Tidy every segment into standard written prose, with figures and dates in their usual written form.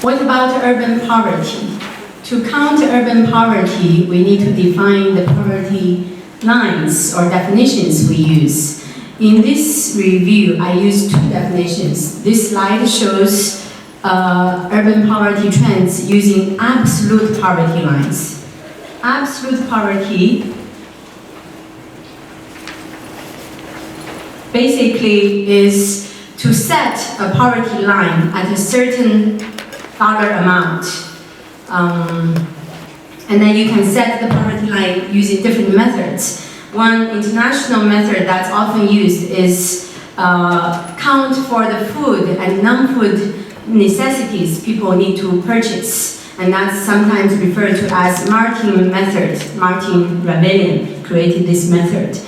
What about urban poverty? To count urban poverty, we need to define the poverty lines or definitions we use. In this review, I use two definitions. This slide shows urban poverty trends using absolute poverty lines. Absolute poverty basically is to set a poverty line at a certain dollar amount. And then you can set the poverty line using different methods. One international method that's often used is count for the food and non-food necessities people need to purchase. And that's sometimes referred to as Martin method. Martin Rebellion created this method.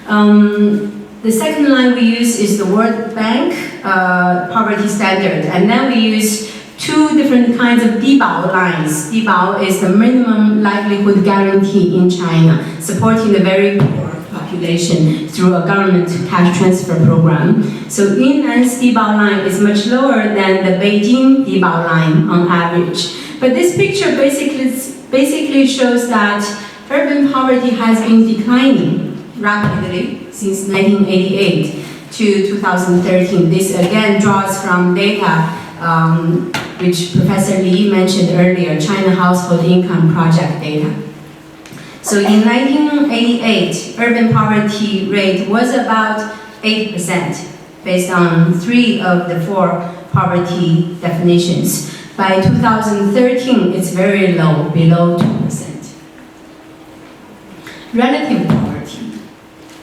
The second line we use is the World Bank poverty standard. And then we use two different kinds of Dibao lines. Dibao is the minimum livelihood guarantee in China, supporting the very poor population through a government cash transfer program. So Yunan's Dibao line is much lower than the Beijing Dibao line on average. But this picture basically shows that urban poverty has been declining rapidly since 1988 to 2013. This again draws from data which Professor Li mentioned earlier, China Household Income Project data. So in 1988, urban poverty rate was about 8%, based on 3 of the 4 poverty definitions. By 2013, it's very low, below 2%. Relative poverty,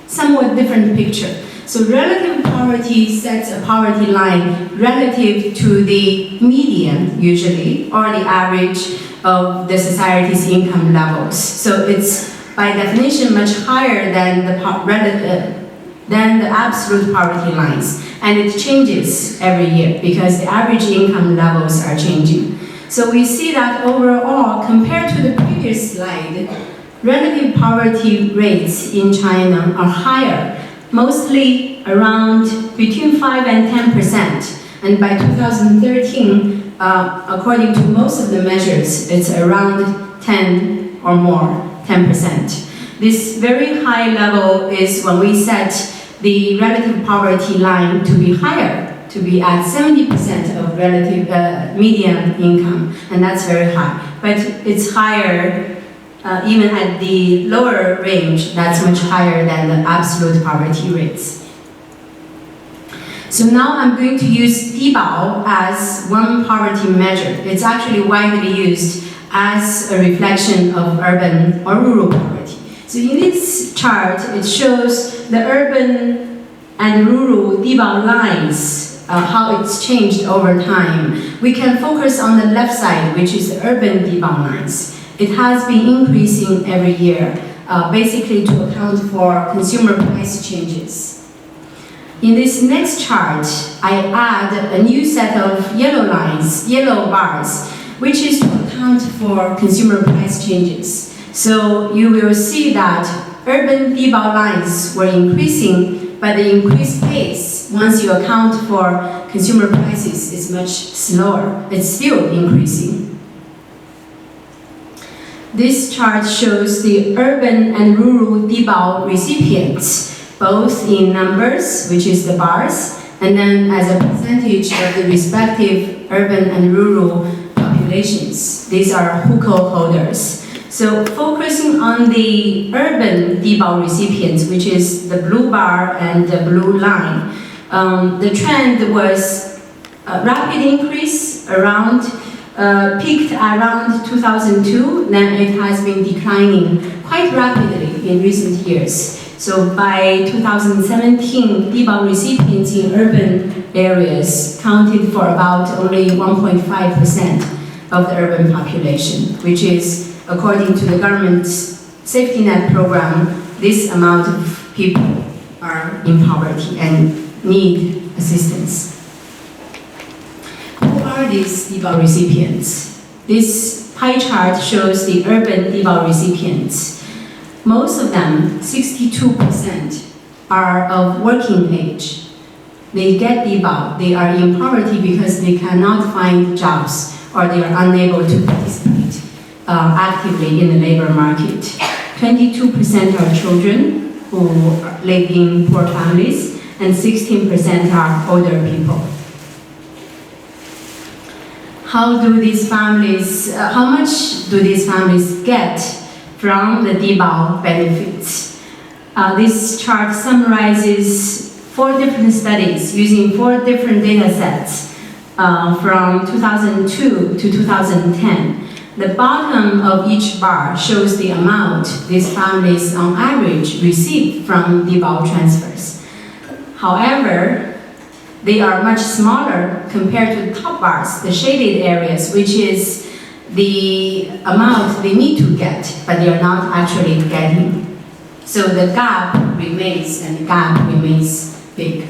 somewhat different picture. So relative poverty sets a poverty line relative to the median, usually, or the average of the society's income levels. So it's, by definition, much higher than the absolute poverty lines. And it changes every year because the average income levels are changing. So we see that overall, compared to the previous slide, relative poverty rates in China are higher, mostly around between 5 and 10%. And by 2013, according to most of the measures, it's around 10 or more, 10%. This very high level is when we set the relative poverty line to be higher, to be at 70% of relative median income, and that's very high. But it's higher even at the lower range, that's much higher than the absolute poverty rates. So now I'm going to use Dibao as one poverty measure. It's actually widely used as a reflection of urban or rural poverty. So in this chart, it shows the urban and rural Dibao lines, how it's changed over time. We can focus on the left side, which is the urban Dibao lines. It has been increasing every year, basically to account for consumer price changes. In this next chart, I add a new set of yellow lines, yellow bars, which is to account for consumer price changes. So you will see that urban Dibao lines were increasing, but the increased pace, once you account for consumer prices, is much slower. It's still increasing. This chart shows the urban and rural Dibao recipients, both in numbers, which is the bars, and then as a percentage of the respective urban and rural populations. These are hukou holders. So focusing on the urban Dibao recipients, which is the blue bar and the blue line, the trend was a rapid increase around peaked around 2002, then it has been declining quite rapidly in recent years. So by 2017, Dibao recipients in urban areas counted for about only 1.5% of the urban population, which is, according to the government's safety net program, this amount of people are in poverty and need assistance. Who are these Dibao recipients? This pie chart shows the urban Dibao recipients. Most of them, 62%, are of working age. They get Dibao. They are in poverty because they cannot find jobs or they are unable to participate actively in the labor market. 22% are children who live in poor families, and 16% are older people. How much do these families get from the DBAO benefits? This chart summarizes 4 different studies using 4 different data sets from 2002 to 2010. The bottom of each bar shows the amount these families on average receive from DBAO transfers. However, they are much smaller compared to the top bars, the shaded areas, which is the amount they need to get, but they are not actually getting. So the gap remains, and the gap remains big.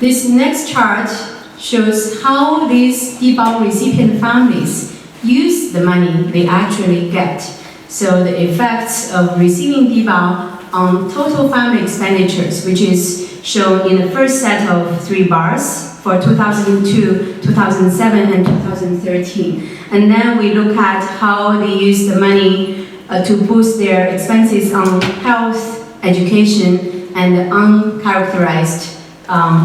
This next chart shows how these DBAO recipient families use the money they actually get. So the effects of receiving DBAO on total family expenditures, which is shown in the first set of 3 bars for 2002, 2007, and 2013. And then we look at how they use the money to boost their expenses on health, education, and uncharacterized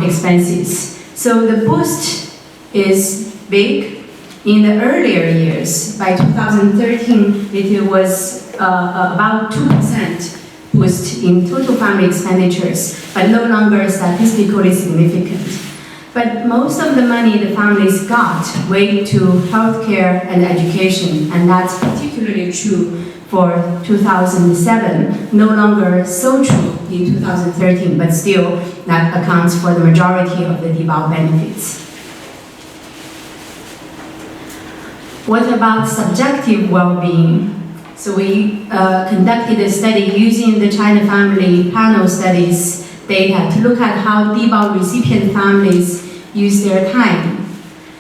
expenses. So the boost is big. In the earlier years, by 2013, it was about 2% boost in total family expenditures, but no longer statistically significant. But most of the money the families got went to healthcare and education, and that's particularly true for 2007, no longer so true in 2013, but still that accounts for the majority of the DBAO benefits. What about subjective well-being? So we conducted a study using the China Family Panel Studies data to look at how DBAO recipient families use their time.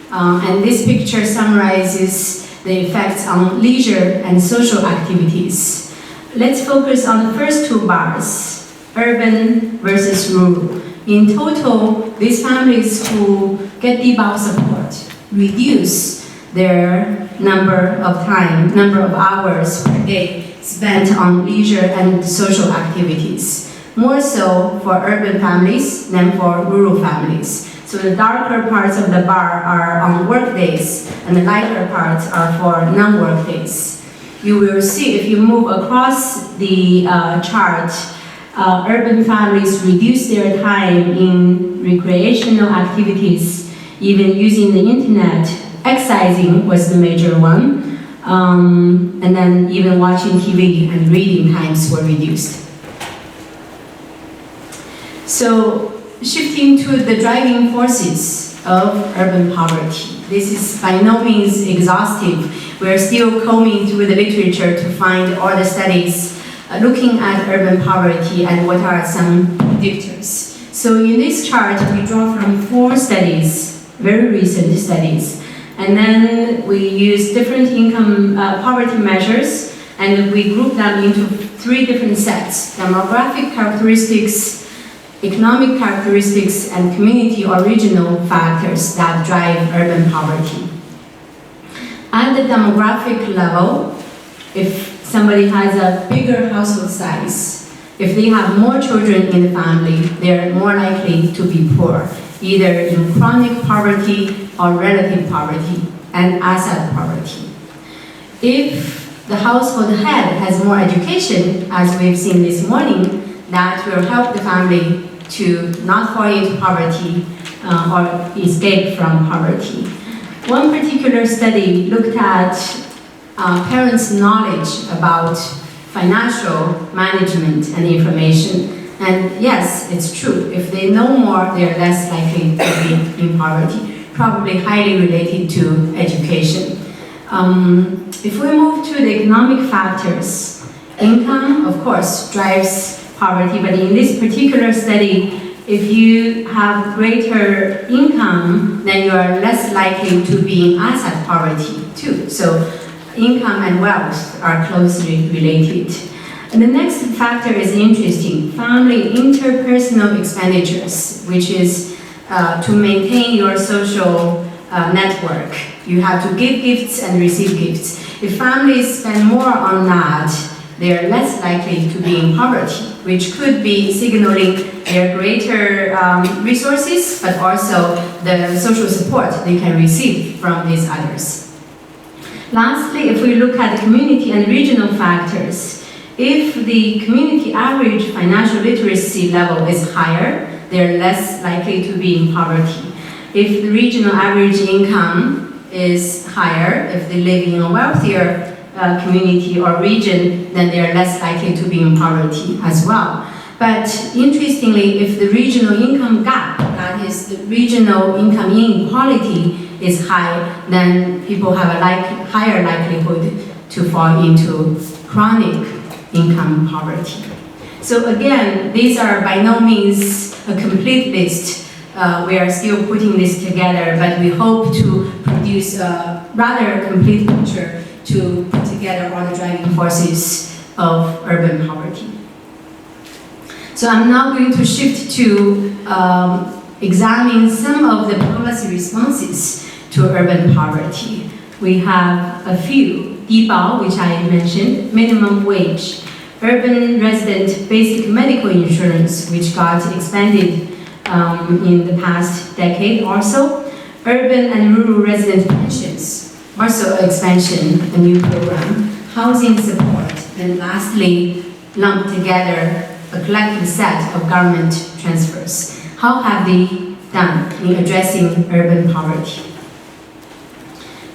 And this picture summarizes the effects on leisure and social activities. Let's focus on the first 2 bars, urban versus rural. In total, these families who get DBAO support reduce their number of hours per day spent on leisure and social activities. More so for urban families than for rural families. So the darker parts of the bar are on work days, and the lighter parts are for non-work days. You will see if you move across the chart, urban families reduce their time in recreational activities, even using the internet. Exercising was the major one, and then even watching TV and reading times were reduced. So, shifting to the driving forces of urban poverty. This is by no means exhaustive. We're still combing through the literature to find all the studies looking at urban poverty and what are some predictors. So in this chart, we draw from 4 studies, very recent studies. And then we use different income poverty measures, and we group them into 3 different sets: demographic characteristics, economic characteristics, and community or regional factors that drive urban poverty. At the demographic level, if somebody has a bigger household size, if they have more children in the family, they're more likely to be poor, either in chronic poverty or relative poverty and asset poverty. If the household head has more education, as we've seen this morning, that will help the family to not fall into poverty or escape from poverty. One particular study looked at parents' knowledge about financial management and information. And yes, it's true. If they know more, they're less likely to be in poverty, probably highly related to education. If we move to the economic factors, income, of course, drives poverty, but in this particular study, if you have greater income, then you are less likely to be in asset poverty too. So income and wealth are closely related. And the next factor is interesting, family interpersonal expenditures, which is to maintain your social network. You have to give gifts and receive gifts. If families spend more on that, they are less likely to be in poverty, which could be signaling their greater resources, but also the social support they can receive from these others. Lastly, if we look at the community and regional factors, if the community average financial literacy level is higher, they're less likely to be in poverty. If the regional average income is higher, if they live in a wealthier community or region, then they are less likely to be in poverty as well. But interestingly, if the regional income gap, that is the regional income inequality, is high, then people have a higher likelihood to fall into chronic income poverty. So again, these are by no means a complete list. We are still putting this together, but we hope to produce a rather complete picture to put together all the driving forces of urban poverty. So I'm now going to shift to examine some of the policy responses to urban poverty. We have a few: Dibao, which I mentioned, minimum wage, urban resident basic medical insurance, which got expanded in the past decade also, urban and rural resident pensions, also expansion, a new program, housing support, and lastly, lumped together a collective set of government transfers. How have they done in addressing urban poverty?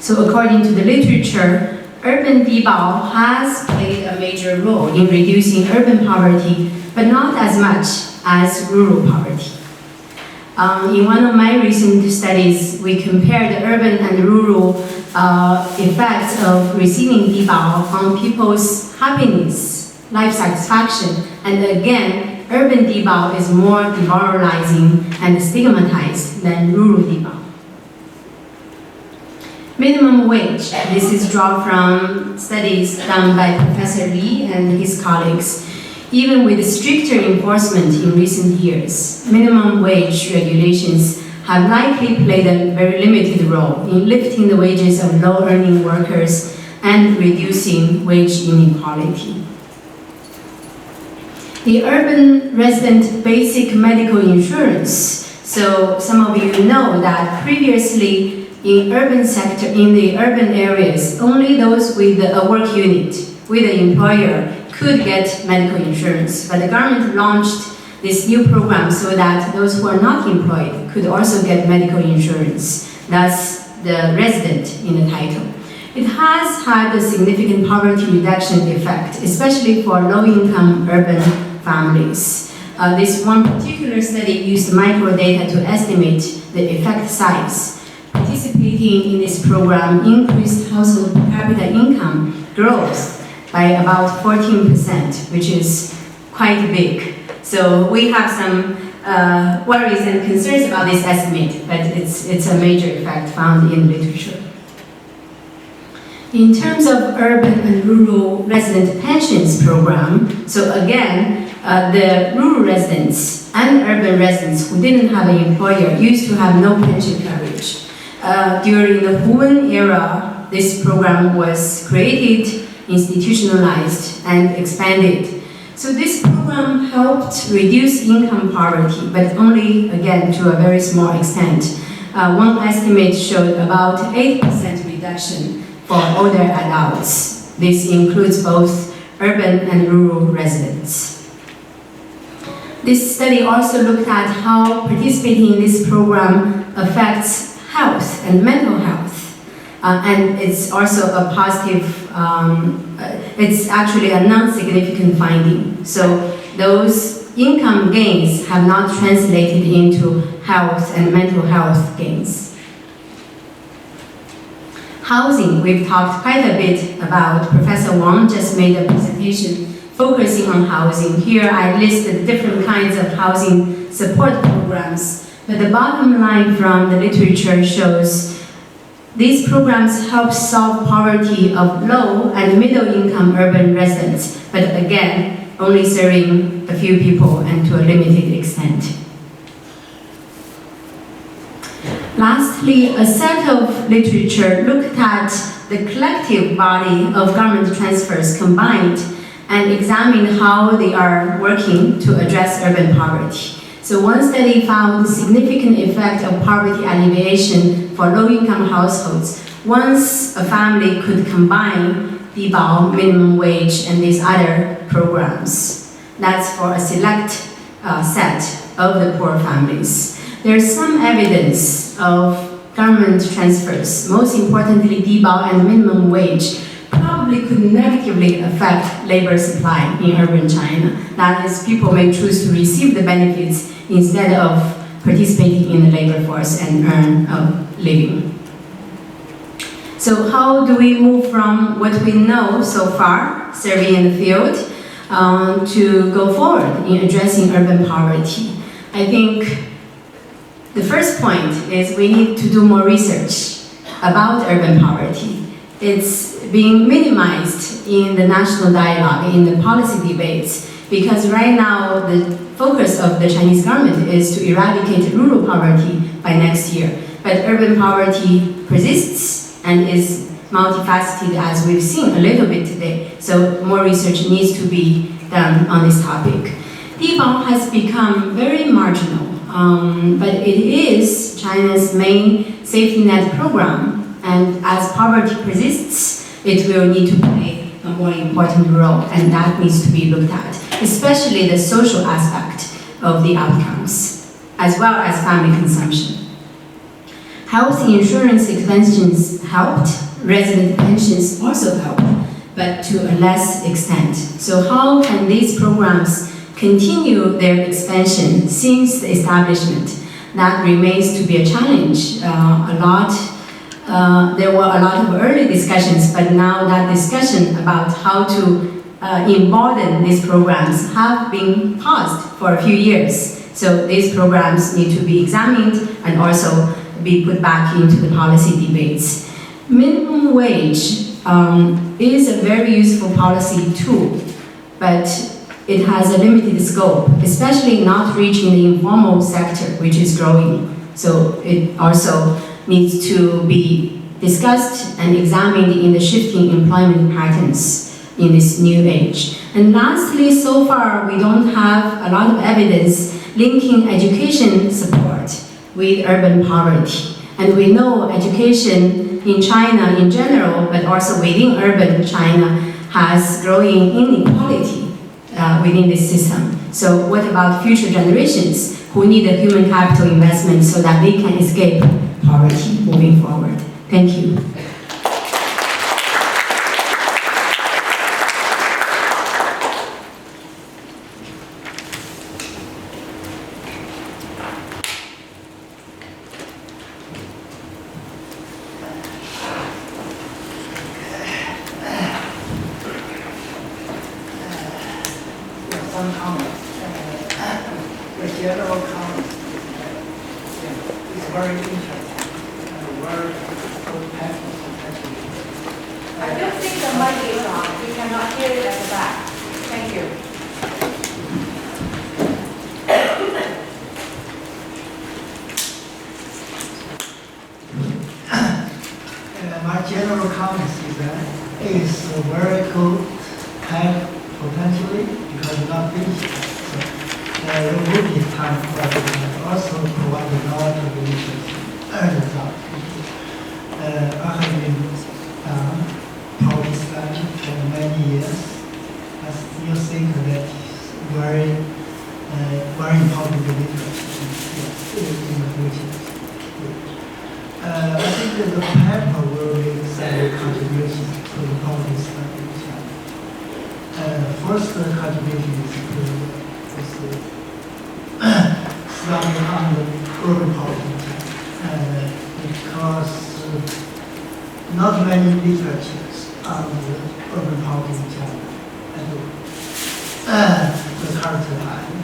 So according to the literature, urban Dibao has played a major role in reducing urban poverty, but not as much as rural poverty. In one of my recent studies, we compared the urban and rural effects of receiving Dibao on people's happiness, life satisfaction, and again, urban Dibao is more demoralizing and stigmatized than rural Dibao. Minimum wage, this is drawn from studies done by Professor Li and his colleagues. Even with stricter enforcement in recent years, minimum wage regulations have likely played a very limited role in lifting the wages of low-earning workers and reducing wage inequality. The urban resident basic medical insurance. So some of you know that previously in the urban areas, only those with a work unit, with an employer, could get medical insurance. But the government launched this new program so that those who are not employed could also get medical insurance, thus the resident in the title. It has had a significant poverty reduction effect, especially for low-income urban families. This one particular study used microdata to estimate the effect size. Participating in this program increased household per capita income growth by about 14%, which is quite big. So we have some worries and concerns about this estimate, but it's a major effect found in literature. In terms of urban and rural resident pensions program, so again, the rural residents and urban residents who didn't have an employer used to have no pension coverage. During the Hu era, this program was created, institutionalized, and expanded. So this program helped reduce income poverty, but only, again, to a very small extent. One estimate showed about 8% reduction for older adults. This includes both urban and rural residents. This study also looked at how participating in this program affects health and mental health. And it's also a positive, it's actually a non-significant finding. So those income gains have not translated into health and mental health gains. Housing, we've talked quite a bit about. Professor Wang just made a presentation focusing on housing. Here I listed different kinds of housing support programs, but the bottom line from the literature shows these programs help solve poverty of low and middle income urban residents, but again, only serving a few people and to a limited extent. Lastly, a set of literature looked at the collective body of garment transfers combined and examined how they are working to address urban poverty. So one study found significant effect of poverty alleviation for low-income households once a family could combine Dibao, minimum wage, and these other programs. That's for a select set of the poor families. There's some evidence of government transfers, most importantly Dibao and minimum wage, probably could negatively affect labor supply in urban China. That is, people may choose to receive the benefits instead of participating in the labor force and earn a living. So how do we move from what we know so far, serving in the field, to go forward in addressing urban poverty? I think the first point is we need to do more research about urban poverty. It's being minimized in the national dialogue, in the policy debates, because right now the focus of the Chinese government is to eradicate rural poverty by next year. But urban poverty persists and is multifaceted, as we've seen a little bit today. So more research needs to be done on this topic. Dibao has become very marginal, but it is China's main safety net program. And as poverty persists, it will need to play a more important role, and that needs to be looked at, especially the social aspect of the outcomes, as well as family consumption. Health insurance expansions helped, resident pensions also helped, but to a less extent. So how can these programs continue their expansion since the establishment? That remains to be a challenge. There were a lot of early discussions, but now that discussion about how to embolden these programs have been paused for a few years. So these programs need to be examined and also be put back into the policy debates. Minimum wage is a very useful policy tool, but it has a limited scope, especially not reaching the informal sector, which is growing. So it also needs to be discussed and examined in the shifting employment patterns in this new age. And lastly, so far, we don't have a lot of evidence linking education support with urban poverty. And we know education in China in general, but also within urban China, has growing inequality within this system. So what about future generations who need a human capital investment so that they can escape poverty moving forward? Thank you. Some comments. The general comment is very interesting and very good package. I don't think the mic is on. We cannot hear it at the back. Thank you. My general comment is that it is a very good pack potentially because not finished. So there will be time for it and also provide a lot of interesting results. I have been poverty study for many years. I still think that is very important literature in the future. I think that the paper will make some contribution to the poverty study in China. First contribution is to study on the urban poverty in China, because not many literatures on the urban poverty in China at the current time.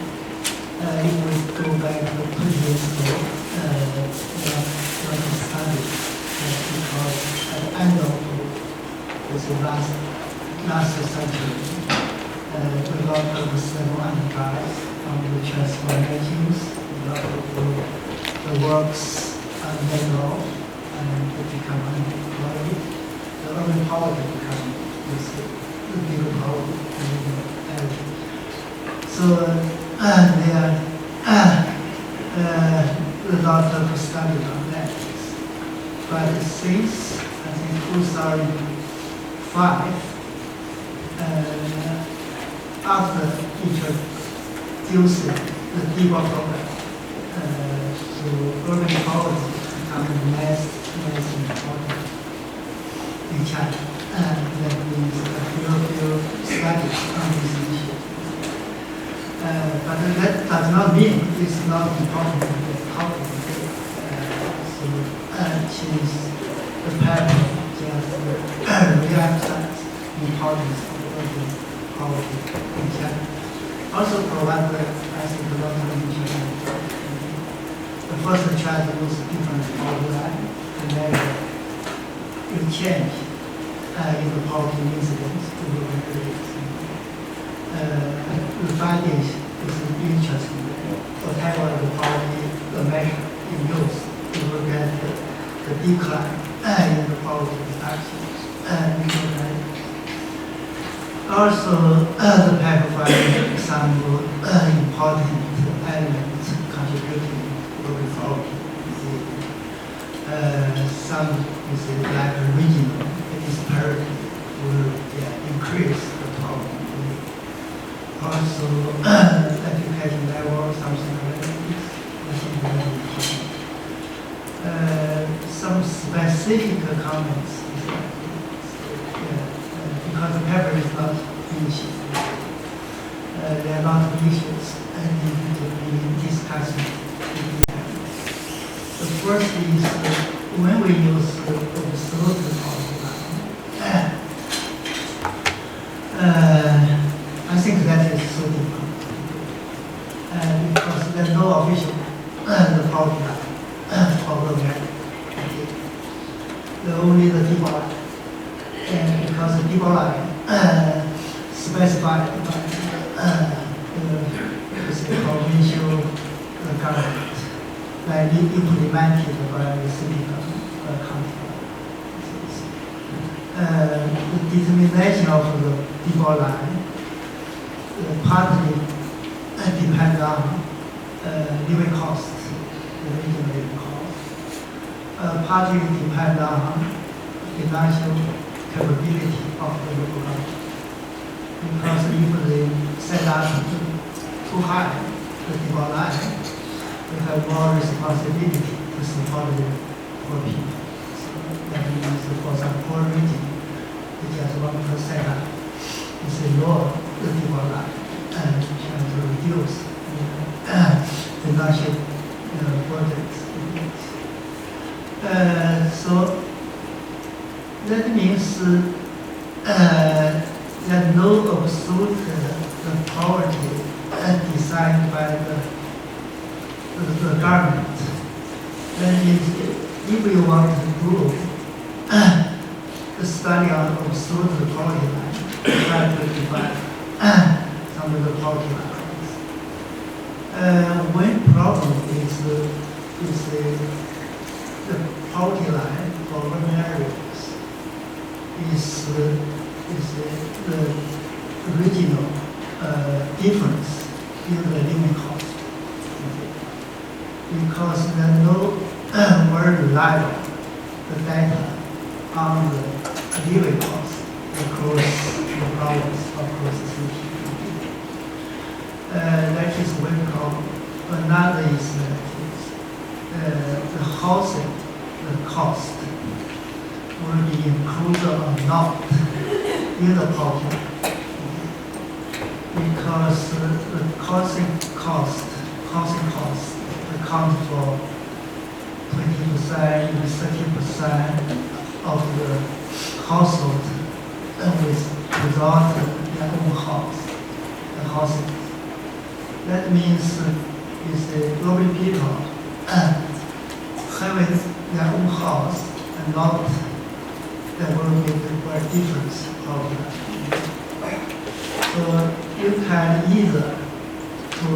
If we go back to 20 years ago, study because at the end of the last century, we got several enterprise on the transformations, the works on the poverty become the bigger problem in the area. So there are a lot of studies on that. But since I think 2005, after introducing the DEBA program, so urban poverty becoming less important in China. And that means a few studies on this issue. But that does not mean it's not important to talk about it. So change the pattern just re-emphasize the importance of urban poverty in China. Also provide, I think, a lot of information. The first chart was different outline, and then it changed in the poverty incidence to urban areas. The findings is interesting. Whatever the poverty measure in use, you will get the decline in the poverty reduction. Also, the paper finds some important elements contributing to the poverty. Some is like regional disparity will increase the poverty. Also, education level, something like that. I think very important. Some specific comments, because the paper is not finished. There are a lot of issues and need to be discussed. The first is when we use the absolute poverty line. I think that is so difficult because there's no official poverty line for America. Only the DEBA line, and because the DEBA line specified by the provincial government, like implemented by the city county. The determination of the DEBA line partly depend on living costs, the regional living costs. Partly depend on financial capability of the local government. Because if they set up too high the DEBA line, they have more responsibility to support the poor people. So that means for some poor region, they just want to set up. It's lower the DEBA line and trying to reduce the national burdens. So that means that no absolute poverty designed by the government. That means if we want to do the study on absolute poverty line, try to define some of the poverty lines. One problem is the poverty line for urban areas is the regional difference in the living cost. Because there are no very reliable data on the living cost across the province, across the city. That is one problem. Another is that the housing, the cost will be included or not in the poverty, because the housing cost account for 20%, even 30% of the household without their own house, the housing. That means is the urban people having their own house and not there will be a difference of that. So you can either to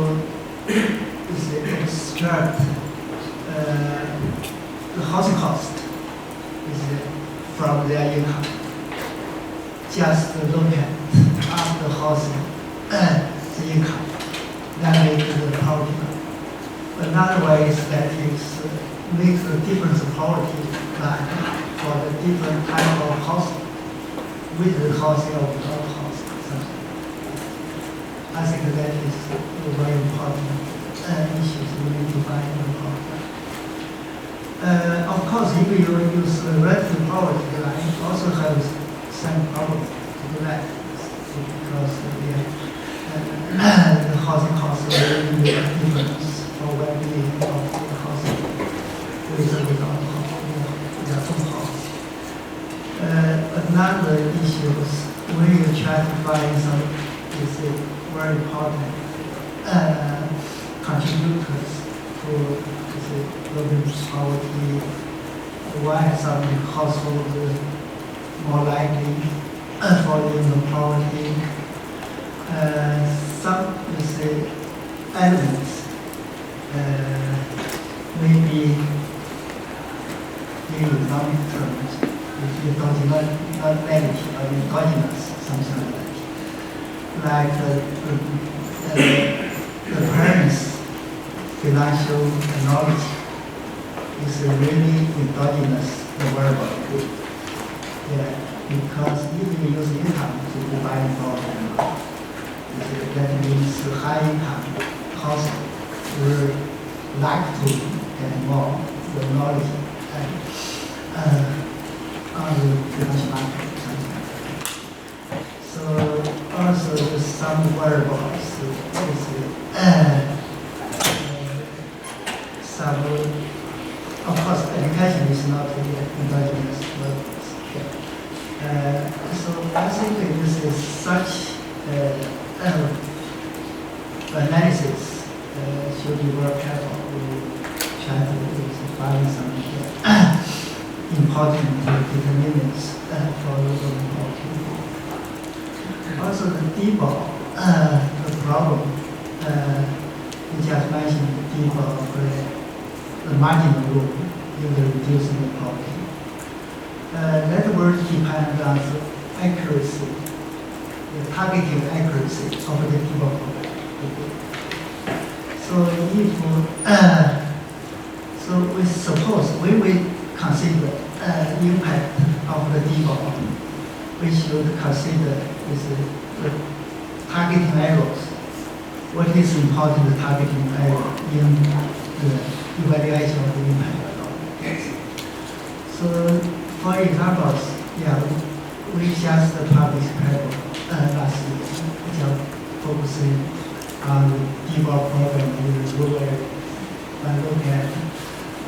extract the housing cost from their income, just look at after housing, the income, that makes the poverty line. Another way is that it makes a different poverty line for the different type of housing, with the housing or without housing. I think that is a very important issue we need to find out. Of course, if you use the relative poverty line, it also has some problems to do that, because the housing costs will be a difference for well-being of the housing with or without house. Another issue is when you try to find some is very important contributors to global poverty. Why some households more likely fall into poverty? Some elements maybe in economic terms, if you're talking not negative or endogenous, something like that. The parents' financial knowledge is really endogenous, the variable. Yeah, because if you use income to divide problem, that means high income household will like to get more the knowledge on the financial market. So also there's some variables, some, of course, education is not endogenous, so I think this is such analysis should be very careful. We try to find some important determinants for local people. Also the default, the problem, we just mentioned the default of the marginal rule in the reducing the poverty. That word depends on the accuracy, the targeting accuracy of the default program. So if so we suppose when we consider impact of the default, we should consider is the targeting errors. What is important targeting error in the evaluation of the impact? So, for example, yeah, we just published a paper last year, just focusing on the default program in the rural area and look at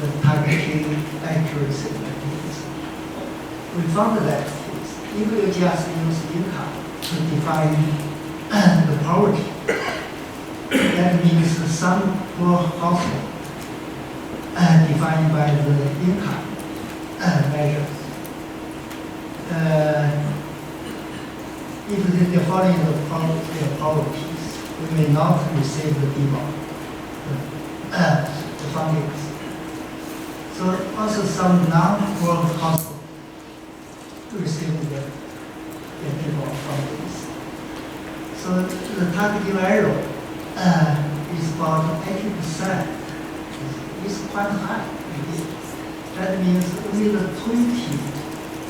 the targeting accuracy of these. We found that if you just use income to define the poverty, that means some poor household defined by the income measures. If they fall into the poverty, we may not receive the default, the fundings. So also some non-poor household receive the default fundings. So the targeting error is about 80%. It's quite high. That means only the 20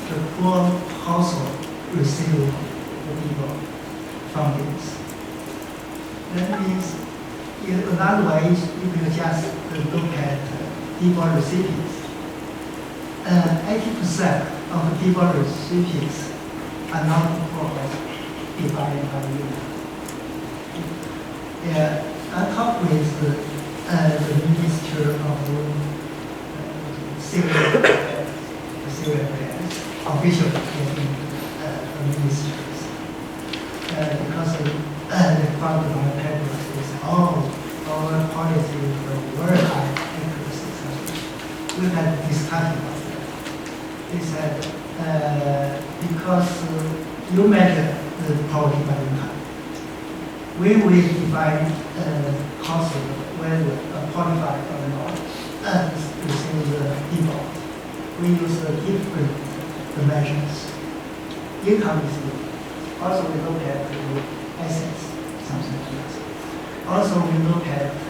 the poor household receive the default fundings. That means in another way, if you just look at default recipients, 80% of the default recipients are not poor households divided by income. I talked with the Minister of Civil Affairs, official ministers, because they found my paper is our policy was very high accuracy. We had a discussion about that. They said because you measure the poverty by income. When we define household, whether qualified or not, receive the default, we use different measures. Income is Also, we look at the assets, something like that. Also, we look at the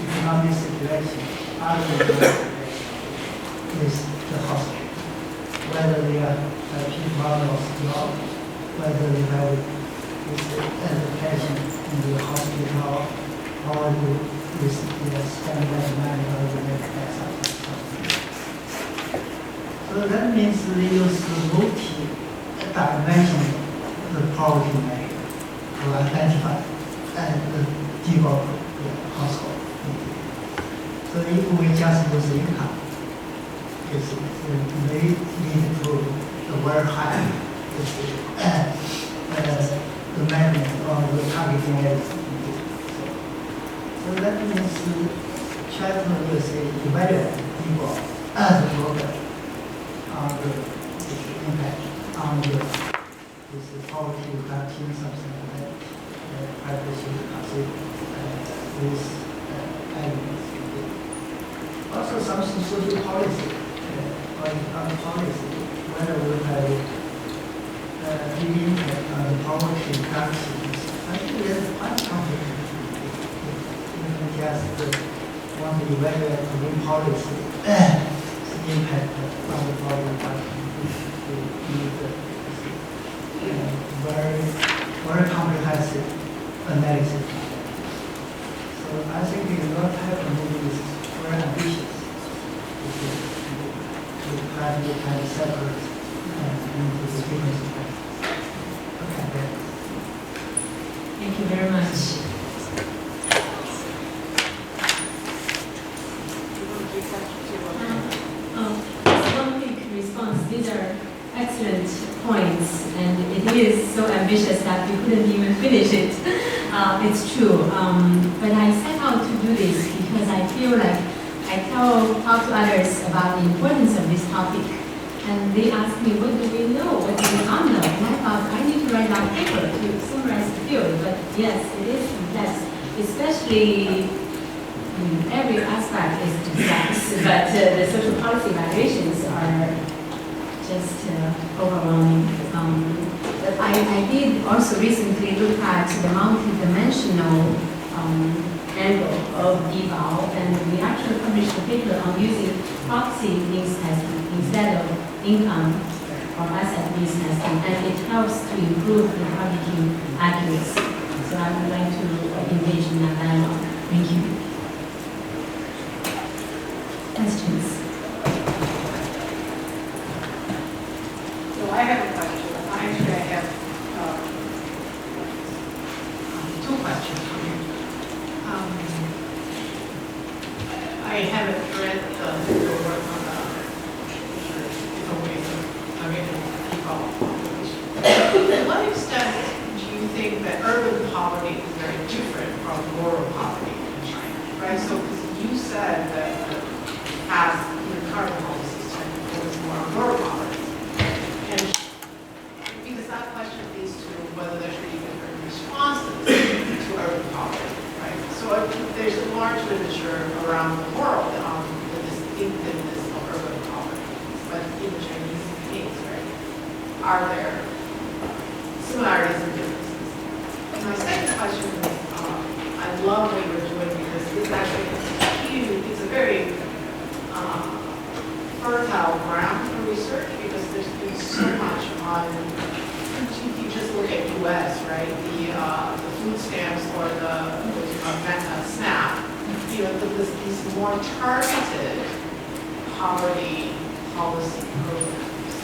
economic situation. Other than is the hospital, whether they are peak models or not, whether they have this education in the hospital, or with the standard money or the next something. So that means they use multi-dimensional the poverty measure to identify and develop the household. So if we just use income, it may lead to the very high the measurement or the targeting area. So that means try to evaluate people as a program on the impact on the poverty reduction, something like that. Private should consider these elements. Also, some social policy or economic policy, whether we have big impact on the poverty reduction. I think there's quite complicated. Just want to evaluate the policy impact on the poverty reduction. Very comprehensive analysis. So I think it's not happening is very ambitious to try to kind of separate into the different aspects. Okay. Thank you very much. One quick response. These are excellent points, and it is so ambitious that we couldn't even finish it. It's true. But I set out to do this because I feel like I talk to others about the importance of this topic, and they ask me, what do we know? What do we not know? And I thought, I need to write down a paper to summarize the field. But yes, it is complex, especially every aspect is complex, but the social policy evaluations are just overwhelming. But I did also recently look at the multidimensional angle of eval, and we actually published a paper on using proxy needs testing instead of income or asset needs testing, and it helps to improve the targeting accuracy. So I would like to engage in that dialogue. Thank you. Questions? So I have a question. Actually, I have two questions for you. I haven't read the work on the different ways of targeting people. To what extent do you think that urban poverty is very different from rural poverty in China? Right. So you said that as your current policies tend to focus more on rural poverty, and because that question leads to whether there should be different responses to urban poverty, right? So there's a large literature around the world on the distinctiveness of urban poverty, but in the Chinese case, right? Are there similarities and differences? And my second question is, I love what you're doing because it's actually huge. It's a very fertile ground for research because there's been so much on. If you just look at U.S., right, the food stamps or the SNAP, you know, these more targeted poverty policy programs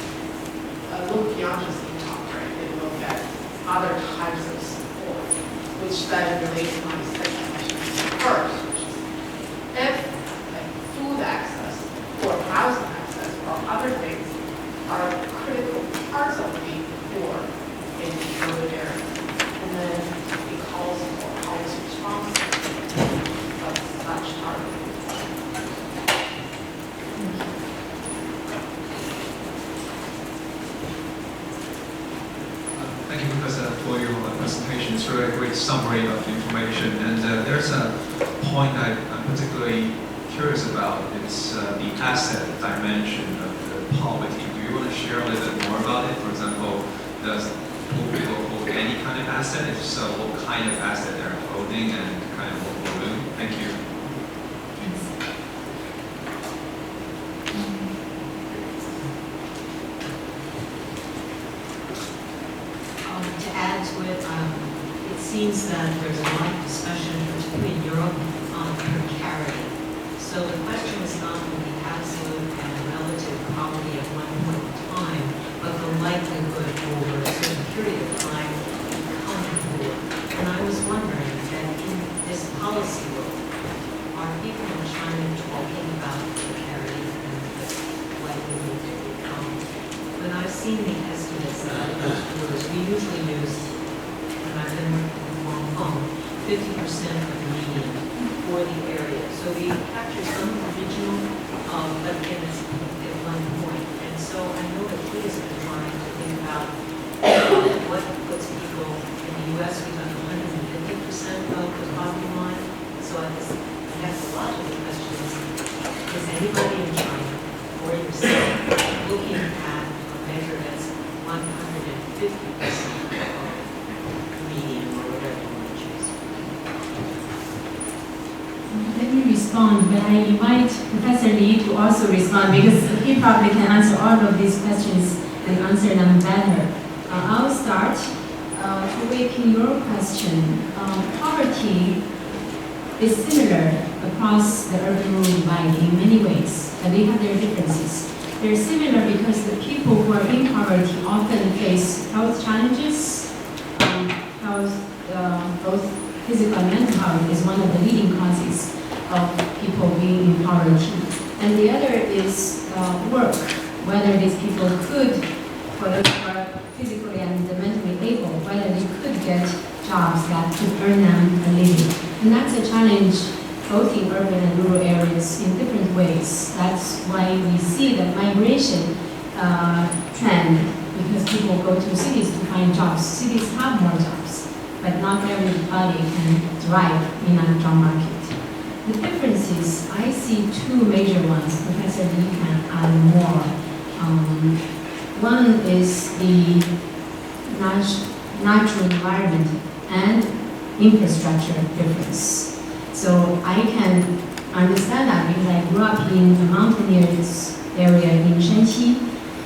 look beyond just income, right? They look at other types of support, which then relates to my second question first, which is if food access or housing access or other things are critical parts of being poor in urban areas. And then it calls for policy responses of such targeting. Thank you, Professor, for your presentation. It's really a great summary of the information. And there's a point I'm particularly curious about. It's the asset dimension of the poverty. Do you want to share a little bit more about it? For example, does will people hold any kind of asset? If so, what kind of asset they're holding and kind of what volume? Thank you. To add to it, it seems that there's a lot of discussion, particularly in Europe, on precarity. So the question is not the absolute and relative quality at one point in time, but the likelihood over a certain period of time to become poor. And I was wondering that in this policy world, are people in China talking about precarity and the likelihood to become? When I've seen the estimates that other explorers, we usually use, when I've been working in Hong Kong, 50% of the median for the area. So we capture some original, but again, it's at one point. And so I know that he has been trying to think about what puts people in the U.S. We've done 150% of the poverty line. So I guess a lot of the question is anybody in China or yourself looking at a measure that's 150% of median or whatever you want to choose? Let me respond, but I invite Professor Li to also respond because he probably can answer all of these questions and answer them better. I'll start to Weiping your question. Poverty is similar across the urban-rural divide in many ways, but they have their differences. They're similar because the people who are in poverty often face health challenges. Both physical and mental health is one of the leading causes of people being in poverty. And the other is work, whether these people could, for those who are physically and mentally able, whether they could get jobs that could earn them a living. And that's a challenge both in urban and rural areas in different ways. That's why we see the migration trend, because people go to cities to find jobs. Cities have more jobs, but not everybody can thrive in a job market. The differences, I see two major ones. Professor Li can add more. One is the natural environment and infrastructure difference. So I can understand that because I grew up in a mountainous area in Shanxi,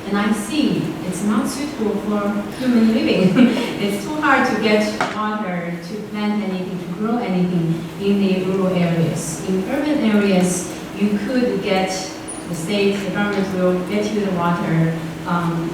and I see it's not suitable for human living. It's too hard to get water, to plant anything, to grow anything in the rural areas. In urban areas, you could get the state, the government will get you the water,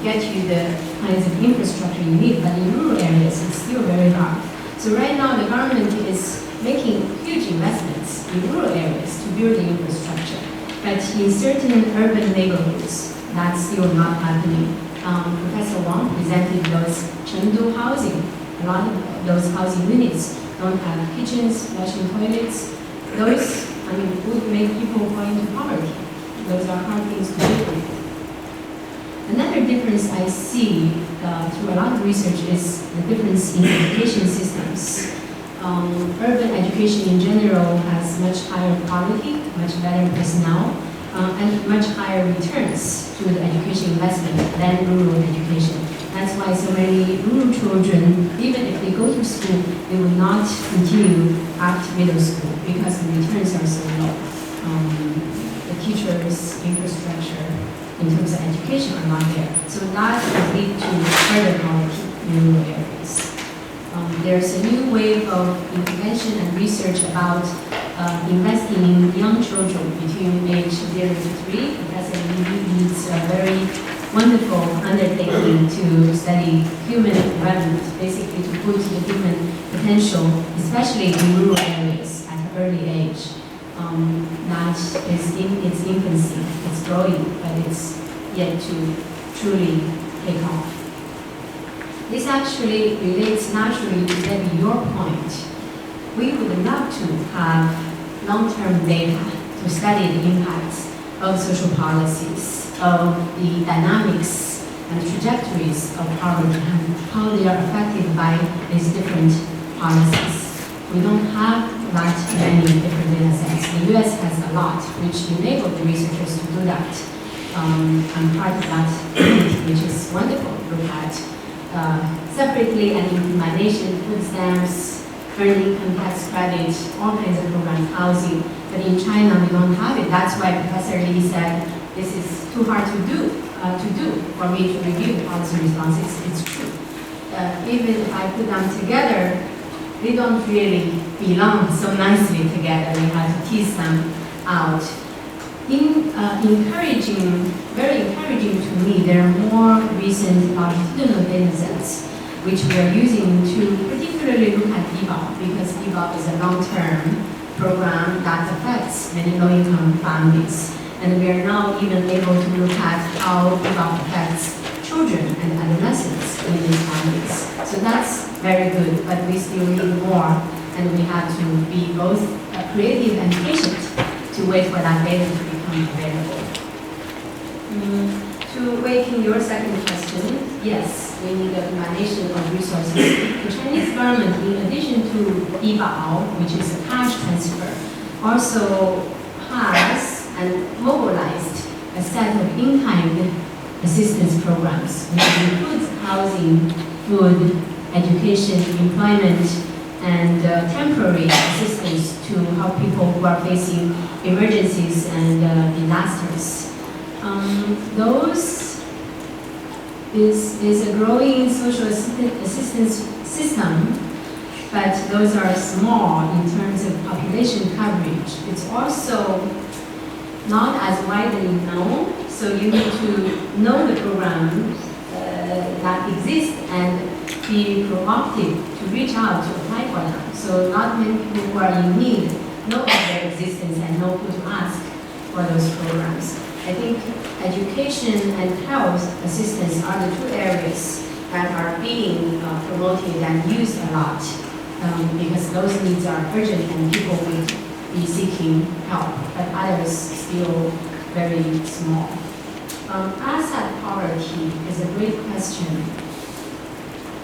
get you the kinds of infrastructure you need, but in rural areas, it's still very hard. So right now, the government is making huge investments in rural areas to build the infrastructure. But in certain urban neighborhoods, that's still not happening. Professor Wang presented those Chengdu housing. A lot of those housing units don't have kitchens, flushing toilets. Those, would make people go into poverty. Those are hard things to live with. Another difference I see through a lot of research is the difference in education systems. Urban education in general has much higher quality, much better personnel, and much higher returns to the education investment than rural education. That's why so many rural children, even if they go to school, they will not continue after middle school because the returns are so low. The teachers' infrastructure in terms of education are not there. So that will lead to further poverty in rural areas. There's a new wave of intervention and research about investing in young children between age 0 to 3. Professor Li leads a very wonderful undertaking to study human development, basically to put the human potential, especially in rural areas, at an early age. That is in its infancy. It's growing, but it's yet to truly take off. This actually relates naturally to maybe your point. We would love to have long-term data to study the impacts of social policies, of the dynamics and trajectories of poverty and how they are affected by these different policies. We don't have that many different data sets. The US has a lot, which enabled the researchers to do that. I'm part of that community, which is wonderful. Look at separately, and in combination, food stamps, earning complex credit, all kinds of programs, housing. But in China, we don't have it. That's why Professor Li said, this is too hard to do for me to review policy responses. It's true. Even if I put them together, they don't really belong so nicely together. We have to tease them out. Very encouraging to me, there are more recent longitudinal data sets which we are using to particularly look at EBOP, because EBOP is a long-term program that affects many low-income families. And we are now even able to look at how EBOP affects children and adolescents in these families. So that's very good, but we still need more, and we have to be both creative and patient to wait for that data to become available. To Weiping, your second question, yes, we need a combination of resources. The Chinese government, in addition to Yibao, which is a cash transfer, also has and mobilized a set of in-kind assistance programs, which includes housing, food, education, employment, and temporary assistance to help people who are facing emergencies and disasters. Those is a growing social assistance system, but those are small in terms of population coverage. It's also not as widely known, so you need to know the program that exists and be proactive to reach out to apply for them. So not many people who are in need know of their existence and know who to ask for those programs. I think education and health assistance are the two areas that are being promoted and used a lot because those needs are urgent and people will be seeking help, but others still very small. Asset poverty is a great question.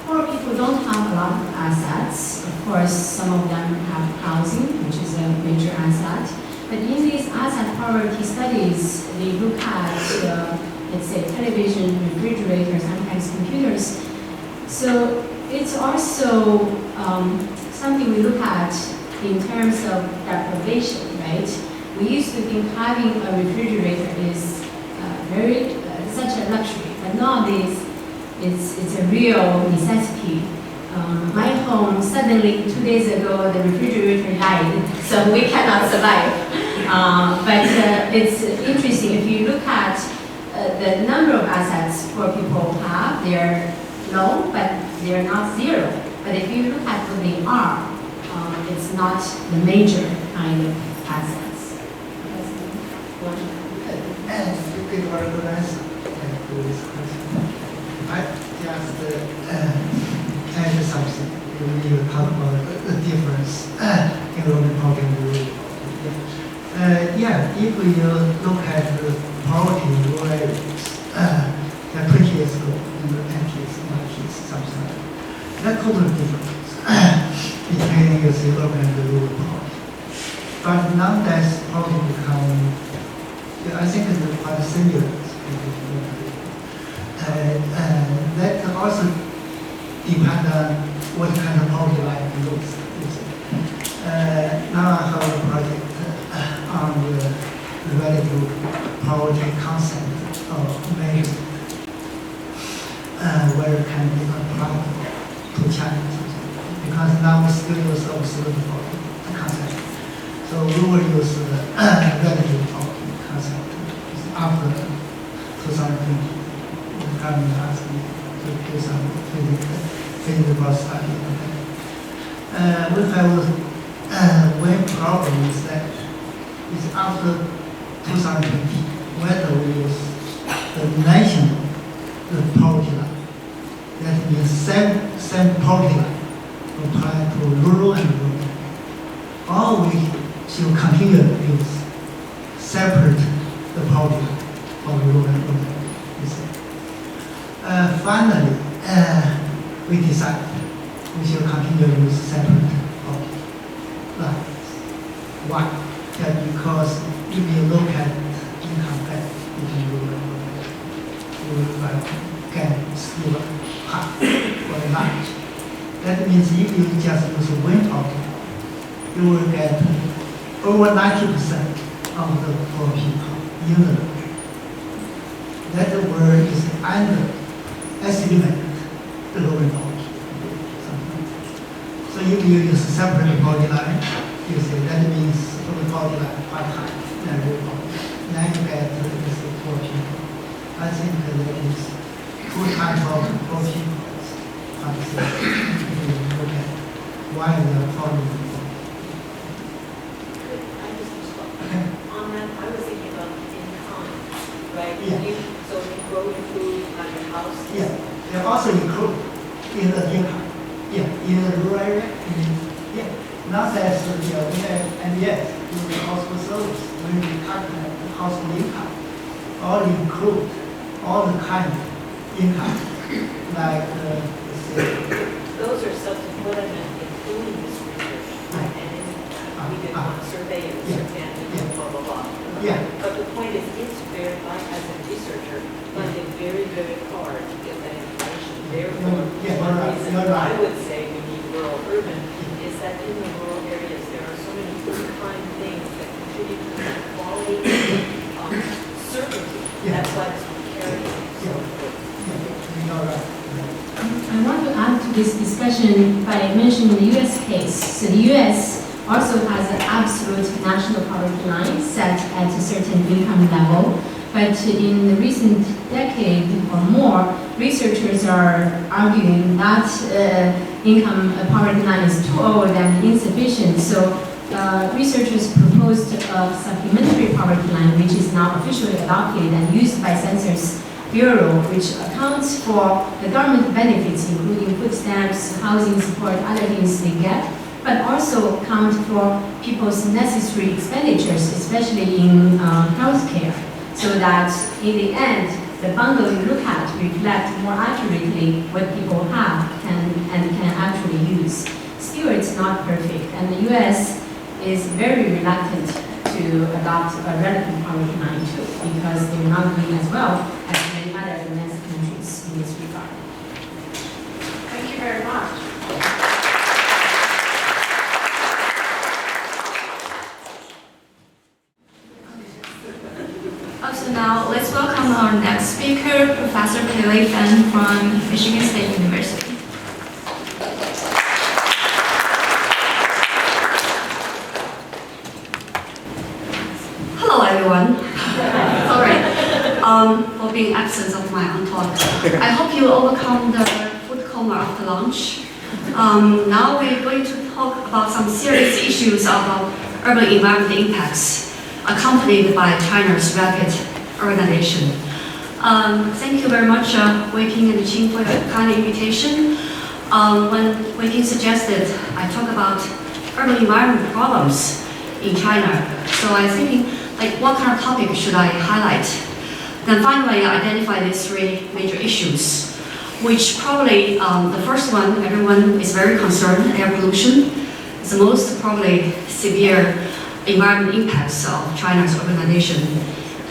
Poor people don't have a lot of assets. Of course, some of them have housing, which is a major asset. But in these asset poverty studies, they look at, let's say, television, refrigerator, sometimes computers. So it's also something we look at in terms of deprivation, right? We used to think having a refrigerator is such a luxury, but nowadays it's a real necessity. My home, suddenly 2 days ago, the refrigerator died, so we cannot survive. But it's interesting, if you look at the number of assets poor people have, they're low, but they're not zero. But if you look at what they are, it's not the major kind of assets. And you give very good answer to this question. I just add something. You talk about the difference in urban poverty and rural poverty. Yeah, if you look at the poverty in rural areas, 20 years ago, in the 80s, 90s, something like that, that's totally different between the urban and the rural poverty. But nowadays, poverty become, I think it's quite similar. That also depends on what kind of poverty line you looks. Now I have a project on the relative poverty concept of measure where it can be applied to China. Because now we still use absolute poverty concept. So we will use the relative poverty concept after 2020. The government asked me to do some physical study on that. We have one problem is that it's after 2020 whether we use the national poverty line, that means same poverty line apply to rural and urban, or we should continue to use separate the poverty line of rural and urban. Finally, we decided we should continue to use separate poverty lines. Why? Because if you look at income gap between rural and urban, you will get still high or large. That means if you just use wind optical, you will get over 90% of the poor people in the world. That word is underestimate the lower body. So if you use separate body line, you say that means the body line quite high than lower body. Then you get this poor people. I think there is two types of poor people. If you look at why they are falling. I just respond. On that, I was thinking about in kind, right? Yeah. So if you grow food at your house. Yeah, they also include in the income. Yeah, in the rural area. Yeah, not as and yes, in the household service, when we calculate the household income, all include all the kind of income, like Those are subsequent and including this research. Right. And we did one survey and blah, blah, blah. Yeah. But the point is, it's very, I as a researcher, find it very, very hard to get that information. Therefore, Yeah, one you're right, reason you're right. I would say we need rural urban is that in the rural areas, there are so many in-kind things that contribute to the quality of certainty. Yeah. That's why it's precarious. Yeah. You're right. I want to add to this discussion by mentioning the US case. So the US also has an absolute national poverty line set at a certain income level. But in the recent decade or more, researchers are arguing that income poverty line is too old and insufficient. So researchers proposed a supplementary poverty line, which is now officially adopted and used by Census Bureau, which accounts for the government benefits, including food stamps, housing support, other things they get, but also account for people's necessary expenditures, especially in healthcare, so that in the end, the bundle you look at reflect more accurately what people have and can actually use. Still, it's not perfect, and the US is very reluctant to adopt a relative poverty line too, because they're not doing as well as many other advanced countries in this regard. Thank you very much. So now let's welcome our next speaker, Professor Peilei from Michigan State University. Hello everyone. Sorry for being absent of my own talk. I hope you overcome the food coma after lunch. Now we're going to talk about some serious issues of urban environment impacts, accompanied by China's rapid urbanization. Thank you very much, Weiping and Qing, for your kind invitation. When Weiping suggested I talk about urban environment problems in China, so I was thinking, like, what kind of topic should I highlight? Then finally, I identified these three major issues, which probably the first one, everyone is very concerned, air pollution. It's the most probably severe environment impacts of China's urbanization,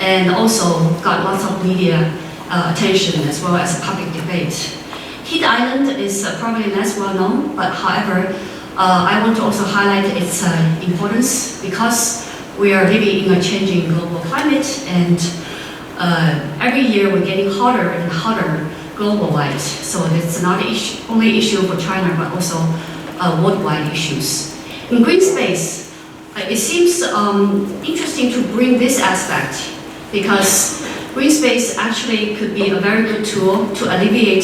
and also got lots of media attention as well as public debate. Heat island is probably less well known, but however, I want to also highlight its importance because we are living in a changing global climate, and every year we're getting hotter and hotter global-wide. So it's not only issue for China, but also worldwide issues. In green space, it seems interesting to bring this aspect because green space actually could be a very good tool to alleviate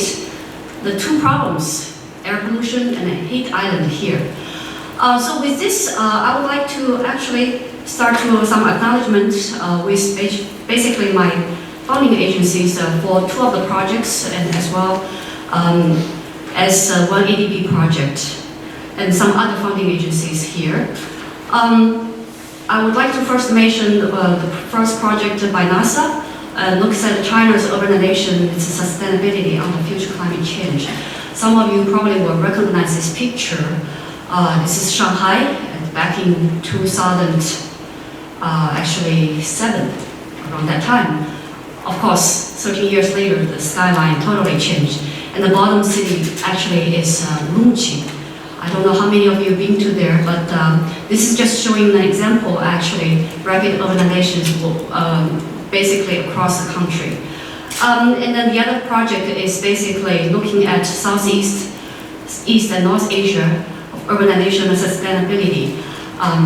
the two problems, air pollution and heat island here. So with this, I would like to actually start with some acknowledgement with basically my funding agencies for two of the projects, and as well as one ADB project and some other funding agencies here. I would like to first mention the first project by NASA, looks at China's urbanization, its sustainability on the future climate change. Some of you probably will recognize this picture. This is Shanghai back in 2007, around that time. Of course, 13 years later, the skyline totally changed. and the bottom city actually is Lungqi. I don't know how many of you have been to there, but this is just showing an example, actually, rapid urbanization basically across the country. And then the other project is basically looking at Southeast, East and North Asia of urbanization and sustainability,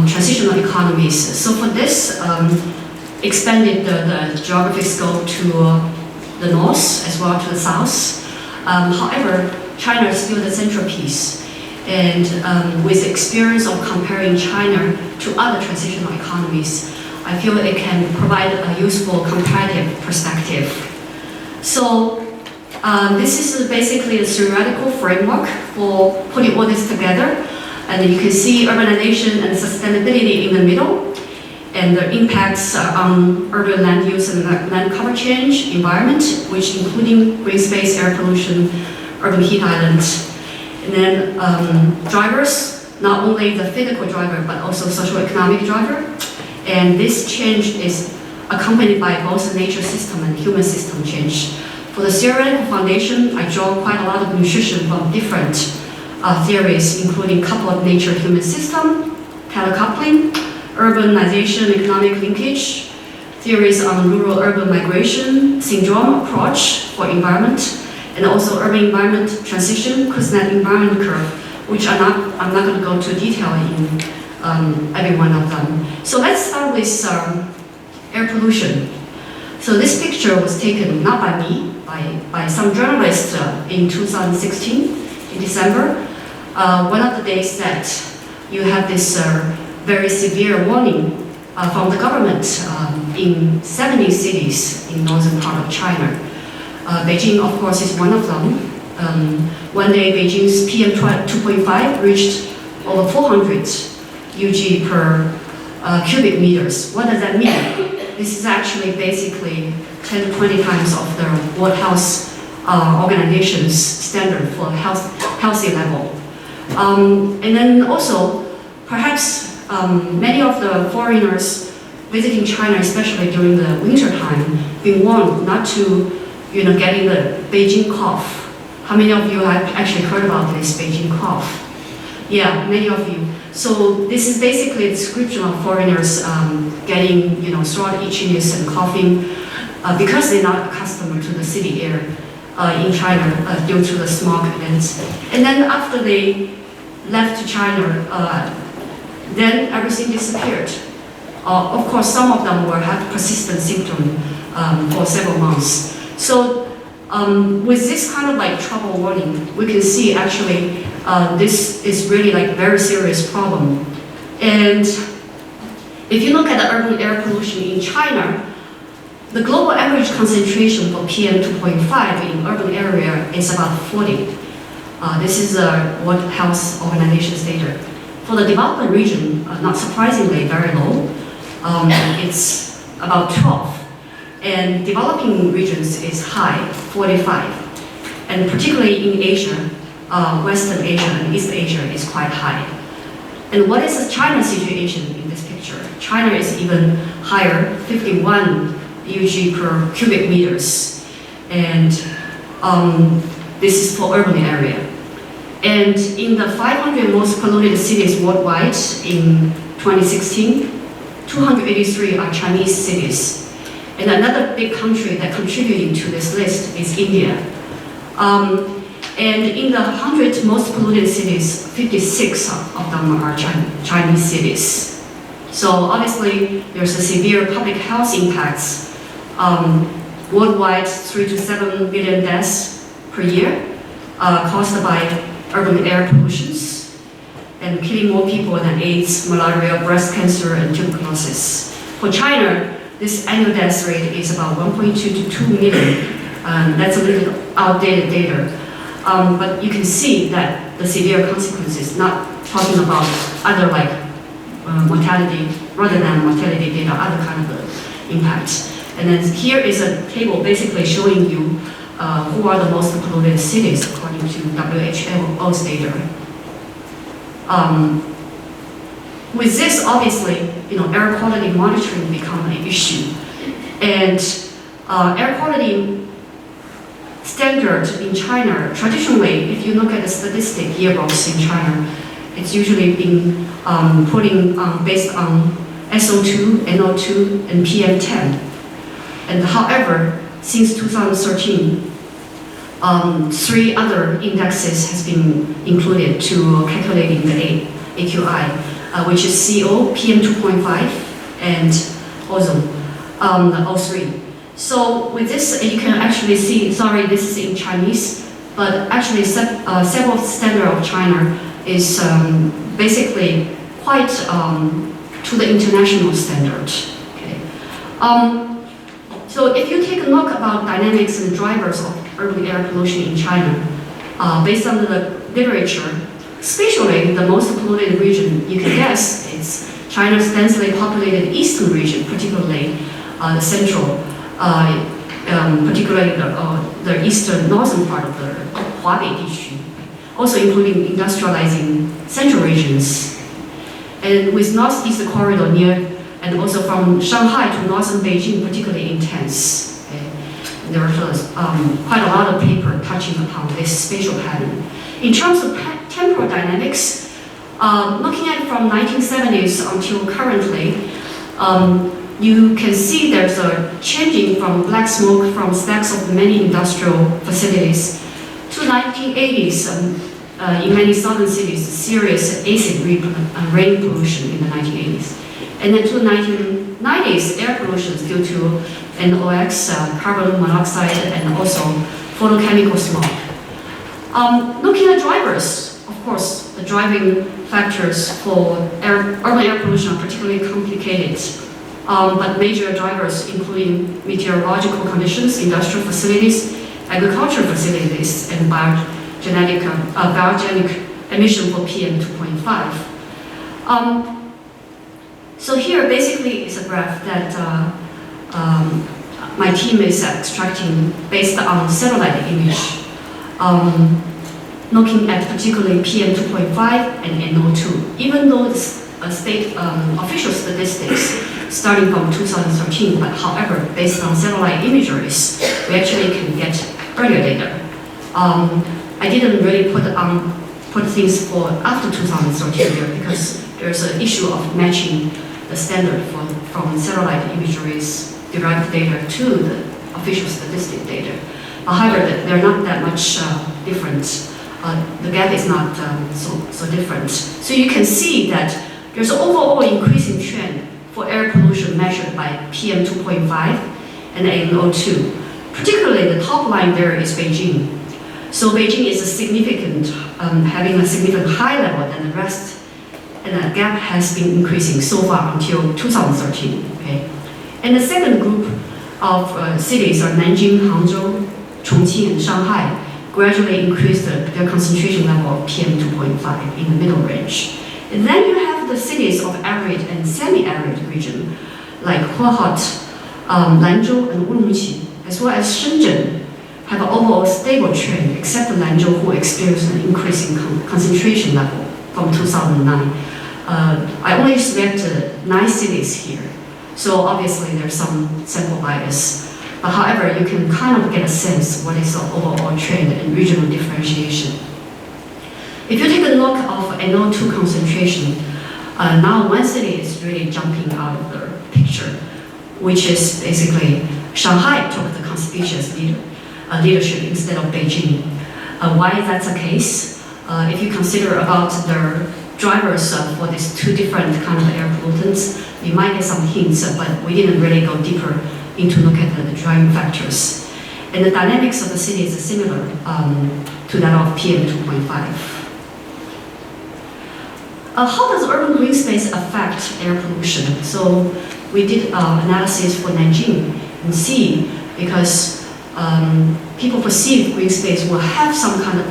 transitional economies. So for this, expanded the geographic scope to the north as well to the south. However, China is still the centerpiece. And with the experience of comparing China to other transitional economies, I feel it can provide a useful comparative perspective. So this is basically a theoretical framework for putting all this together. And you can see urbanization and sustainability in the middle, and the impacts on urban land use and land cover change, environment, which including green space, air pollution, urban heat island. And then drivers, not only the physical driver, but also socio-economic driver. And this change is accompanied by both the nature system and human system change. For the theoretical foundation, I draw quite a lot of nutrition from different theories, including coupled nature-human system, telecoupling, urbanization, economic linkage, theories on rural-urban migration, syndrome approach for environment, and also urban environment transition, Kuznets environment curve, which I'm not going to go to detail in every one of them. So let's start with air pollution. So this picture was taken not by me, by some journalists in 2016, in December. One of the days that you have this very severe warning from the government in 70 cities in northern part of China. Beijing, of course, is one of them. One day, Beijing's PM 2.5 reached over 400 UG per cubic meters. What does that mean? This is actually basically 10 to 20 times of the World Health Organization's standard for healthy level. And then also, perhaps many of the foreigners visiting China, especially during the winter time, been warned not to getting the Beijing cough. How many of you have actually heard about this Beijing cough? Yeah, many of you. So this is basically a description of foreigners getting, throat itchiness and coughing because they're not accustomed to the city air in China due to the smog events. And then after they left China, then everything disappeared. Of course, some of them will have persistent symptoms for several months. So with this kind of like trouble warning, we can see actually this is really like very serious problem. And if you look at the urban air pollution in China, the global average concentration for PM 2.5 in urban area is about 40. This is World Health Organization's data. For the developing region, not surprisingly, very low. It's about 12. And developing regions is high, 45. And particularly in Asia, Western Asia and East Asia is quite high. And what is the China situation in this picture? China is even higher, 51 UG per cubic meters. And this is for urban area. And in the 500 most polluted cities worldwide in 2016, 283 are Chinese cities. And another big country that contributing to this list is India. And in the 100 most polluted cities, 56 of them are Chinese cities. So obviously, there's a severe public health impacts. Worldwide, 3 to 7 million deaths per year caused by urban air pollutions and killing more people than AIDS, malaria, breast cancer, and tuberculosis. For China, this annual death rate is about 1.2 to 2 million. That's a little outdated data. But you can see that the severe consequences, not talking about other like mortality, rather than mortality data, other kind of impacts. And then here is a table basically showing you who are the most polluted cities according to WHO's data. With this, obviously, air quality monitoring become an issue. And air quality standard in China, traditionally, if you look at the statistic yearbooks in China, it's usually been based on SO2, NO2, and PM10. And however, since 2013, 3 other indexes has been included to calculating the AQI, which is CO, PM2.5, and ozone, the O3. So with this, you can actually see, sorry, this is in Chinese, but actually several standard of China is basically quite to the international standard. Okay. So if you take a look about dynamics and drivers of urban air pollution in China, based on the literature, spatially, the most polluted region you can guess is China's densely populated eastern region, particularly the central, particularly the eastern northern part of the Huabei district, also including industrializing central regions. And with northeast corridor near, and also from Shanghai to northern Beijing, particularly intense. Okay? There was quite a lot of paper touching upon this spatial pattern. In terms of temporal dynamics, looking at from 1970s until currently, you can see there's a changing from black smoke from stacks of many industrial facilities to 1980s. In many southern cities, serious acid rain pollution in the 1980s. And then to the 1990s, air pollution due to NOx, carbon monoxide, and also photochemical smoke. Looking at drivers, of course, the driving factors for urban air pollution are particularly complicated. But major drivers including meteorological conditions, industrial facilities, agricultural facilities, and biogenic emission for PM2.5. So here basically is a graph that my team is extracting based on satellite image, looking at particularly PM2.5 and NO2. Even though the state official statistics starting from 2013, but however, based on satellite imageries, we actually can get earlier data. I didn't really put things for after 2013 here because there's an issue of matching the standard from satellite imageries derived data to the official statistic data. However, they're not that much different. The gap is not so different. So you can see that there's an overall increasing trend for air pollution measured by PM2.5 and NO2. Particularly the top line there is Beijing. So Beijing is having a significant high level than the rest, and the gap has been increasing so far until 2013. Okay, and the second group of cities are Nanjing, Hangzhou, Chongqing, and Shanghai. Gradually increased their concentration level of PM2.5 in the middle range. And then you have the cities of arid and semi-arid region, like Huahat, Lanzhou, and Urumqi, as well as Shenzhen, have an overall stable trend, except for Lanzhou, who experienced an increasing concentration level from 2009. I only selected 9 cities here, so obviously there's some sample bias. But however, you can kind of get a sense what is the overall trend and regional differentiation. If you take a look of NO2 concentration, now one city is really jumping out of the picture, which is basically Shanghai took the conspicuous leadership instead of Beijing. Why that's the case? If you consider about the drivers for these 2 different kind of air pollutants, you might get some hints, but we didn't really go deeper into look at the driving factors. And the dynamics of the city is similar to that of PM2.5. How does urban green space affect air pollution? So we did analysis for Nanjing and see because people perceive green space will have some kind of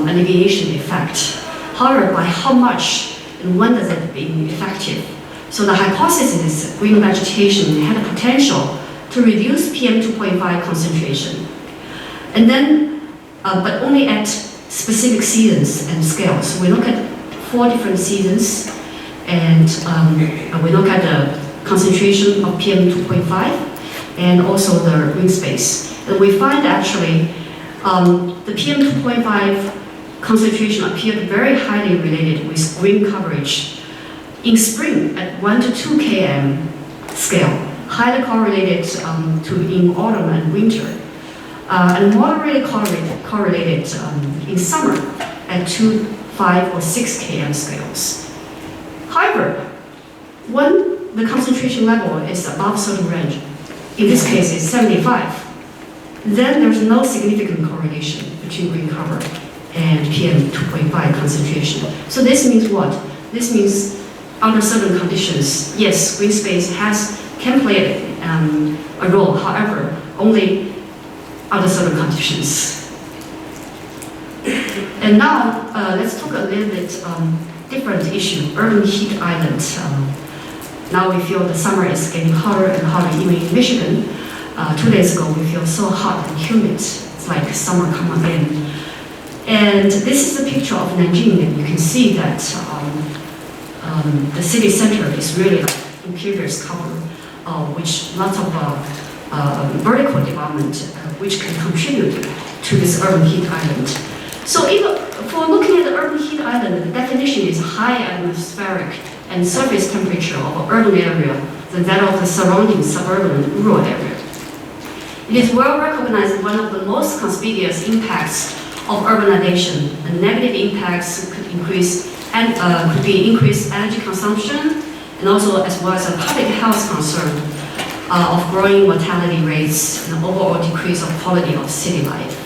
alleviation effect. However, by how much and when does it be effective? So the hypothesis is green vegetation had a potential to reduce PM2.5 concentration. And then, but only at specific seasons and scales. So we look at 4 different seasons and we look at the concentration of PM2.5 and also the green space. And we find actually the PM2.5 concentration appeared very highly related with green coverage in spring at 1 to 2 km scale, highly correlated to in autumn and winter, and moderately correlated in summer at 2, 5, or 6 km scales. However, when the concentration level is above certain range, in this case it's 75, then there's no significant correlation between green cover and PM2.5 concentration. So this means what? This means under certain conditions, yes, green space can play a role, however, only under certain conditions. And now, let's talk a little bit different issue, urban heat island. Now we feel the summer is getting hotter and hotter, even in Michigan. 2 days ago, we feel so hot and humid. It's like summer come again. And this is a picture of Nanjing, and you can see that the city center is really like impervious cover, which lots of vertical development, which can contribute to this urban heat island. So even for looking at the urban heat island, the definition is high atmospheric and surface temperature of an urban area than that of the surrounding suburban and rural area. It is well recognized one of the most conspicuous impacts of urbanization. The negative impacts could be increased energy consumption, and also as well as a public health concern of growing mortality rates and overall decrease of quality of city life.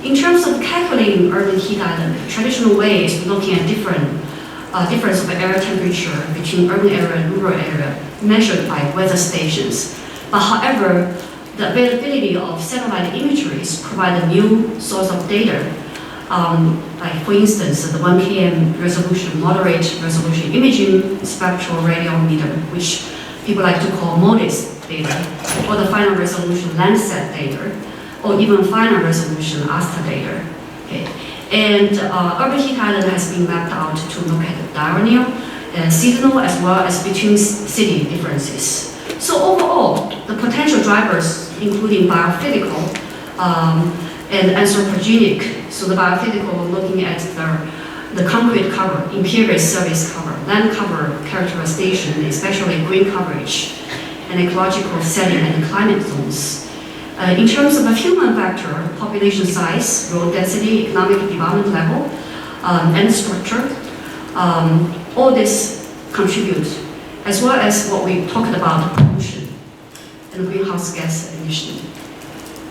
In terms of calculating urban heat island, the traditional way is looking at difference of air temperature between urban area and rural area measured by weather stations. But however, the availability of satellite imageries provide a new source of data. Like for instance, the 1 km resolution, moderate resolution imaging spectral radiometer, which people like to call MODIS data, or the final resolution Landsat data, or even final resolution ASTA data. Okay. And urban heat island has been mapped out to look at the diurnal, seasonal, as well as between city differences. So overall, the potential drivers, including biophysical and anthropogenic. So the biophysical, looking at the concrete cover, impervious surface cover, land cover characterization, especially green coverage, and ecological setting and climate zones. In terms of a human factor, population size, road density, economic development level, and structure, all this contribute, as well as what we talked about, pollution and greenhouse gas emission.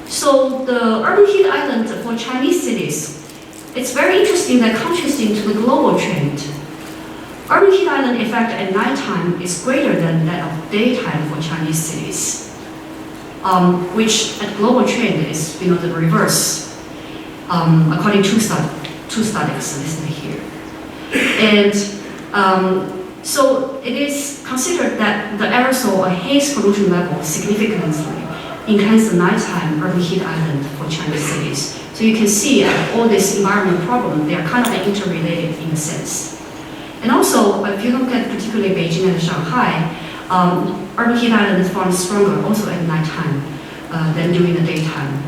So the urban heat island for Chinese cities, it's very interesting that contrasting to the global trend, urban heat island effect at nighttime is greater than that of daytime for Chinese cities. Which at global trend is the reverse, according to two studies listed here. And so it is considered that the aerosol or haze pollution level significantly enhance the nighttime urban heat island for Chinese cities. So you can see all this environmental problem, they are kind of interrelated in a sense. And also, if you look at particularly Beijing and Shanghai, urban heat island is found stronger also at nighttime than during the daytime.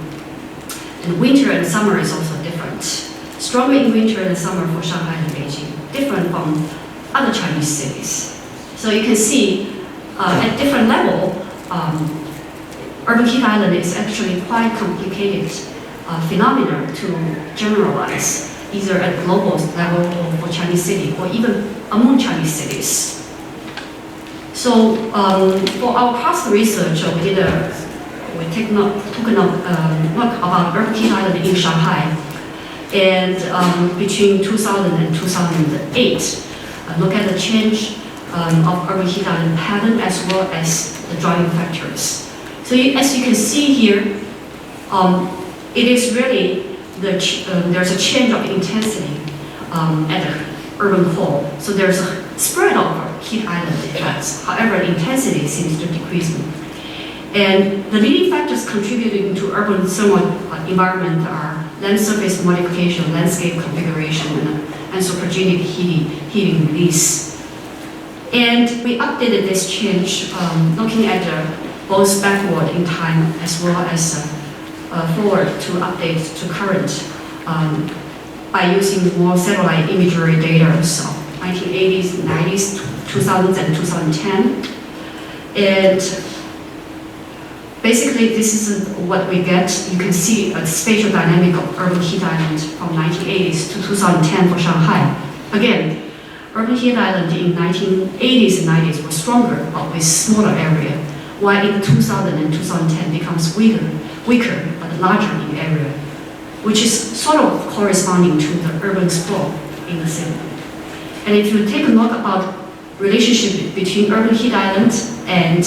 And winter and summer is also different. Stronger in winter and summer for Shanghai and Beijing, different from other Chinese cities. So you can see at different level, urban heat island is actually quite complicated phenomena to generalize, either at global level or for Chinese city, or even among Chinese cities. So for our past research, we took a look about urban heat island in Shanghai, and between 2000 and 2008, look at the change of urban heat island pattern as well as the driving factors. So as you can see here, it is really there's a change of intensity at the urban core. So there's a spread of heat island effects. However, intensity seems to decrease. And the leading factors contributing to urban thermal environment are land surface modification, landscape configuration, and anthropogenic heating release. And we updated this change looking at both backward in time as well as forward to update to current by using more satellite imagery data, so 1980s, 90s, 2000s, and 2010. And basically, this is what we get. You can see a spatial dynamic of urban heat island from 1980s to 2010 for Shanghai. Again, urban heat island in 1980s and 90s was stronger, but with smaller area, while in 2000 and 2010 becomes weaker, but larger in area, which is sort of corresponding to the urban sprawl in the city. And if you take a look about relationship between urban heat island and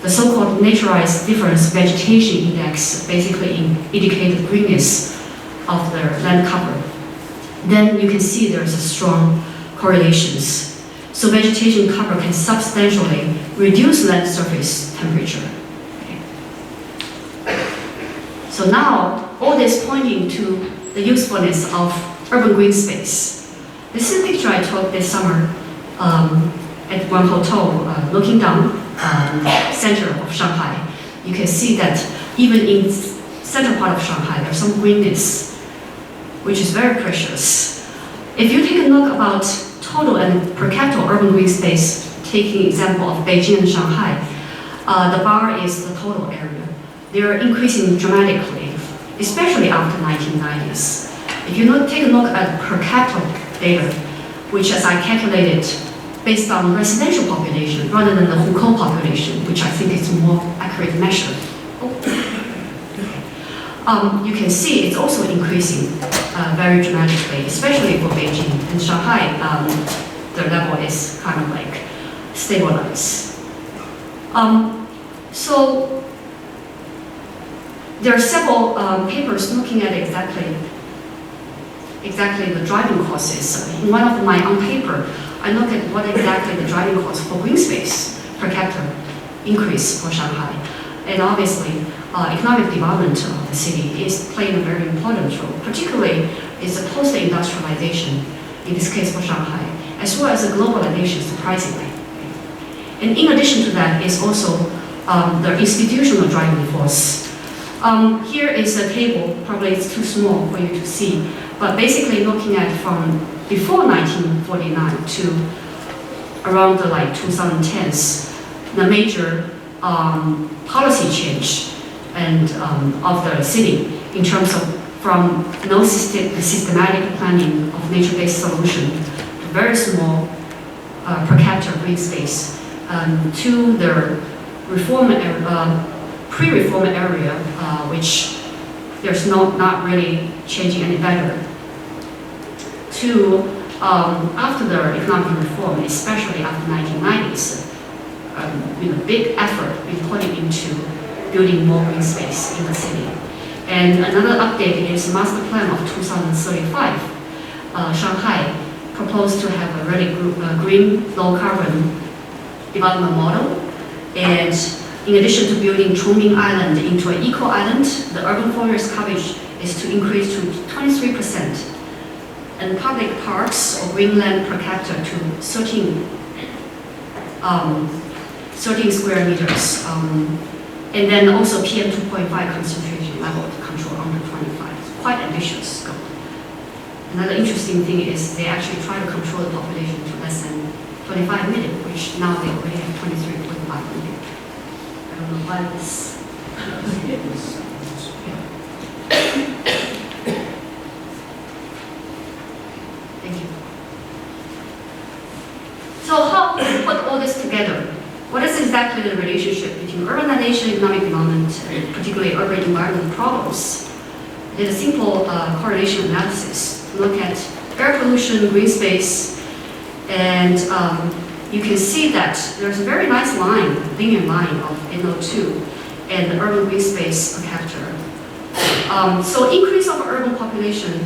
the so-called naturalized difference vegetation index, basically indicate the greenness of the land cover, then you can see there's a strong correlations. So vegetation cover can substantially reduce land surface temperature. Okay. So now, all this pointing to the usefulness of urban green space. This is a picture I took this summer at one hotel, looking down center of Shanghai. You can see that even in central part of Shanghai, there's some greenness, which is very precious. If you take a look about total and per capita urban green space, taking example of Beijing and Shanghai, the bar is the total area. They are increasing dramatically, especially after 1990s. If you take a look at per capita data, which as I calculated based on residential population rather than the Hukou population, which I think is a more accurate measure. You can see it's also increasing very dramatically, especially for Beijing and Shanghai. The level is kind of like stabilized. So there are several papers looking at exactly the driving causes. In one of my own paper, I look at what exactly the driving cause for green space per capita increase for Shanghai. And obviously, economic development of the city is playing a very important role, particularly is the post-industrialization, in this case for Shanghai, as well as the globalization, surprisingly. And in addition to that is also the institutional driving force. Here is a table, probably it's too small for you to see, but basically looking at from before 1949 to around the 2010s, the major policy change and of the city in terms of from no systematic planning of nature-based solution to very small per capita green space to the pre-reform area, which there's not really changing any better, to after the economic reform, especially after 1990s, with a big effort being put into building more green space in the city. And another update is master plan of 2035. Shanghai proposed to have a really green, low carbon development model. And in addition to building Chongming Island into an eco island, the urban forest coverage is to increase to 23%. And public parks or green land per capita to 13 square meters. And then also PM 2.5 concentration level control under 25. It's quite ambitious scope. Another interesting thing is they actually try to control the population to less than 25 million, which now they already have 23.5 million. I don't know why this. Thank you. So how to put all this together? What is exactly the relationship between urbanization, economic development, and particularly urban environment problems? There's a simple correlation analysis to look at air pollution, green space, and you can see that there's a very nice line, linear line of NO2 and the urban green space per capita. So increase of urban population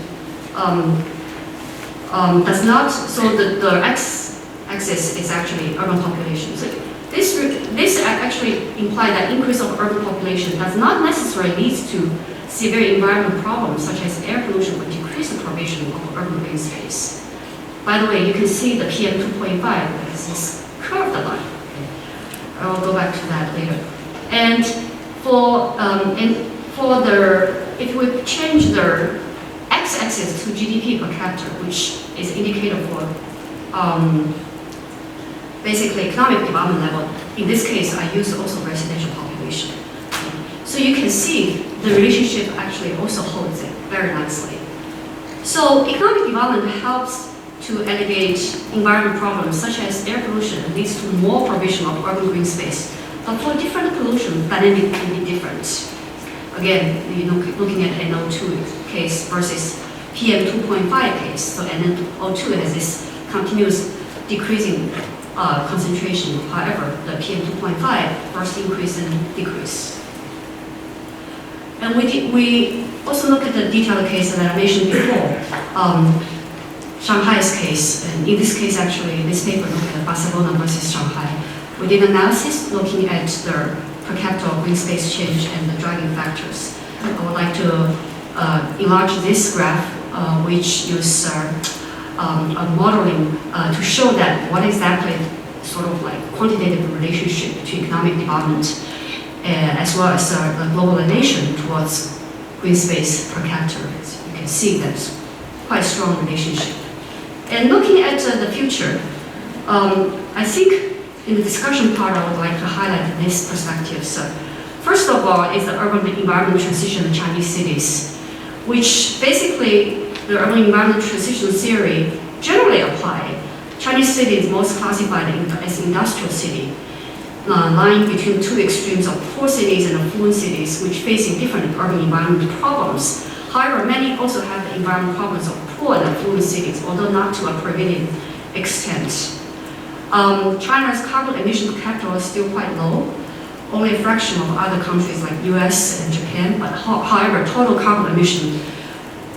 does not, so the x-axis is actually urban population. So this actually implies that increase of urban population does not necessarily lead to severe environmental problems such as air pollution or decrease the provision of urban green space. By the way, you can see the PM 2.5 as this curved line. I will go back to that later. And if we change the x-axis to GDP per capita, which is indicator for basically economic development level, in this case I use also residential population. So you can see the relationship actually also holds it very nicely. So economic development helps to alleviate environment problems such as air pollution and leads to more provision of urban green space. But for different pollution, dynamic can be different. Again, looking at NO2 case versus PM 2.5 case. So NO2 has this continuous decreasing concentration. However, the PM 2.5 first increase and decrease. And we also look at the detailed case that I mentioned before, Shanghai's case. And in this case, actually, this paper looked at Barcelona versus Shanghai. We did analysis looking at the per capita green space change and the driving factors. I would like to enlarge this graph, which uses modeling to show that what exactly sort of like quantitative relationship to economic development, as well as the globalization towards green space per capita. As you can see, that's quite a strong relationship. And looking at the future, I think in the discussion part, I would like to highlight this perspective. So, first of all, is the urban environment transition in Chinese cities, which basically the urban environment transition theory generally applied. Chinese city is most classified as industrial city, lying between two extremes of poor cities and affluent cities, which facing different urban environment problems. However, many also have the environment problems of poor and affluent cities, although not to a prevailing extent. China's carbon emission per capita is still quite low, only a fraction of other countries like US and Japan, but however, total carbon emission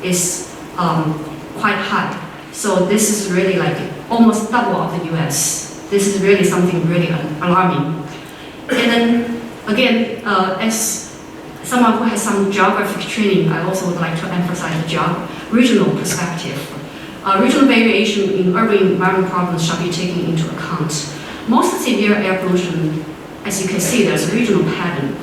is quite high. So this is really like almost double of the US. This is really something really alarming. And then again, as someone who has some geographic training, I also would like to emphasize the regional perspective. Regional variation in urban environment problems shall be taken into account. Most severe air pollution, as you can see, there's a regional pattern.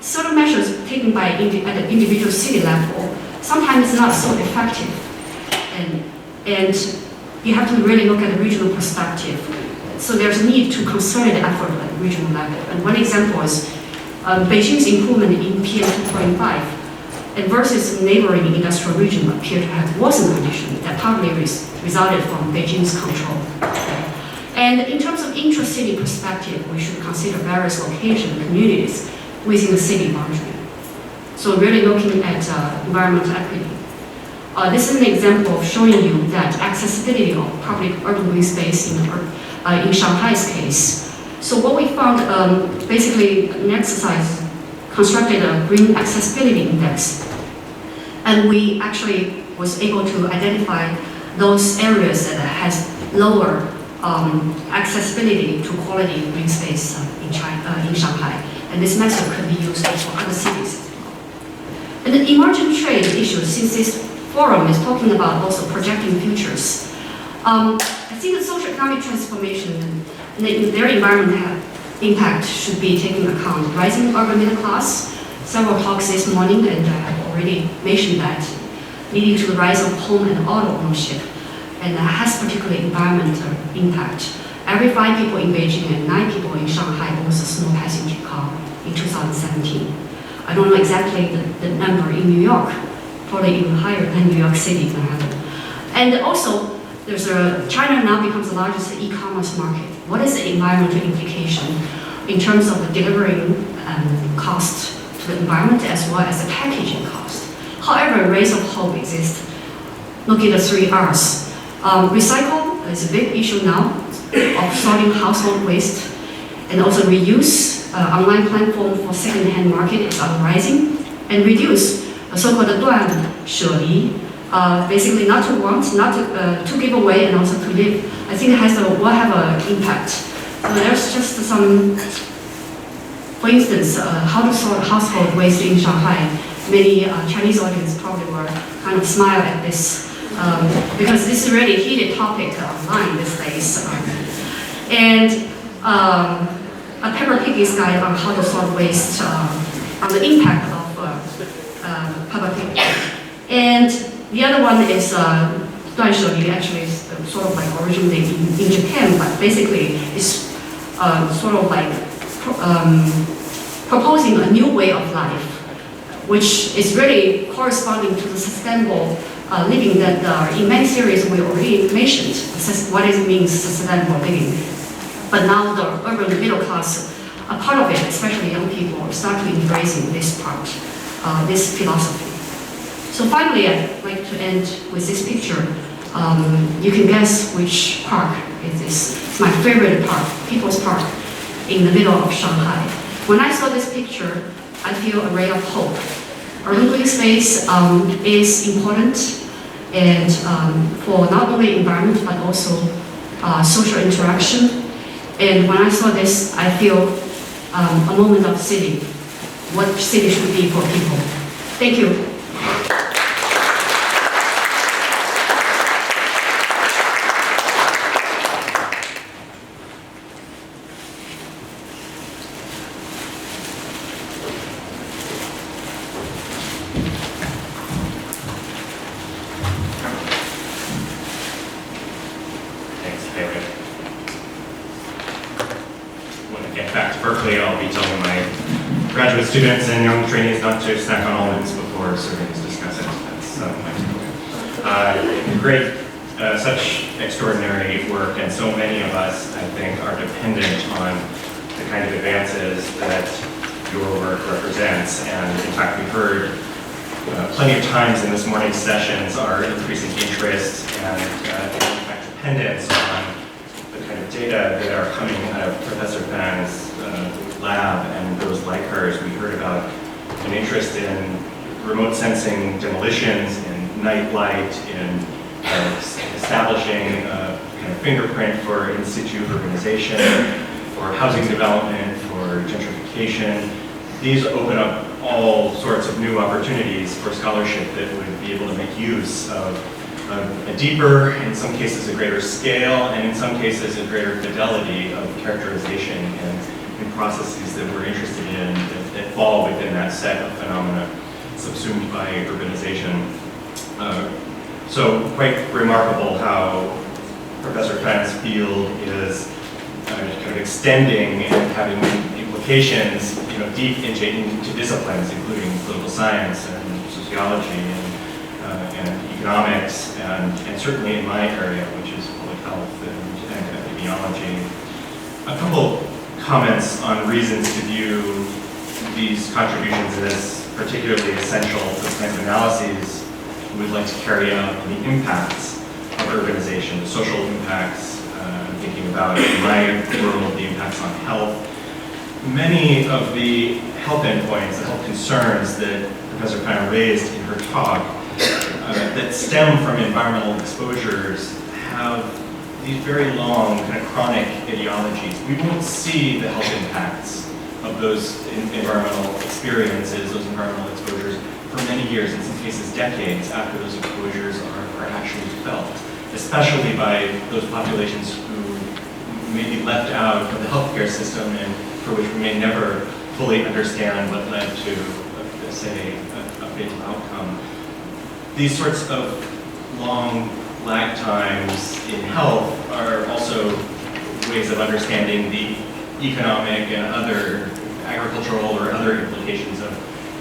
Certain measures taken by at the individual city level sometimes not so effective, and you have to really look at the regional perspective. So there's a need to consolidate the effort at the regional level. And one example is Beijing's improvement in PM 2.5. And versus neighboring industrial region appear to have worsened conditions that partly resulted from Beijing's control. Okay. And in terms of intra-city perspective, we should consider various locations and communities within the city boundary. So really looking at environmental equity. This is an example of showing you that accessibility of public urban green space in Shanghai's case. So what we found, basically an exercise constructed a green accessibility index, and we actually was able to identify those areas that has lower accessibility to quality green space in Shanghai, and this method could be used for other cities as well. And the emerging trade issue, since this forum is talking about also projecting futures, I think the social economic transformation and their environmental impact should be taken into account. Rising urban middle class, several talks this morning, and I have already mentioned that, leading to the rise of home and auto ownership, and that has particularly environmental impact. Every 5 people in Beijing and 9 people in Shanghai owns a small passenger car in 2017. I don't know exactly the number in New York, probably even higher than New York City. And also, China now becomes the largest e-commerce market. What is the environmental implication in terms of the delivering cost to the environment as well as the packaging cost? However, rays of hope exist. Look at the 3 R's. Recycle is a big issue now of sorting household waste, and also reuse. Online platform for second-hand market is on rising, and reduce, so-called 断舍离. Basically not to want, not to give away, and also to live. I think will have an impact. So there's just some, for instance, how to sort household waste in Shanghai. Many Chinese audience probably will kind of smile at this, because this is really a heated topic online these days. a paper piggy's guide on how to sort waste, on the impact of paper pig. And the other one is actually is sort of like originated in Japan, but basically it's sort of like proposing a new way of life, which is really corresponding to the sustainable living that in many series we already mentioned, what it means sustainable living. But now the urban middle class, a part of it, especially young people, start to embracing this part, this philosophy. So finally, I'd like to end with this picture. You can guess which park it is. It's my favorite park, People's Park, in the middle of Shanghai. When I saw this picture, I feel a ray of hope. Urban green space is important and for not only environment but also social interaction. And when I saw this, I feel a moment of city, what city should be for people. Thank you. Thanks, Peilei. When I get back to Berkeley, I'll be telling my graduate students and young trainees not to snack on almonds before surveys discuss it. That's my great, such extraordinary work, and so many of us, I think, are dependent on the kind of advances that your work represents. And in fact, we've heard plenty of times in this morning's sessions our increasing interest and in fact dependence on the kind of data that are coming out of Professor Fan's lab and those like hers. We heard about an interest in remote sensing demolitions, in night light, in establishing a kind of fingerprint for in situ urbanization, for housing development, for gentrification. These open up all sorts of new opportunities for scholarship that would be able to make use of a deeper, in some cases a greater scale, and in some cases a greater fidelity of characterization and in processes that we're interested in that fall within that set of phenomena subsumed by urbanization. So quite remarkable how Professor Fan's field is kind of extending and having implications, deep into disciplines, including political science and sociology and economics, and certainly in my area, which is public health and epidemiology. A couple comments on reasons to view these contributions as particularly essential to the kinds of analyses we'd like to carry out on the impacts of urbanization, the social impacts. I'm thinking about in my world the impacts on health. Many of the health endpoints, the health concerns that Professor Fan raised in her talk that stem from environmental exposures have these very long kind of chronic etiologies. We won't see the health impacts of those environmental experiences, those environmental exposures, for many years, in some cases decades after those exposures are actually felt, especially by those populations who may be left out of the healthcare system and for which we may never fully understand what led to, say, a fatal outcome. These sorts of long lag times in health are also ways of understanding the economic and other agricultural or other implications of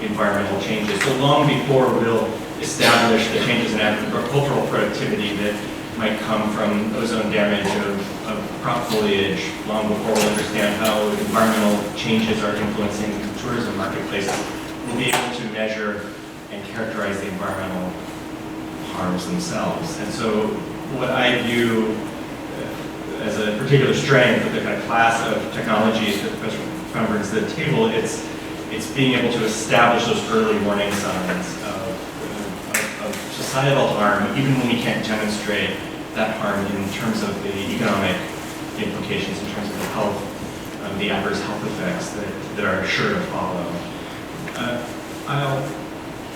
environmental changes. So long before we'll establish the changes in agricultural productivity that might come from ozone damage of crop foliage, long before we'll understand how environmental changes are influencing tourism marketplaces, we'll be able to measure and characterize the environmental harms themselves. And so what I view as a particular strength of the kind of class of technologies that Professor Fan brings to the table, it's being able to establish those early warning signs of societal harm, even when we can't demonstrate that harm in terms of the economic implications, in terms of the health, the adverse health effects that are sure to follow.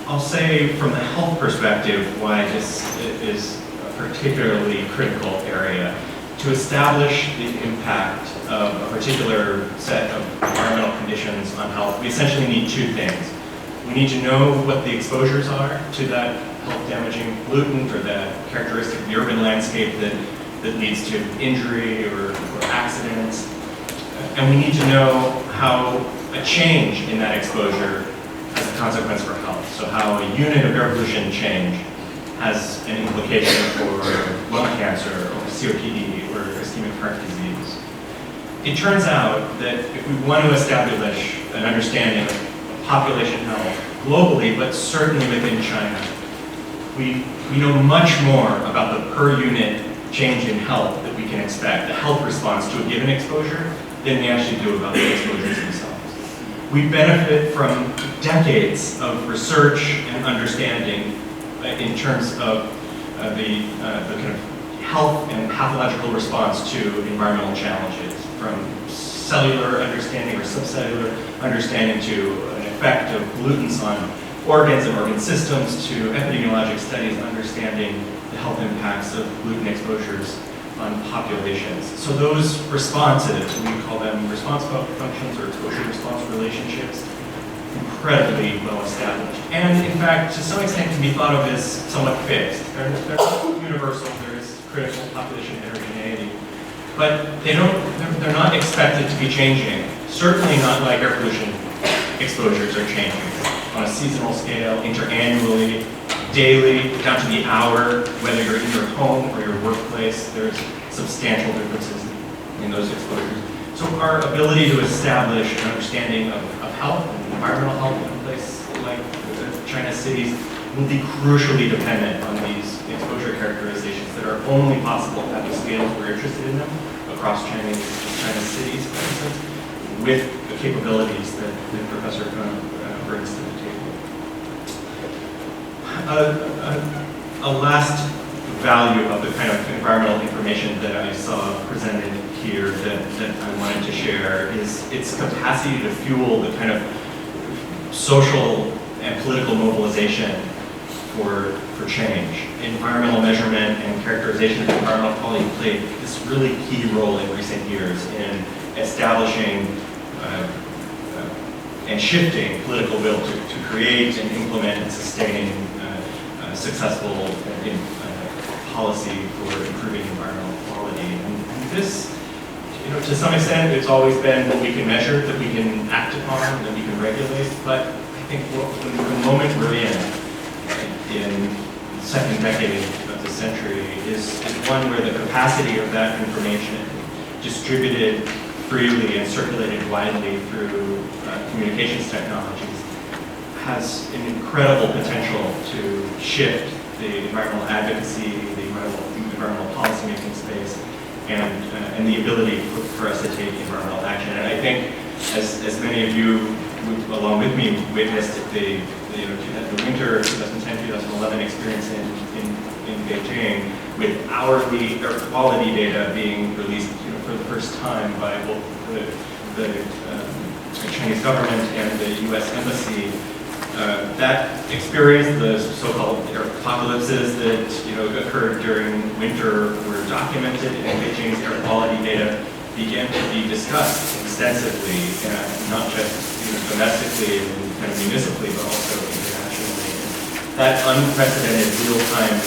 I'll say from the health perspective why this is a particularly critical area. To establish the impact of a particular set of environmental conditions on health, we essentially need two things. We need to know what the exposures are to that health-damaging pollutant or that characteristic of the urban landscape that leads to injury or accidents. And we need to know how a change in that exposure has a consequence for health. So how a unit of air pollution change has an implication for lung cancer or COPD or ischemic heart disease. It turns out that if we want to establish an understanding of population health globally, but certainly within China, we know much more about the per unit change in health that we can expect, the health response to a given exposure, than we actually do about the exposures themselves. We benefit from decades of research and understanding in terms of the kind of health and pathological response to environmental challenges, from cellular understanding or subcellular understanding to an effect of pollutants on organs and organ systems, to epidemiologic studies understanding the health impacts of pollutant exposures on populations. So those responses, we call them response functions or exposure response relationships, incredibly well established. And in fact, to some extent can be thought of as somewhat fixed. They're not universal, there is critical population heterogeneity. But they're not expected to be changing. Certainly not like air pollution exposures are changing on a seasonal scale, interannually, daily, down to the hour, whether you're in your home or your workplace, there's substantial differences in those exposures. So our ability to establish an understanding of health and environmental health in a place like China's cities will be crucially dependent on these exposure characterizations that are only possible at the scales we're interested in them across China's cities, for instance, with the capabilities that Professor Kuhn brings to the table. A last value of the kind of environmental information that I saw presented here that I wanted to share is its capacity to fuel the kind of social and political mobilization for change. Environmental measurement and characterization of environmental quality played this really key role in recent years in establishing and shifting political will to create and implement and sustain successful policy for improving environmental quality. And this, to some extent, it's always been what we can measure, that we can act upon, that we can regulate. But I think the moment we're in the second decade of the century, is one where the capacity of that information distributed freely and circulated widely through communications technologies has an incredible potential to shift the environmental advocacy, the environmental policymaking space, and the ability for us to take environmental action. And I think, as many of you, along with me, witnessed the winter 2010-2011 experience in Beijing, with hourly air quality data being released for the first time by both the Chinese government and the U.S. Embassy. That experience, the so-called air apocalypses that occurred during winter, were documented, and Beijing's air quality data began to be discussed extensively, not just domestically and kind of municipally, but also internationally. That unprecedented real-time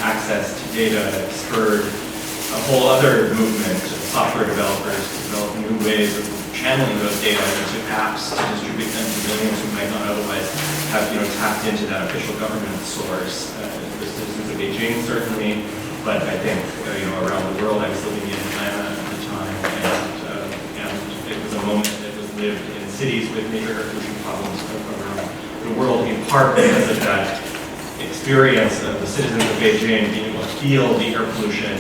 access to data spurred a whole other movement of software developers to develop new ways of channeling those data into apps to distribute them to millions who might not otherwise have tapped into that official government source. The citizens of Beijing certainly, but I think around the world. I was living in Atlanta at the time, and it was a moment that was lived in cities with major air pollution problems around the world, in part because of that experience of the citizens of Beijing being able to feel the air pollution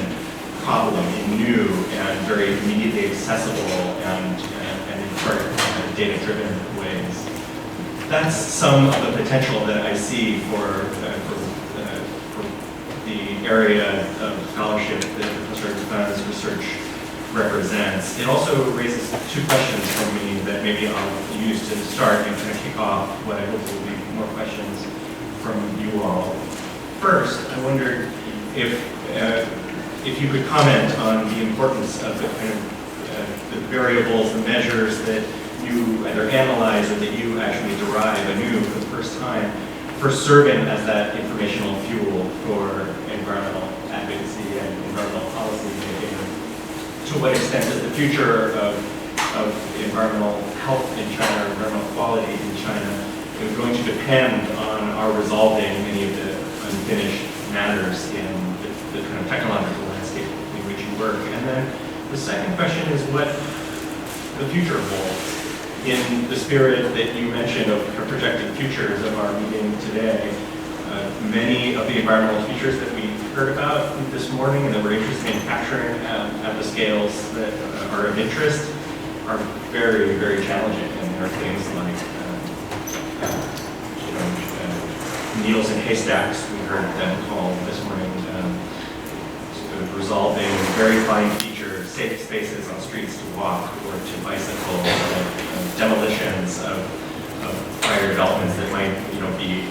problem in new and very immediately accessible and in part data-driven ways. That's some of the potential that I see for the area of scholarship that Professor Kuhn's research represents. It also raises two questions for me that maybe I'll use to start and kind of kick off what I hope will be more questions from you all. First, I wondered if you could comment on the importance of the kind of the variables, the measures that you either analyze or that you actually derive anew for the first time, for serving as that informational fuel for environmental advocacy and environmental policy making. To what extent is the future of environmental health in China, or environmental quality in China, is going to depend on our resolving many of the unfinished matters in the kind of technological landscape in which you work. And then the second question is what the future holds in the spirit that you mentioned of projected futures of our meeting today. Many of the environmental features that we heard about this morning and that we're interested in capturing at the scales that are of interest are very, very challenging. And there are things like needles in haystacks, we heard them called this morning, resolving very fine features, safe spaces on streets to walk or to bicycle, demolitions of prior developments that might be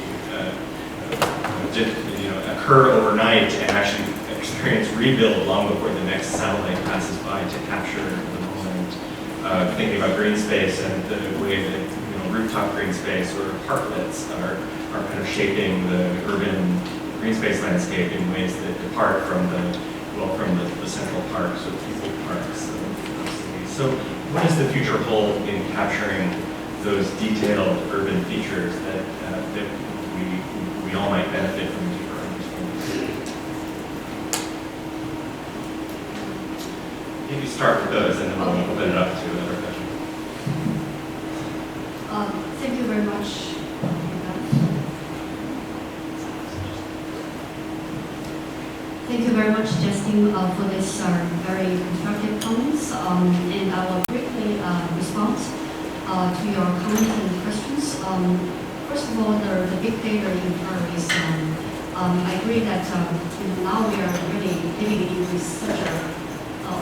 occur overnight and actually experience rebuild long before the next satellite passes by to capture the moment. Thinking about green space and the way that rooftop green space or parklets are kind of shaping the urban green space landscape in ways that depart from the central parks or people parks of cities. So what does the future hold in capturing those detailed urban features that we all might benefit from deeper understanding? Maybe start with those and then we'll open it up to other questions. Thank you very much. Thank you very much, Justin, for this very constructive comments. And I will briefly respond to your comments and questions. First of all, the big data inquiries. I agree that now we are really living in such an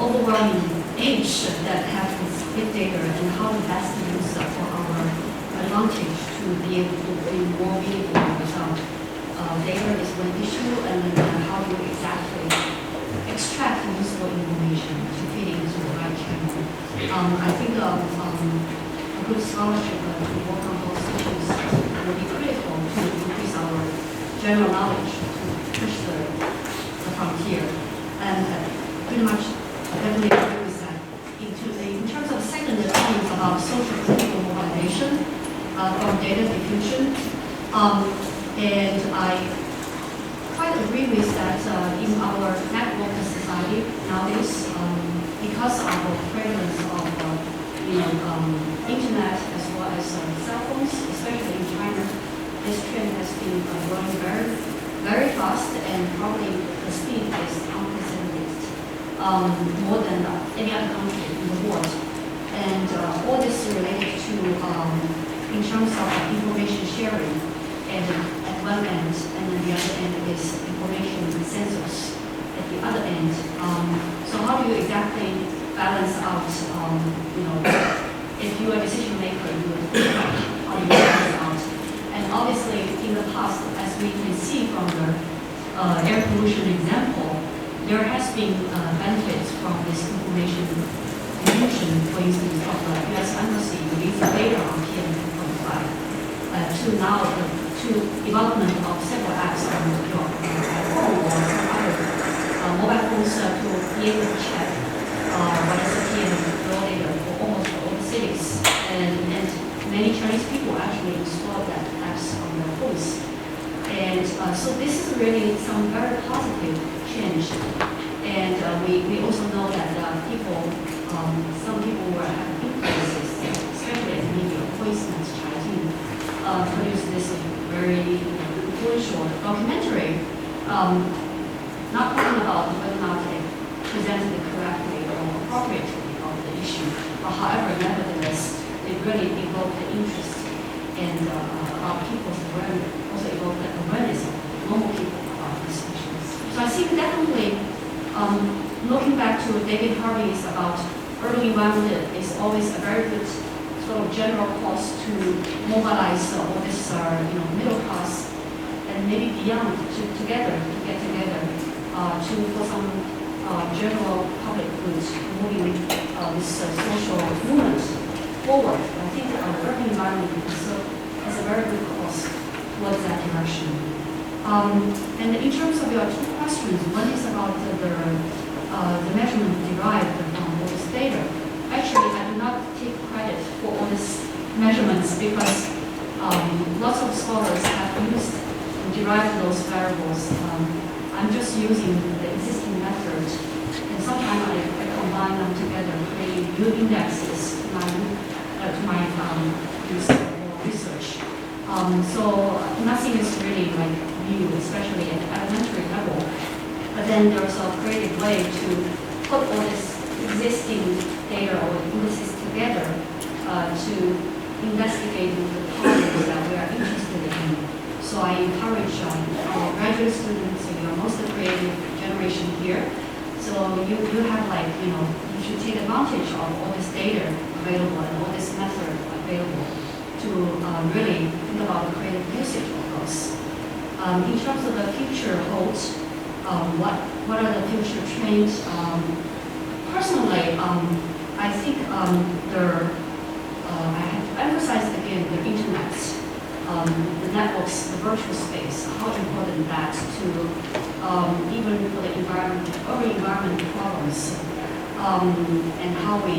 overwhelming age that have this big data and how to best use for our advantage to be able to bring more meaningful results. Data is one issue, and then how do you exactly extract useful information to feed into the right channel. I think a good scholarship to work on those issues will be critical to increase our general knowledge to push the frontier. And pretty much definitely agree with that. In terms of second point about social political mobilization from data diffusion, and I quite agree with that in our network society nowadays, because of the prevalence of internet as well as cell phones, especially in China, this trend has been growing very, very fast, and probably the speed is unprecedented, more than any other country in the world. And all this is related to, in terms of information sharing, and at one end, and then the other end is information sensors at the other end. So how do you exactly balance out, if you are a decision maker, how do you balance out? And obviously, in the past, as we can see from the air pollution example, there has been benefits from this information diffusion, for instance, of the U.S. Embassy releasing data on PM2.5 to now to development of several apps on your phone or some other mobile phones to be able to check what is the PM raw data for almost all the cities. And many Chinese people actually install that apps on their phones. And so this is really some very positive change. And we also know that some people were having influences, especially as media, for instance, China produced this very influential documentary, not talking about whether or not it presented correctly or appropriately of the issue, but however, nevertheless, it really evoked the interest and about people's awareness, also evoked the awareness of normal people about these issues. So I think definitely, looking back to David Harvey's about urban environment is always a very good sort of general cause to mobilize all this middle class and maybe beyond to get together for some general public goods moving this social movement forward. I think the urban environment has a very good course towards that direction. And in terms of your two questions, one is about the measurement derived from all this data. Actually, I do not take credit for all these measurements because lots of scholars have used and derived those variables. I'm just using the existing method, and sometimes I combine them together, creating new indexes to my research. So nothing is really like new, especially at the elementary level. But then there's a creative way to put all this existing data or indices together to investigate the problems that we are interested in. So I encourage our graduate students, you're most creative generation here. So you have like, you should take advantage of all this data available and all this method available to really think about the creative usage of those. In terms of the future holds, what are the future trends? Personally, I think I have emphasized again the internet, the networks, the virtual space, how important that to even for the environment, urban environment problems, and how we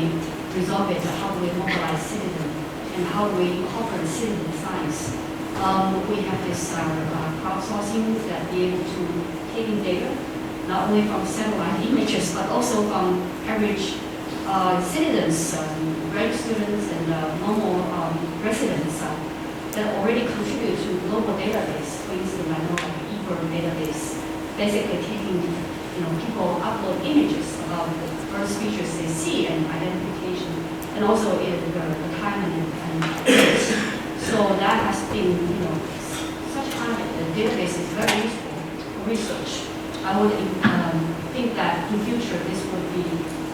resolve it, how do we mobilize citizens, and how do we incorporate citizen science. We have this crowdsourcing that be able to take in data, not only from satellite images, but also from average citizens, grad students, and normal residents that already contribute to global database. For instance, I know like eBird database, basically taking, people upload images about the bird species they see and identification, and also in the time and date. So that has been, such kind of database is very useful for research. I would think that in future this would be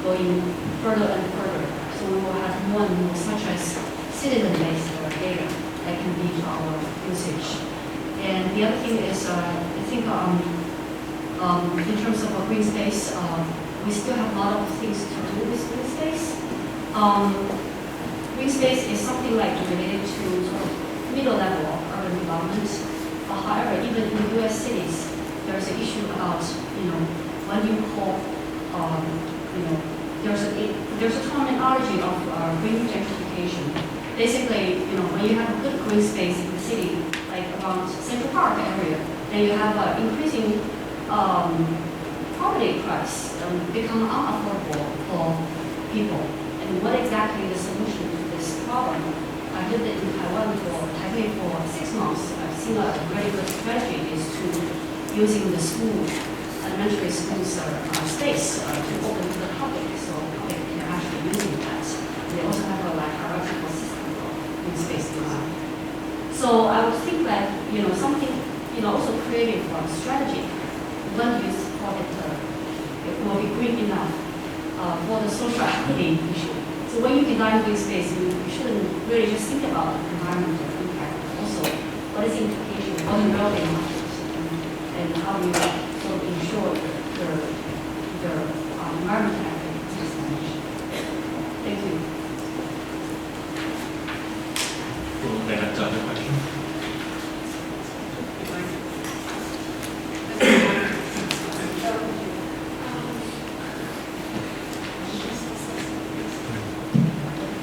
going further and further. So we will have more and more such as citizen-based data that can be to our usage. And the other thing is, I think in terms of green space, we still have a lot of things to do with green space. Green space is something like related to sort of middle level of urban development. However, even in US cities, there's an issue about, what you call, there's a terminology of green gentrification. Basically, when you have a good green space in the city, like around Central Park area, then you have increasing property price become unaffordable for people. And what exactly is the solution to this problem? I lived in Taipei for 6 months. I've seen a very good strategy is to using the school, elementary schools space to open to the public, so public can actually using that. They also have a hierarchical system of green space design. So I would think that something also creative strategy. When you support it will be green enough for the social equity issue. So when you design green space, you shouldn't really just think about the environmental impact, but also what is the implication, what is relevant market, and how do you sort of ensure the environmental activity is managed. Thank you. Cool. Then another question.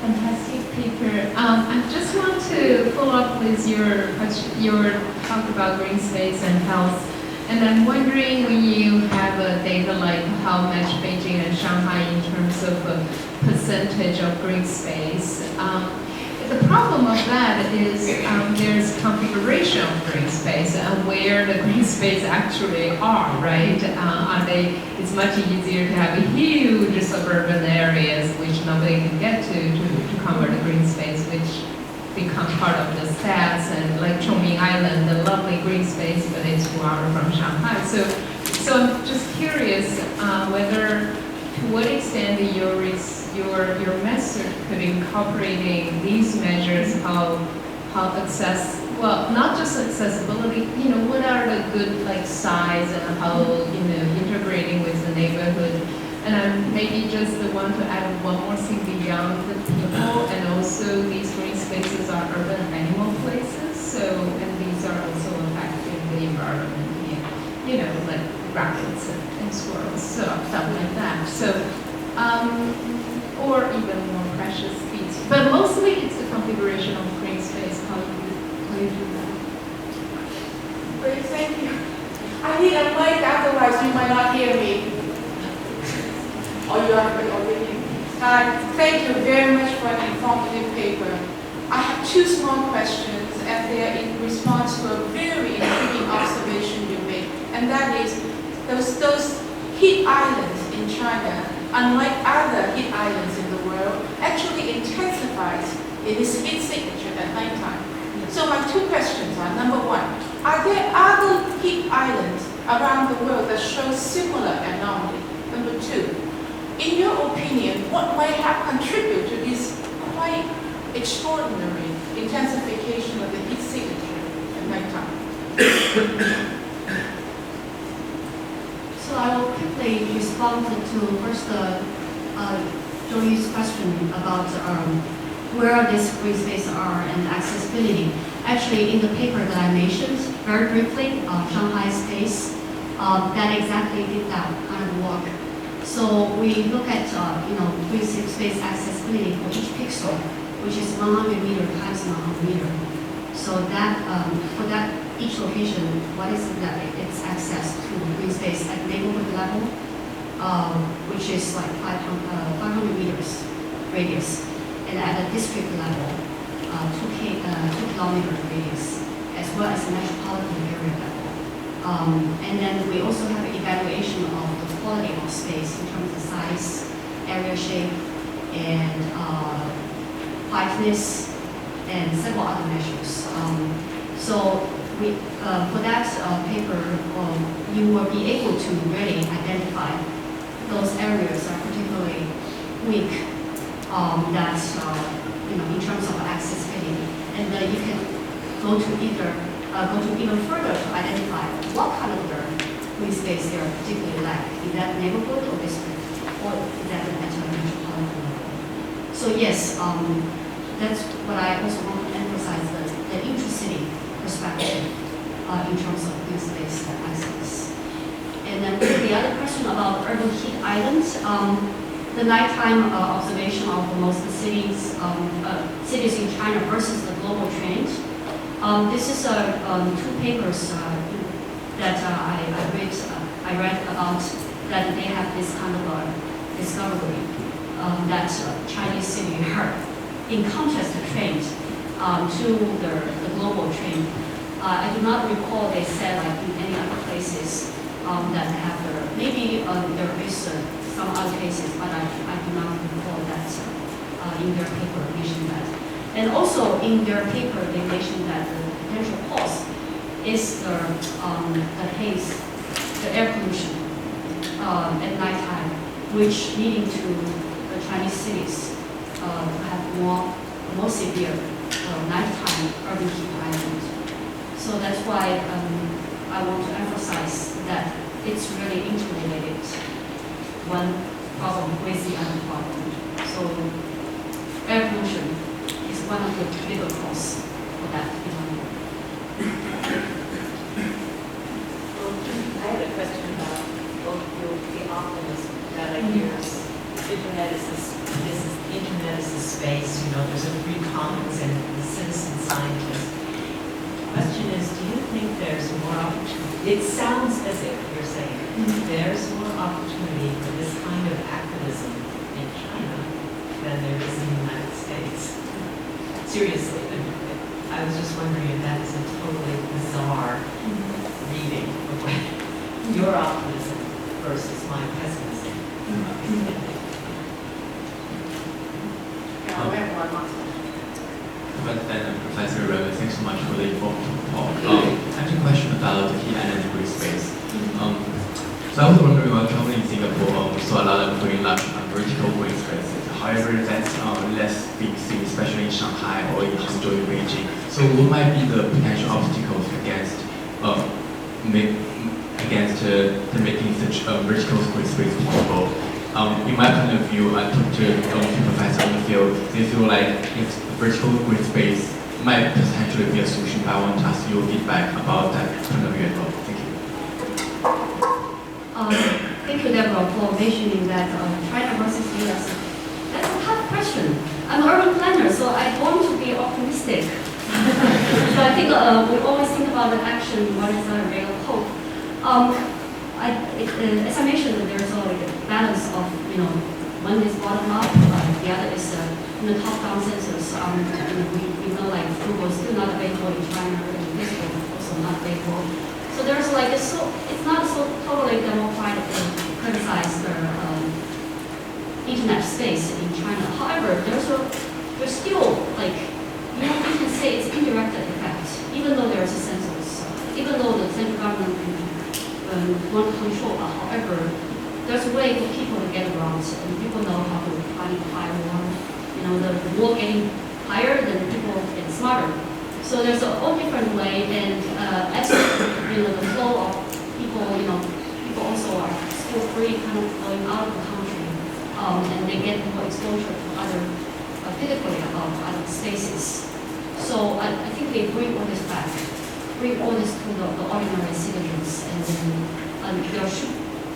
Fantastic paper. I just want to follow up with your question, your talk about green space and health. And I'm wondering when you have data like how much Beijing and Shanghai in terms of percentage of green space. The problem of that is there's configuration of green space and where the green space actually are, right? It's much easier to have huge suburban areas which nobody can get to cover the green space, which become part of the stats, and like Chongming Island, the lovely green space, but it's 2 hours from Shanghai. So I'm just curious whether to what extent your method could incorporating these measures, how not just accessibility, what are the good like size and how integrating with the neighborhood. And I maybe just want to add one more thing. around the people, and also these green spaces are urban animal places, so, and these are also affecting the environment, you know, like rabbits and squirrels, so stuff like that. So, or even more precious species. But mostly it's the configuration of green space, how you do that. Great, thank you. I need a mic, otherwise you might not hear me. Oh, you are already. Thank you very much for an informative paper. I have two small questions, and they are in response to a very intriguing observation you made, and that is those heat islands in China, unlike other heat islands in the world, actually intensifies in its heat signature at nighttime. So my two questions are, number one, are there other heat islands around the world that show similar anomaly? Number two, in your opinion, what might have contributed to this quite extraordinary intensification of the heat signature at nighttime? So I will quickly respond to first Joey's question about where these green spaces are and accessibility. Actually, in the paper that I mentioned very briefly, Shanghai's case, that exactly did that kind of work. So we look at green space accessibility for each pixel, which is 100 meter times 100 meter. So that for that each location, what is it that it's access to green space at neighborhood level, which is like 500 meters radius, and at the district level, 2 kilometer radius, as well as metropolitan area level. And then we also have an evaluation of the quality of space in terms of size, area shape, and whiteness, and several other measures. So we, for that paper, you will be able to really identify those areas are particularly weak that in terms of accessibility, and then you can go to even further to identify what kind of green space they are particularly lack. Is that neighborhood or district, or is that at a metropolitan level? So yes, that's what I also want to emphasize, the intra-city perspective in terms of green space access. And then the other question about urban heat islands, the nighttime observation of most cities in China versus the global trend. This is two papers that I read about that they have this kind of a discovery that Chinese city are in contrast to trend to the global trend. I do not recall they said like in any other places that have maybe there is some other cases, but I do not recall that in their paper mentioned that. And also in their paper they mentioned that the potential cause is the haze, the air pollution at nighttime, which leading to the Chinese cities to have more severe nighttime urban heat islands. So that's why I want to emphasize that it's really interrelated, one problem with the other problem. So air pollution is one of the bigger causes for that phenomenon. I have a question about the optimism that I hear. Internet is a space, there's a free commons and the citizen scientist. The question is, do you think there's more opportunity? It sounds as if you're saying there's more opportunity for this kind of activism in China than there is in the United States. Seriously, I was just wondering if that is a totally bizarre reading of your optimism versus my pessimism. Professor Remais, thanks so much for the informative talk. I have a question about the heat island green space. So I was wondering, while traveling in Singapore, we saw a lot of green vertical green spaces. However, that's less being seen, especially in Shanghai or in Hangzhou and Beijing. So what might be the potential obstacles against making such vertical green space possible? In my point of view, I talked to a few professors they feel like if vertical green space might potentially be a solution. But I want to ask your feedback about that point of view as well. Thank you. Thank you, Deborah, for mentioning that China versus US. That's a tough question. I'm an urban planner, so I want to be optimistic. So I think we always think about the action, what is the real hope. As I mentioned, there's a balance of, one is bottom up, the other is in the top-down census. We know like Google is still not available in China, and Facebook also not available. So there's it's not so totally democratic to criticize the internet space in China. However, there's still you can say it's indirect effect, even though there's a census, even though the central government want to control. However, there's a way for people to get around, and people know how to find higher more. The wall getting higher, then people get smarter. So there's a whole different way, and as the flow of people, people also are still free, kind of going out of the country, and they get more exposure to other, physically about other spaces. So I think they bring all this back, bring all this to the ordinary citizens, and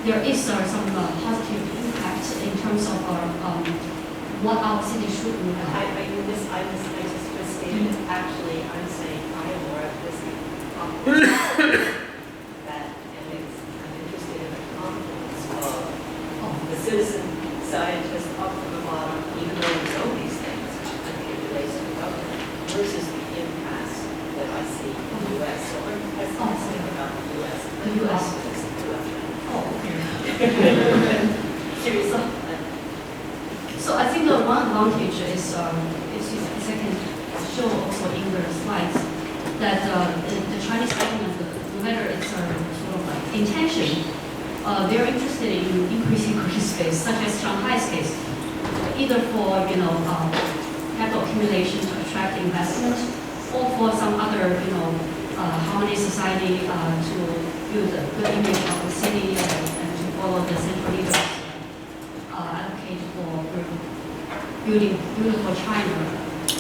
there is some positive impact in terms of what our city should do. I just misstated. Actually, I'm saying I am more of this confidence that, and I'm interested in the confidence of the citizen scientist up from the bottom, even though we know these things, I think it relates to government, versus the impasse that I see in the U.S. So I'm thinking about the U.S. The U.S. Oh, okay. Seriously. So I think the one advantage is, as I can show also in the slides, that the Chinese government, no matter its sort of intention, they're interested in increasing green space, such as Shanghai's case, either for capital accumulation to attract investment, or for some other harmony society to build a good image of the city and to follow the central leaders advocate for building beautiful China.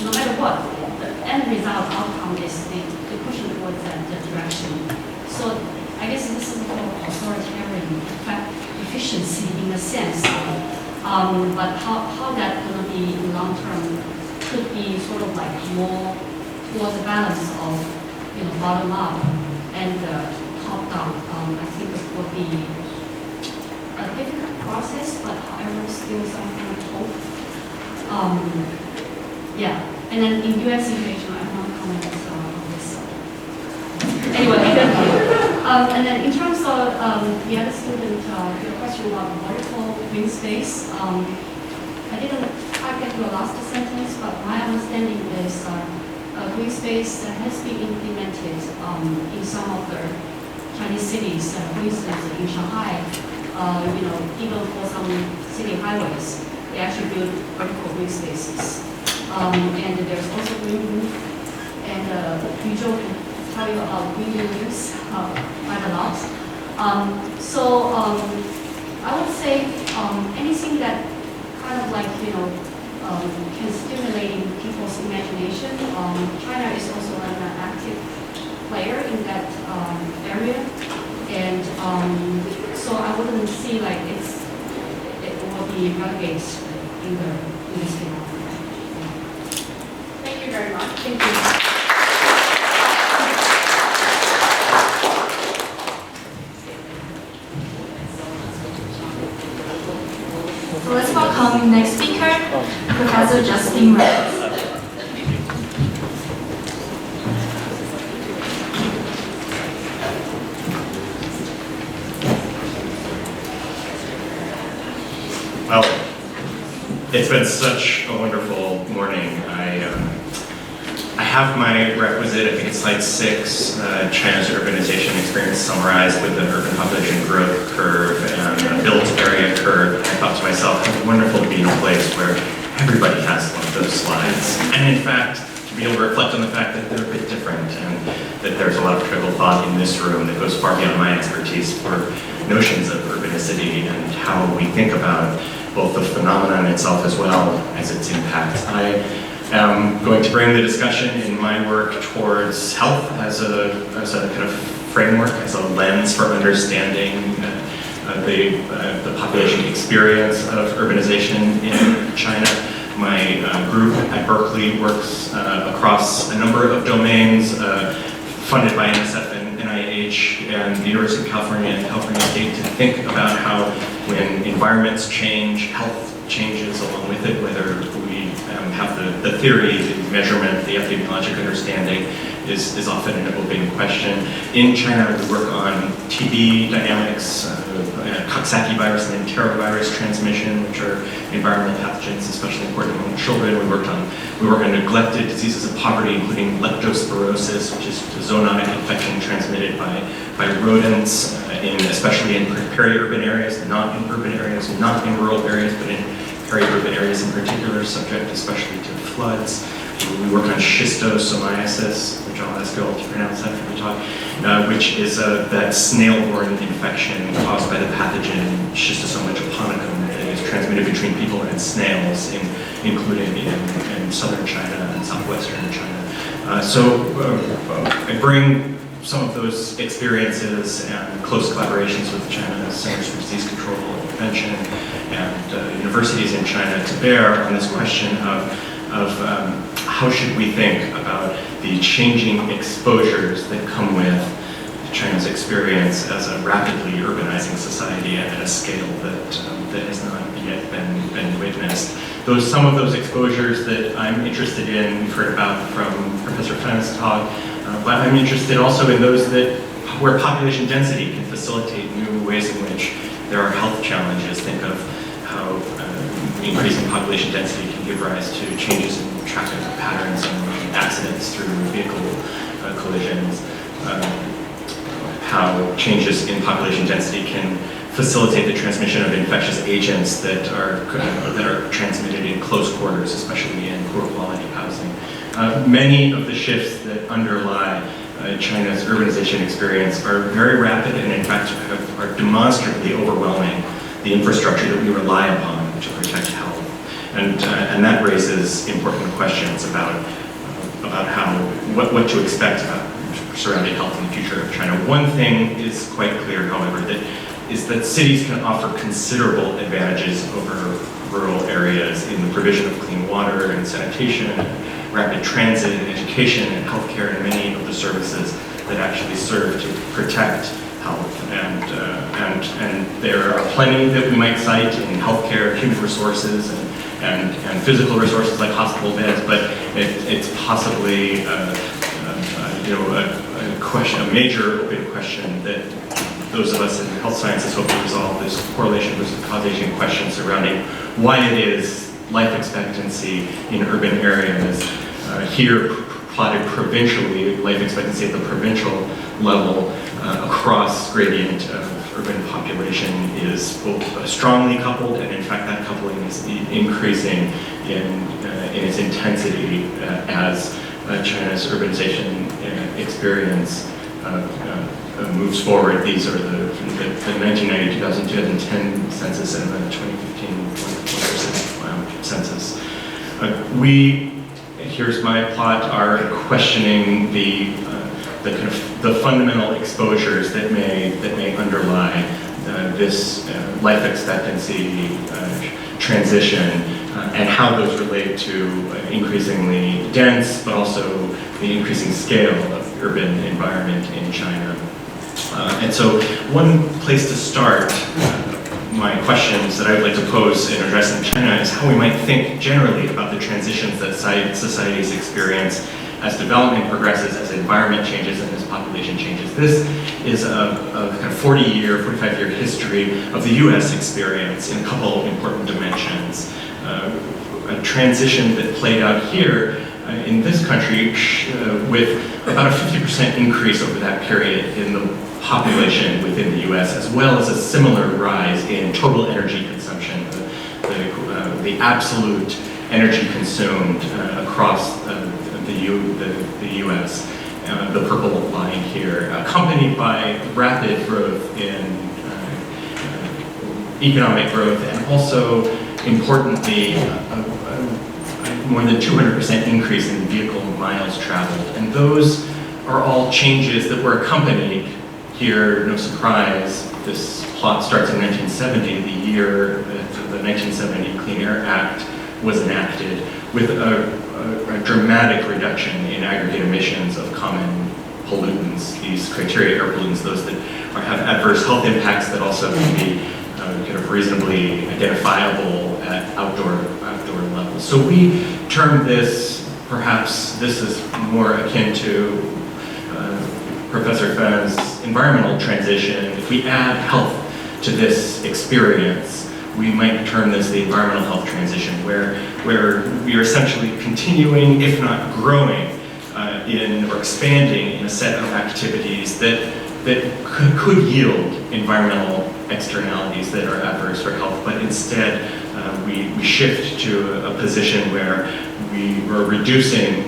No matter what, the end result outcome is they pushing towards that direction. So I guess this is called authoritarian efficiency in a sense. But how that's going to be in long term could be sort of more towards the balance of bottom up and top down. I think it will be a difficult process, but however still some kind of hope. Yeah, and then in U.S. situation, I want to comment on this. Anyway, and then in terms of the other student, your question about vertical green space, I didn't quite get your last sentence, but my understanding is green space has been implemented in some of the Chinese cities. For instance, in Shanghai, even for some city highways, they actually build vertical green spaces. And there's also green roof, and Yu can tell you about green roofs quite a lot. So I would say anything that kind of can stimulate people's imagination. China is also an active player in that area, and so I wouldn't see it will be relegated in the scale. Thank you very much. Thank you. So let's welcome next speaker, Professor Justin Remais. Well, it's been such a wonderful morning. I have my requisite, I think it's slide 6, China's urbanization experience summarized with an urban population growth curve and a built area curve. I thought to myself, it's wonderful to be in a place where everybody has one of those slides. And in fact, to be able to reflect on the fact that they're a bit different and that there's a lot of critical thought in this room that goes far beyond my expertise for notions of urbanicity and how we think about both the phenomenon itself as well as its impacts. I am going to bring the discussion in my work towards health as a kind of framework, as a lens for understanding the population experience of urbanization in China. My group at Berkeley works across a number of domains funded by NSF and NIH and the University of California and California State to think about how when environments change, health changes along with it, whether we have the theory, the measurement, the epidemiologic understanding is often an open question. In China, we work on TB dynamics, Coxsackie virus and enterovirus transmission, which are environmental pathogens, especially important among children. We work on neglected diseases of poverty, including leptospirosis, which is a zoonotic infection transmitted by rodents, especially in peri-urban areas, not in urban areas, not in rural areas, but in peri-urban areas in particular, subject especially to floods. We work on schistosomiasis, which I'll ask you all to pronounce after we talk, which is that snail-borne infection caused by the pathogen Schistosoma japonicum that is transmitted between people and snails, including in southern China and southwestern China. So I bring some of those experiences and close collaborations with China's Centers for Disease Control and Prevention and universities in China to bear on this question of how should we think about the changing exposures that come with China's experience as a rapidly urbanizing society at a scale that has not yet been witnessed. Some of those exposures that I'm interested in, we've heard about from Professor Fen's talk, but I'm interested also in those where population density can facilitate new ways in which there are health challenges. Think of how increasing population density can give rise to changes in traffic patterns and accidents through vehicle collisions. How changes in population density can facilitate the transmission of infectious agents that are transmitted in close quarters, especially in poor quality housing. Many of the shifts that underlie China's urbanization experience are very rapid and in fact are demonstrably overwhelming the infrastructure that we rely upon to protect health. And that raises important questions about what to expect about surrounding health in the future of China. One thing is quite clear, however, that cities can offer considerable advantages over rural areas in the provision of clean water and sanitation, rapid transit and education and healthcare and many of the services that actually serve to protect health. And there are plenty that we might cite in healthcare, human resources, and physical resources like hospital beds, but it's possibly a major open question that those of us in health sciences hope to resolve, this correlation versus causation question surrounding why it is life expectancy in urban areas, here plotted provincially, life expectancy at the provincial level across gradient of urban population is both strongly coupled, and in fact that coupling is increasing in its intensity as China's urbanization experience moves forward. These are the 1990, 2000, 2010 census and the 2015 census. Here's my plot, are questioning the fundamental exposures that may underlie this life expectancy transition, and how those relate to increasingly dense, but also the increasing scale of the urban environment in China. And so one place to start my questions that I would like to pose in addressing China is how we might think generally about the transitions that societies experience as development progresses, as environment changes, and as population changes. This is a kind of 40-year, 45-year history of the US experience in a couple important dimensions. A transition that played out here in this country with about a 50% increase over that period in the population within the US, as well as a similar rise in total energy consumption, the absolute energy consumed across the US, the purple line here, accompanied by rapid growth in economic growth and also importantly, more than 200% increase in vehicle miles traveled. And those are all changes that were accompanied here, no surprise. This plot starts in 1970, the year that the 1970 Clean Air Act was enacted, with a dramatic reduction in aggregate emissions of common pollutants, these criteria air pollutants, those that have adverse health impacts that also can be kind of reasonably identifiable at outdoor levels. So we term this, perhaps this is more akin to Professor Fenn's environmental transition. If we add health to this experience, we might term this the environmental health transition, where we are essentially continuing, if not growing, or expanding in a set of activities that could yield environmental externalities that are adverse for health, but instead we shift to a position where we are reducing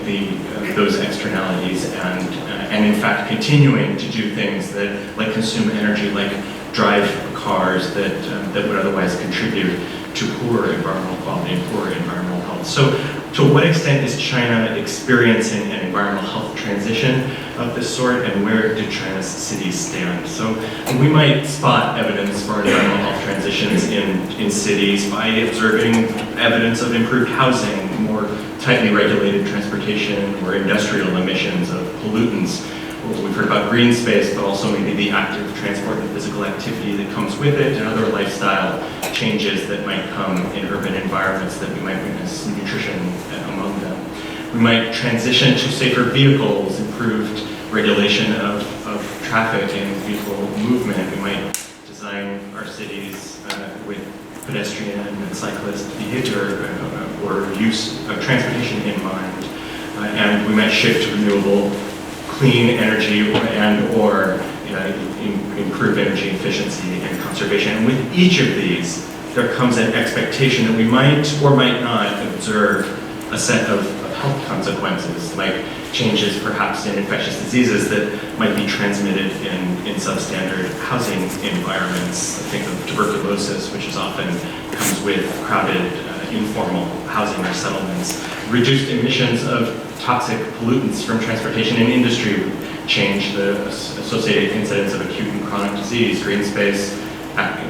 those externalities and in fact continuing to do things that like consume energy, like drive cars that would otherwise contribute to poor environmental quality and poor environmental health. So to what extent is China experiencing an environmental health transition of this sort, and where do China's cities stand? So we might spot evidence for environmental health transitions in cities by observing evidence of improved housing, more tightly regulated transportation, or industrial emissions of pollutants. We've heard about green space, but also maybe the active transport and physical activity that comes with it, and other lifestyle changes that might come in urban environments that we might witness nutrition among them. We might transition to safer vehicles, improved regulation of traffic and vehicle movement. We might design our cities with pedestrian and cyclist behavior or use of transportation in mind. And we might shift to renewable clean energy or improve energy efficiency and conservation. And with each of these, there comes an expectation that we might or might not observe a set of health consequences, like changes perhaps in infectious diseases that might be transmitted in substandard housing environments. I think of tuberculosis, which is often comes with crowded informal housing or settlements. Reduced emissions of toxic pollutants from transportation and industry would change the associated incidence of acute and chronic disease. Green space,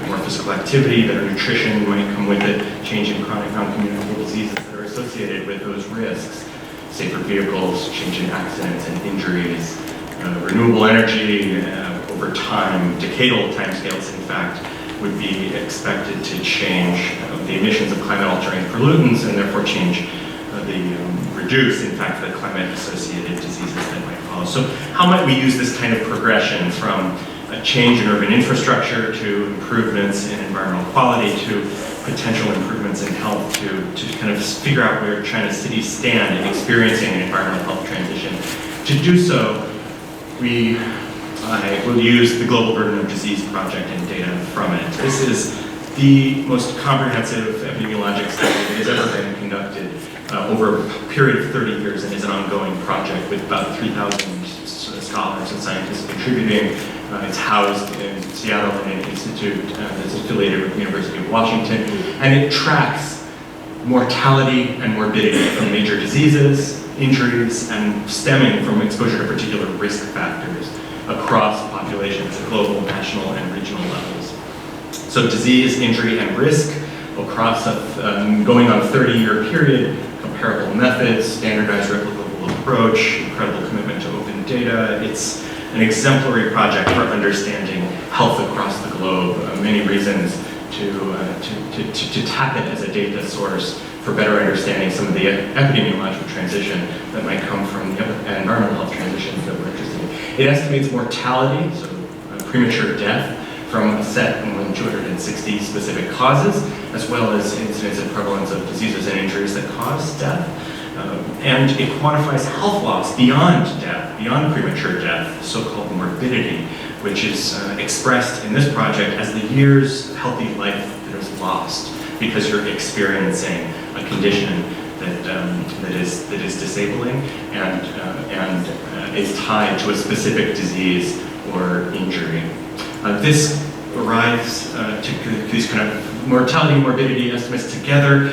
more physical activity, better nutrition might come with it, change in chronic non-communicable diseases that are associated with those risks. Safer vehicles, change in accidents and injuries, renewable energy over time, decadal timescales in fact, would be expected to change the emissions of climate-altering pollutants and therefore reduce, in fact, the climate-associated diseases that might follow. So how might we use this kind of progression from a change in urban infrastructure to improvements in environmental quality to potential improvements in health to kind of figure out where China's cities stand in experiencing an environmental health transition? To do so, I will use the Global Burden of Disease Project and data from it. This is the most comprehensive epidemiologic study that has ever been conducted over a period of 30 years and is an ongoing project with about 3,000 scholars and scientists contributing. It's housed in Seattle in an institute that's affiliated with the University of Washington, and it tracks mortality and morbidity from major diseases, injuries, and stemming from exposure to particular risk factors across populations at global, national, and regional levels. So disease, injury, and risk across going on a 30-year period, comparable methods, standardized replicable approach, incredible commitment to open data. It's an exemplary project for understanding health across the globe. Many reasons to tap it as a data source for better understanding some of the epidemiological transition that might come from the environmental health transitions that we're interested in. It estimates mortality, so premature death, from a set of more than 260 specific causes, as well as incidence and prevalence of diseases and injuries that cause death. And it quantifies health loss beyond death, beyond premature death, so-called morbidity, which is expressed in this project as the years of healthy life that is lost because you're experiencing a condition that is disabling and is tied to a specific disease or injury. This arrives to these kind of mortality and morbidity estimates together,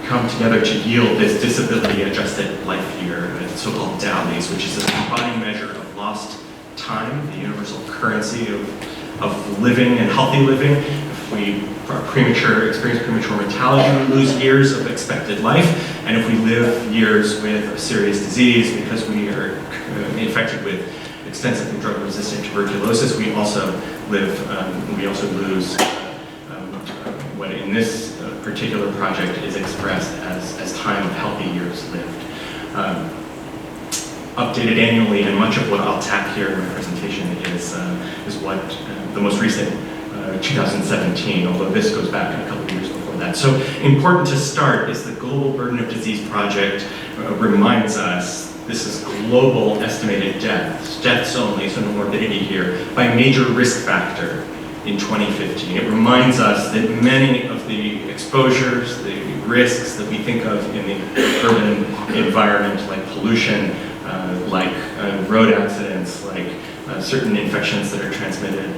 come together to yield this disability-adjusted life year, so-called DALYs, which is a combined measure of lost time, the universal currency of living and healthy living. If we experience premature mortality, we lose years of expected life, and if we live years with a serious disease because we are infected with extensively drug-resistant tuberculosis, we also lose what in this particular project is expressed as time of healthy years lived. Updated annually, and much of what I'll tap here in my presentation is what the most recent 2017, although this goes back a couple of years before that. So important to start is the Global Burden of Disease Project reminds us this is global estimated deaths only, so no morbidity here, by major risk factor in 2015. It reminds us that many of the exposures, the risks that we think of in the urban environment, like pollution, like road accidents, like certain infections that are transmitted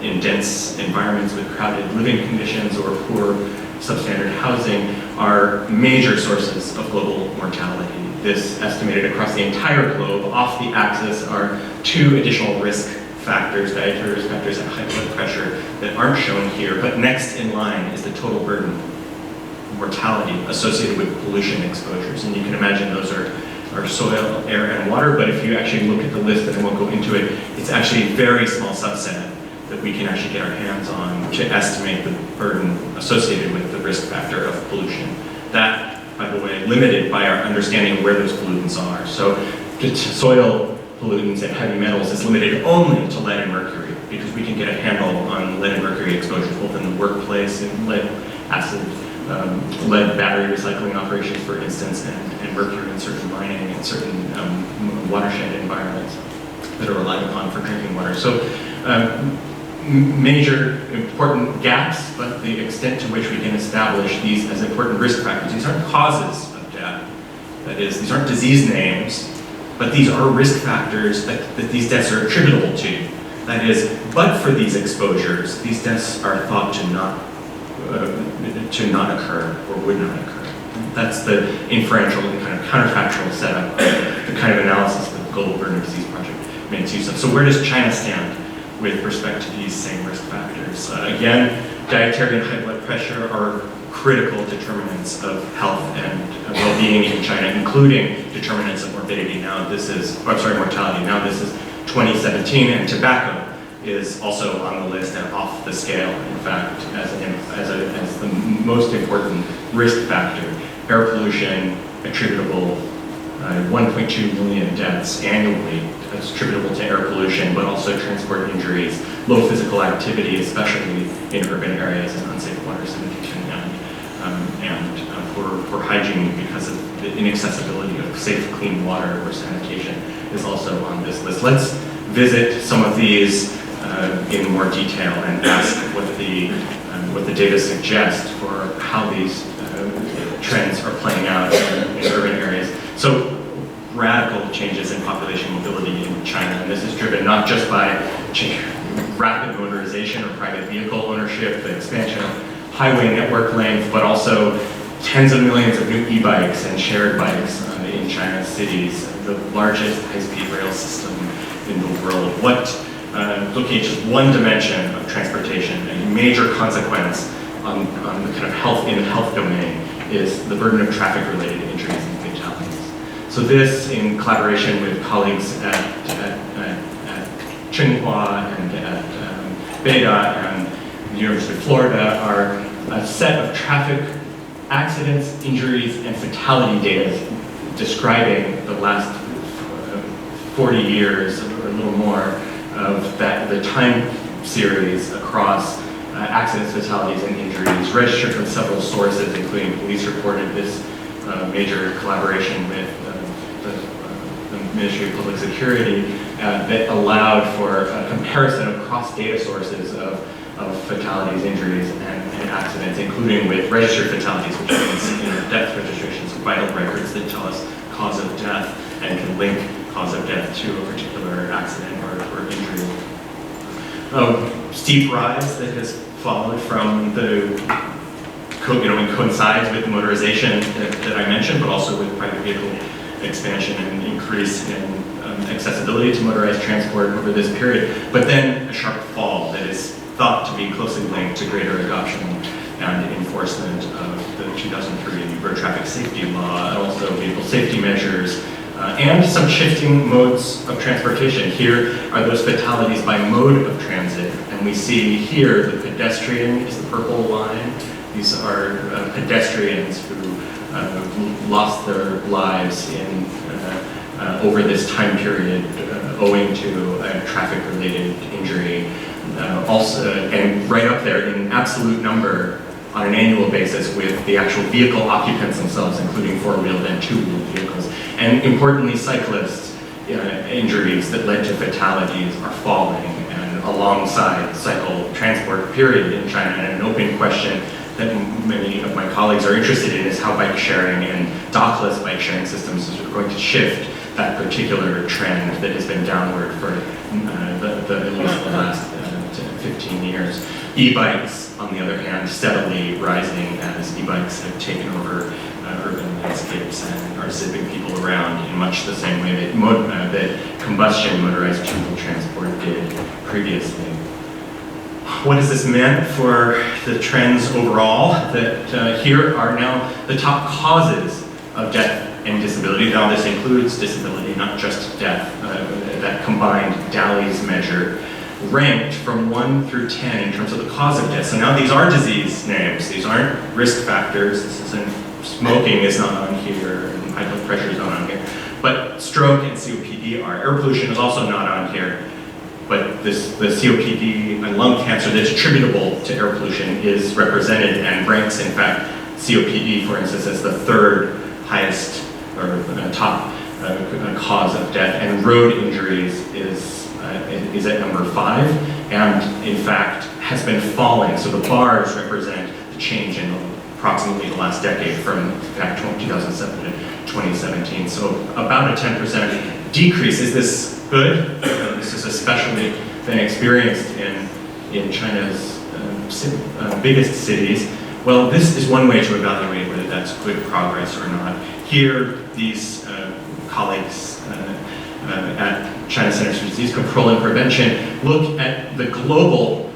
in dense environments with crowded living conditions or poor substandard housing, are major sources of global mortality. This estimated across the entire globe. Off the axis are 2 additional risk factors, dietary risk factors and high blood pressure, that aren't shown here, but next in line is the total burden mortality associated with pollution exposures. And you can imagine those are soil, air, and water, but if you actually look at the list, and I won't go into it, it's actually a very small subset that we can actually get our hands on to estimate the burden associated with the risk factor of pollution. That, by the way, limited by our understanding of where those pollutants are. So soil pollutants and heavy metals is limited only to lead and mercury, because we can get a handle on lead and mercury exposures both in the workplace and lead acid, lead battery recycling operations, for instance, and mercury in certain mining and certain watershed environments that are relied upon for drinking water. So major important gaps, but the extent to which we can establish these as important risk factors. These aren't causes of death. That is, these aren't disease names, but these are risk factors that these deaths are attributable to. That is, but for these exposures, these deaths are thought to not occur or would not occur. That's the inferential and kind of counterfactual setup of the kind of analysis that the Global Burden of Disease Project makes use of. So where does China stand with respect to these same risk factors? Again, dietary and high blood pressure are critical determinants of health and well-being in China, including determinants of morbidity. Now this is, mortality. Now this is 2017, and tobacco is also on the list and off the scale, in fact, as the most important risk factor. Air pollution attributable, 1.2 million deaths annually that's attributable to air pollution, but also transport injuries, low physical activity, especially in urban areas, and unsafe water sanitation, and poor hygiene because of the inaccessibility of safe, clean water or sanitation is also on this list. Let's visit some of these in more detail and ask what the data suggest for how these trends are playing out in urban areas. So radical changes in population mobility in China, and this is driven not just by rapid motorization or private vehicle ownership, the expansion of highway network length, but also tens of millions of new e-bikes and shared bikes in China's cities, the largest high-speed rail system in the world. Looking at just one dimension of transportation, a major consequence on the kind of health domain is the burden of traffic-related injuries and fatalities. So this, in collaboration with colleagues at Tsinghua and at Beida and the University of Florida, are a set of traffic accidents, injuries, and fatality data describing the last 40 years or a little more of the time series across accidents, fatalities, and injuries, registered from several sources, including police reported this major collaboration with the Ministry of Public Security that allowed for a comparison of cross data sources of fatalities, injuries, and accidents, including with registered fatalities, which means death registrations, vital records that tell us cause of death and can link cause of death to a particular accident or injury. steep rise that has followed from the, it coincides with the motorization that I mentioned, but also with private vehicle expansion and increase in accessibility to motorized transport over this period, but then a sharp fall that is thought to be closely linked to greater adoption and enforcement of the 2003 road traffic safety law, and also vehicle safety measures, and some shifting modes of transportation. Here are those fatalities by mode of transit, and we see here the pedestrian is the purple line. These are pedestrians who lost their lives in over this time period owing to a traffic-related injury. And right up there in absolute number on an annual basis with the actual vehicle occupants themselves, including four-wheeled and two-wheeled vehicles. And importantly, cyclists, injuries that led to fatalities are falling, and alongside cycle transport period in China. And an open question that many of my colleagues are interested in is how bike sharing and dockless bike sharing systems are going to shift that particular trend that has been downward for at least the last 15 years. E-bikes, on the other hand, steadily rising as e-bikes have taken over urban landscapes and are zipping people around in much the same way that, that combustion motorized two-wheel transport did previously. What has this meant for the trends overall? That here are now the top causes of death and disability. Now this includes disability, not just death. That combined Dalley's measure ranked from 1 through 10 in terms of the cause of death. So now these are disease names. These aren't risk factors. This isn't, smoking is not on here, and high blood pressure is not on here. But stroke and COPD are. Air pollution is also not on here. But the COPD and lung cancer that's attributable to air pollution is represented and ranks, in fact, COPD, for instance, as the third highest or top cause of death, and road injuries is at number 5, and in fact has been falling. So the bars represent the change in approximately the last decade from 2007 to 2017. So about a 10% decrease. Is this good? This is especially been experienced in China's biggest cities. Well, this is one way to evaluate whether that's good progress or not. Here, these colleagues at China Centers for Disease Control and Prevention look at the global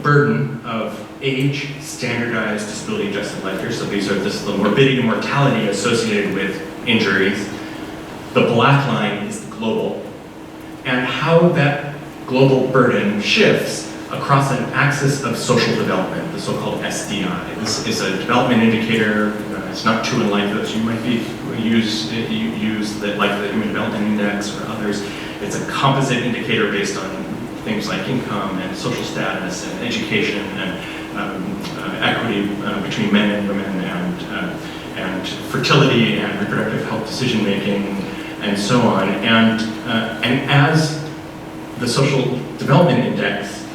burden of age, standardized disability-adjusted life years. So these are the morbidity and mortality associated with injuries. The black line is the global, and how that global burden shifts across an axis of social development, the so-called SDI. This is a development indicator. It's not too unlike those you might be use that, like the Human Development Index or others. It's a composite indicator based on things like income and social status and education and equity between men and women and fertility and reproductive health decision making and so on. And as the Social Development Index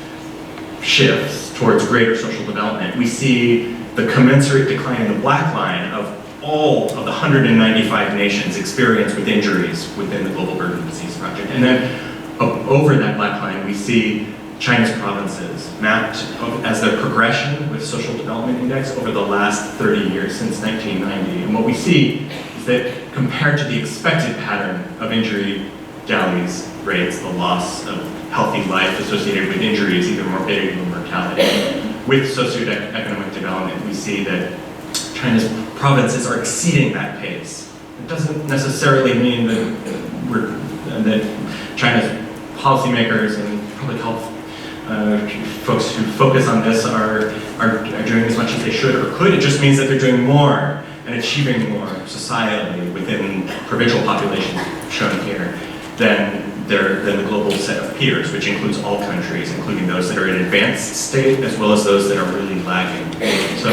shifts towards greater social development, we see the commensurate decline in the black line of all of the 195 nations experienced with injuries within the Global Burden Disease Project. And then over that black line, we see China's provinces mapped as their progression with Social Development Index over the last 30 years, since 1990. And what we see is that compared to the expected pattern of injury Dalley's rates, the loss of healthy life associated with injuries, either morbidity or mortality, with socioeconomic development, we see that China's provinces are exceeding that pace. It doesn't necessarily mean that China's policymakers and public health folks who focus on this are doing as much as they should or could. It just means that they're doing more and achieving more societally within provincial populations shown here than the global set of peers, which includes all countries, including those that are in advanced state as well as those that are really lagging. So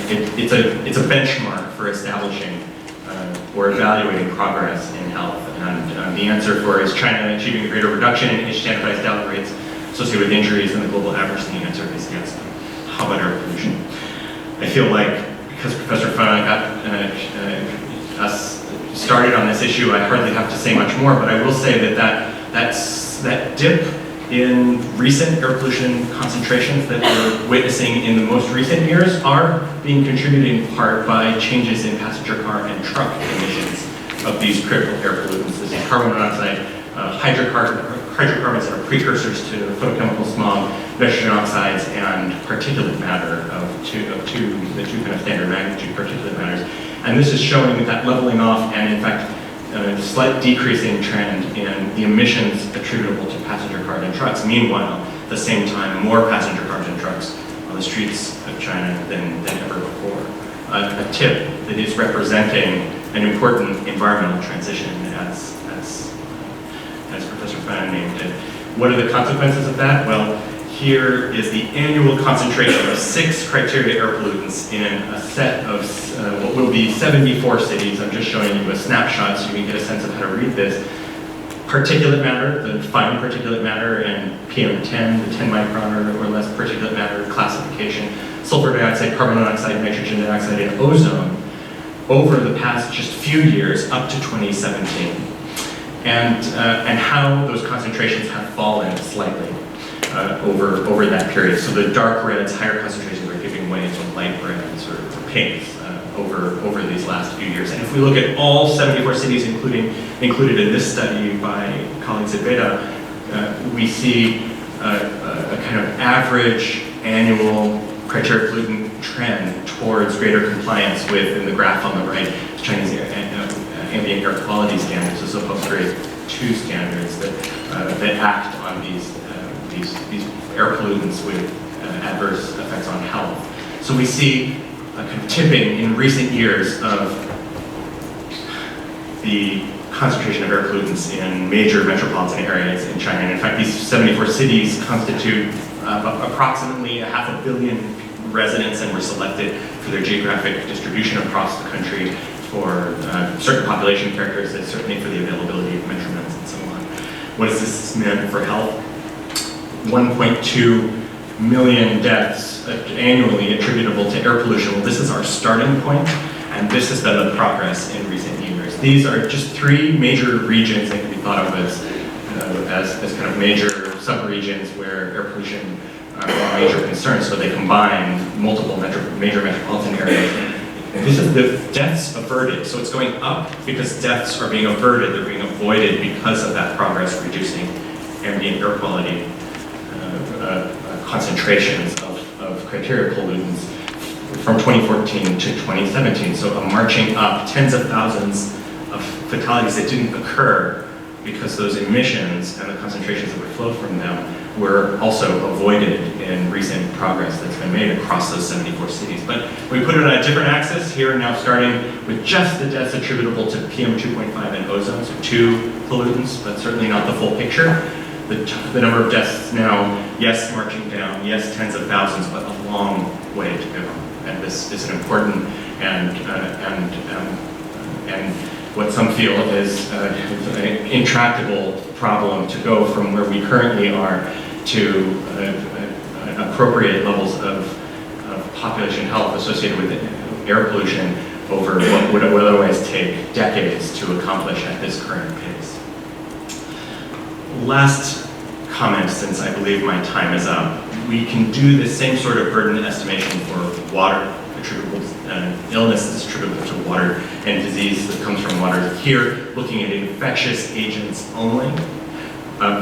it's a benchmark for establishing or evaluating progress in health. And the answer for is China achieving a greater reduction in age standardized death rates associated with injuries than the global average? The answer is yes. How about air pollution? I feel like because Professor Fana got us started on this issue, I hardly have to say much more, but I will say that dip in recent air pollution concentrations that we're witnessing in the most recent years are being contributed in part by changes in passenger car and truck emissions of these critical air pollutants. This is carbon monoxide, hydrocarbons that are precursors to photochemical smog, nitrogen oxides, and particulate matter the two kind of standard magnitude particulate matters. And this is showing that leveling off and in fact a slight decreasing trend in the emissions attributable to passenger cars and trucks. Meanwhile, at the same time, more passenger cars and trucks on the streets of China than ever before. A tip that is representing an important environmental transition as Professor Fan named it. What are the consequences of that? Well, here is the annual concentration of 6 criteria air pollutants in a set of what will be 74 cities. I'm just showing you a snapshot so you can get a sense of how to read this. Particulate matter, the fine particulate matter, and PM10, the 10 micron or less particulate matter classification, sulfur dioxide, carbon monoxide, nitrogen dioxide, and ozone over the past just few years up to 2017. And how those concentrations have fallen slightly over that period. So the dark reds, higher concentrations are giving way to light reds or pinks over these last few years. And if we look at all 74 cities included in this study by colleagues at Peilei, we see a kind of average annual criteria pollutant trend towards greater compliance with, in the graph on the right, Chinese ambient air quality standards, the so-called grade 2 standards that act on these air pollutants with adverse effects on health. So we see a kind of tipping in recent years of the concentration of air pollutants in major metropolitan areas in China. And in fact, these 74 cities constitute approximately 500 million residents and were selected for their geographic distribution across the country for certain population characteristics, certainly for the availability of measurements and so on. What does this mean for health? 1.2 million deaths annually attributable to air pollution. Well, this is our starting point, and this has been the progress in recent years. These are just 3 major regions that can be thought of as kind of major sub-regions where air pollution are major concerns, so they combine multiple major metropolitan areas. This is the deaths averted, so it's going up because deaths are being averted, they're being avoided because of that progress reducing ambient air quality concentrations of criteria pollutants from 2014 to 2017. So a marching up, tens of thousands of fatalities that didn't occur because those emissions and the concentrations that would flow from them were also avoided in recent progress that's been made across those 74 cities. But we put it on a different axis here, now starting with just the deaths attributable to PM2.5 and ozone, so 2 pollutants, but certainly not the full picture. The number of deaths now, yes, marching down, yes, tens of thousands, but a long way to go. And this is an important and what some feel is an intractable problem to go from where we currently are to appropriate levels of population health associated with air pollution over what would otherwise take decades to accomplish at this current pace. Last comment, since I believe my time is up. We can do the same sort of burden estimation for water attributable illness that's attributable to water and disease that comes from water. Here, looking at infectious agents only,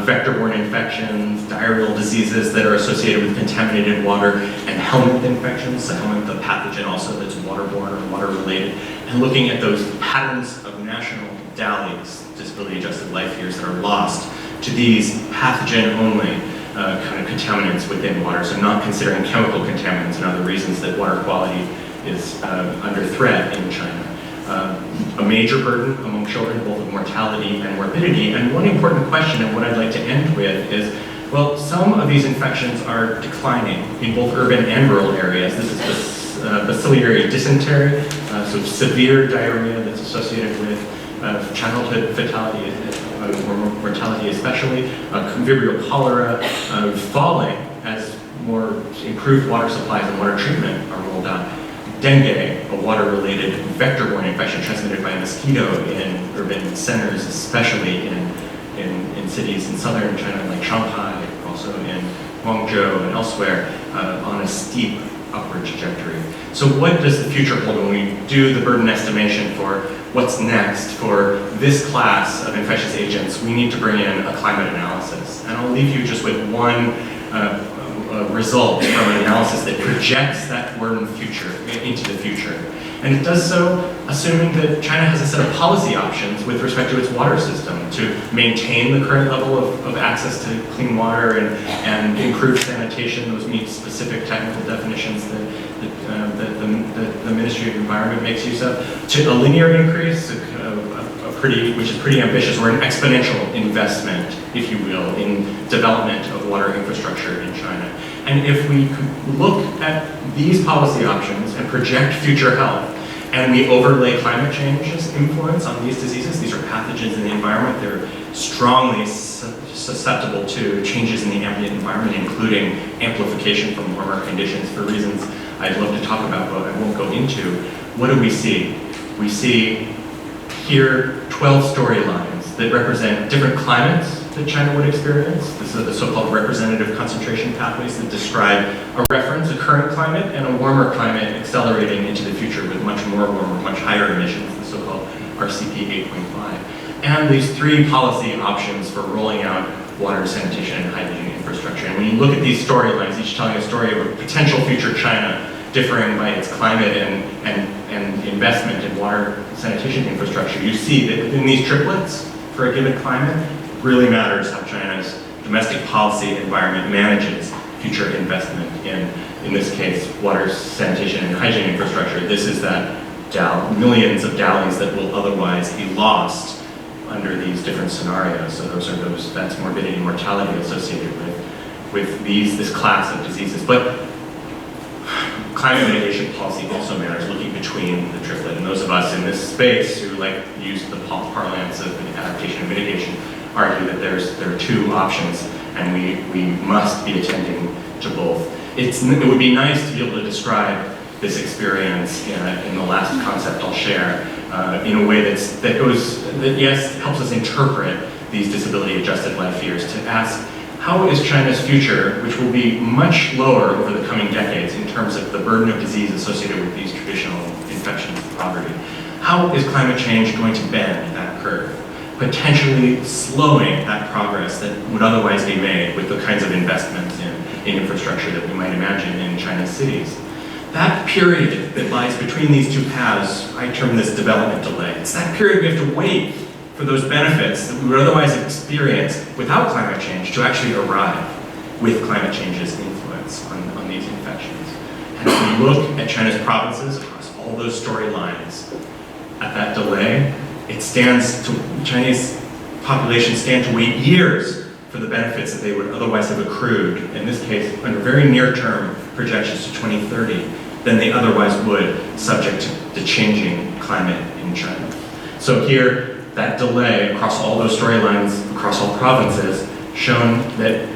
vector-borne infections, diarrheal diseases that are associated with contaminated water, and helminth infections, so helminth, the pathogen also that's waterborne or water-related, and looking at those patterns of national DALYs, disability-adjusted life years, that are lost to these pathogen-only kind of contaminants within water, so not considering chemical contaminants and other reasons that water quality is under threat in China. A major burden among children, both of mortality and morbidity. And one important question, and what I'd like to end with, is, well, some of these infections are declining in both urban and rural areas. This is bacillary dysentery, so severe diarrhea that's associated with childhood fatality, or mortality especially, Vibrio cholera falling as more improved water supplies and water treatment are rolled out. Dengue, a water-related vector-borne infection transmitted by a mosquito in urban centers, especially in cities in southern China like Shanghai, also in Guangzhou and elsewhere, on a steep upward trajectory. So what does the future hold when we do the burden estimation for what's next for this class of infectious agents? We need to bring in a climate analysis. And I'll leave you just with one result from an analysis that projects that burden into the future. And it does so assuming that China has a set of policy options with respect to its water system to maintain the current level of access to clean water and improve sanitation. Those meet specific technical definitions that the Ministry of Environment makes use of. To a linear increase, which is pretty ambitious, or an exponential investment, if you will, in development of water infrastructure in China. And if we look at these policy options and project future health, and we overlay climate change's influence on these diseases, these are pathogens in the environment, they're strongly susceptible to changes in the ambient environment, including amplification from warmer conditions for reasons I'd love to talk about, but I won't go into. What do we see? We see here 12 storylines that represent different climates that China would experience. This is the so-called representative concentration pathways that describe a reference, a current climate, and a warmer climate accelerating into the future with much more warmer, much higher emissions, the so-called RCP 8.5. And these three policy options for rolling out water, sanitation, and hygiene infrastructure. And when you look at these storylines, each telling a story of a potential future China differing by its climate and investment in water sanitation infrastructure, you see that within these triplets for a given climate, really matters how China's domestic policy environment manages future investment in this case, water, sanitation, and hygiene infrastructure. This is that millions of dowlies that will otherwise be lost under these different scenarios. So that's morbidity and mortality associated with this class of diseases. But climate mitigation policy also matters, looking between the triplet. And those of us in this space who like use the parlance of adaptation and mitigation argue that there are two options, and we must be attending to both. It would be nice to be able to describe this experience in the last concept I'll share in a way that yes, helps us interpret these disability-adjusted life years, to ask, how is China's future, which will be much lower over the coming decades in terms of the burden of disease associated with these traditional infections and poverty, how is climate change going to bend that curve, potentially slowing that progress that would otherwise be made with the kinds of investments in infrastructure that we might imagine in China's cities? That period that lies between these two paths, I term this development delay. It's that period we have to wait for those benefits that we would otherwise experience without climate change to actually arrive with climate change's influence on these infections. And if we look at China's provinces across all those storylines, at that delay, Chinese populations stand to wait years for the benefits that they would otherwise have accrued, in this case, under very near-term projections to 2030, than they otherwise would, subject to changing climate in China. So here, that delay across all those storylines, across all provinces, shown that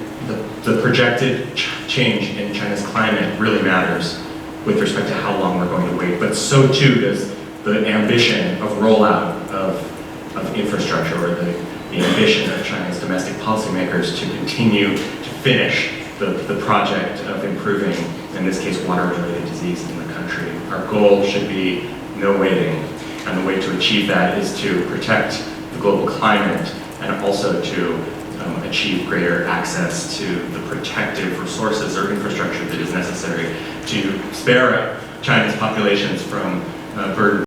the projected change in China's climate really matters with respect to how long we're going to wait. But so too does the ambition of rollout of infrastructure, or the ambition of China's domestic policymakers to continue to finish the project of improving, in this case, water-related disease in the country. Our goal should be no waiting. And the way to achieve that is to protect the global climate and also to achieve greater access to the protective resources or infrastructure that is necessary to spare China's populations from burden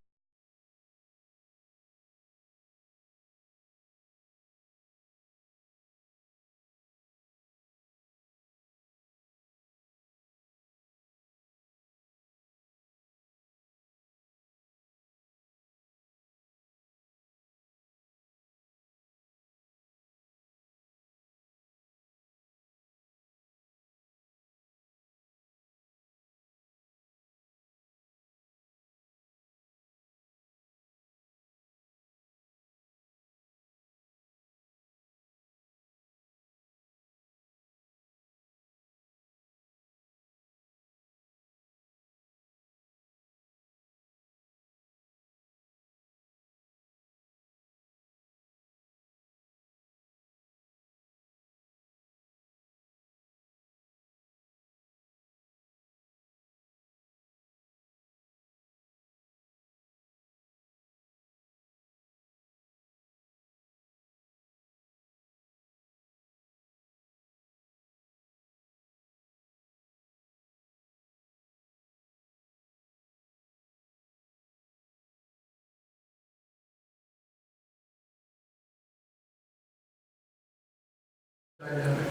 dynamic.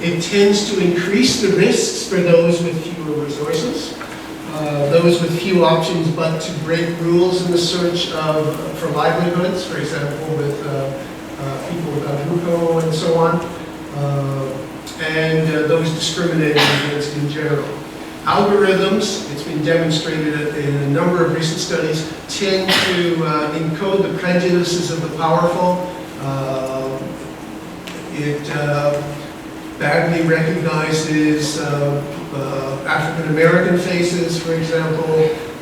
It tends to increase the risks for those with fewer resources, those with few options but to break rules in the search for livelihoods, for example, with people without hukou and so on, and those discriminated against in general. Algorithms, it's been demonstrated in a number of recent studies, tend to encode the prejudices of the powerful. It badly recognizes African American faces, for example,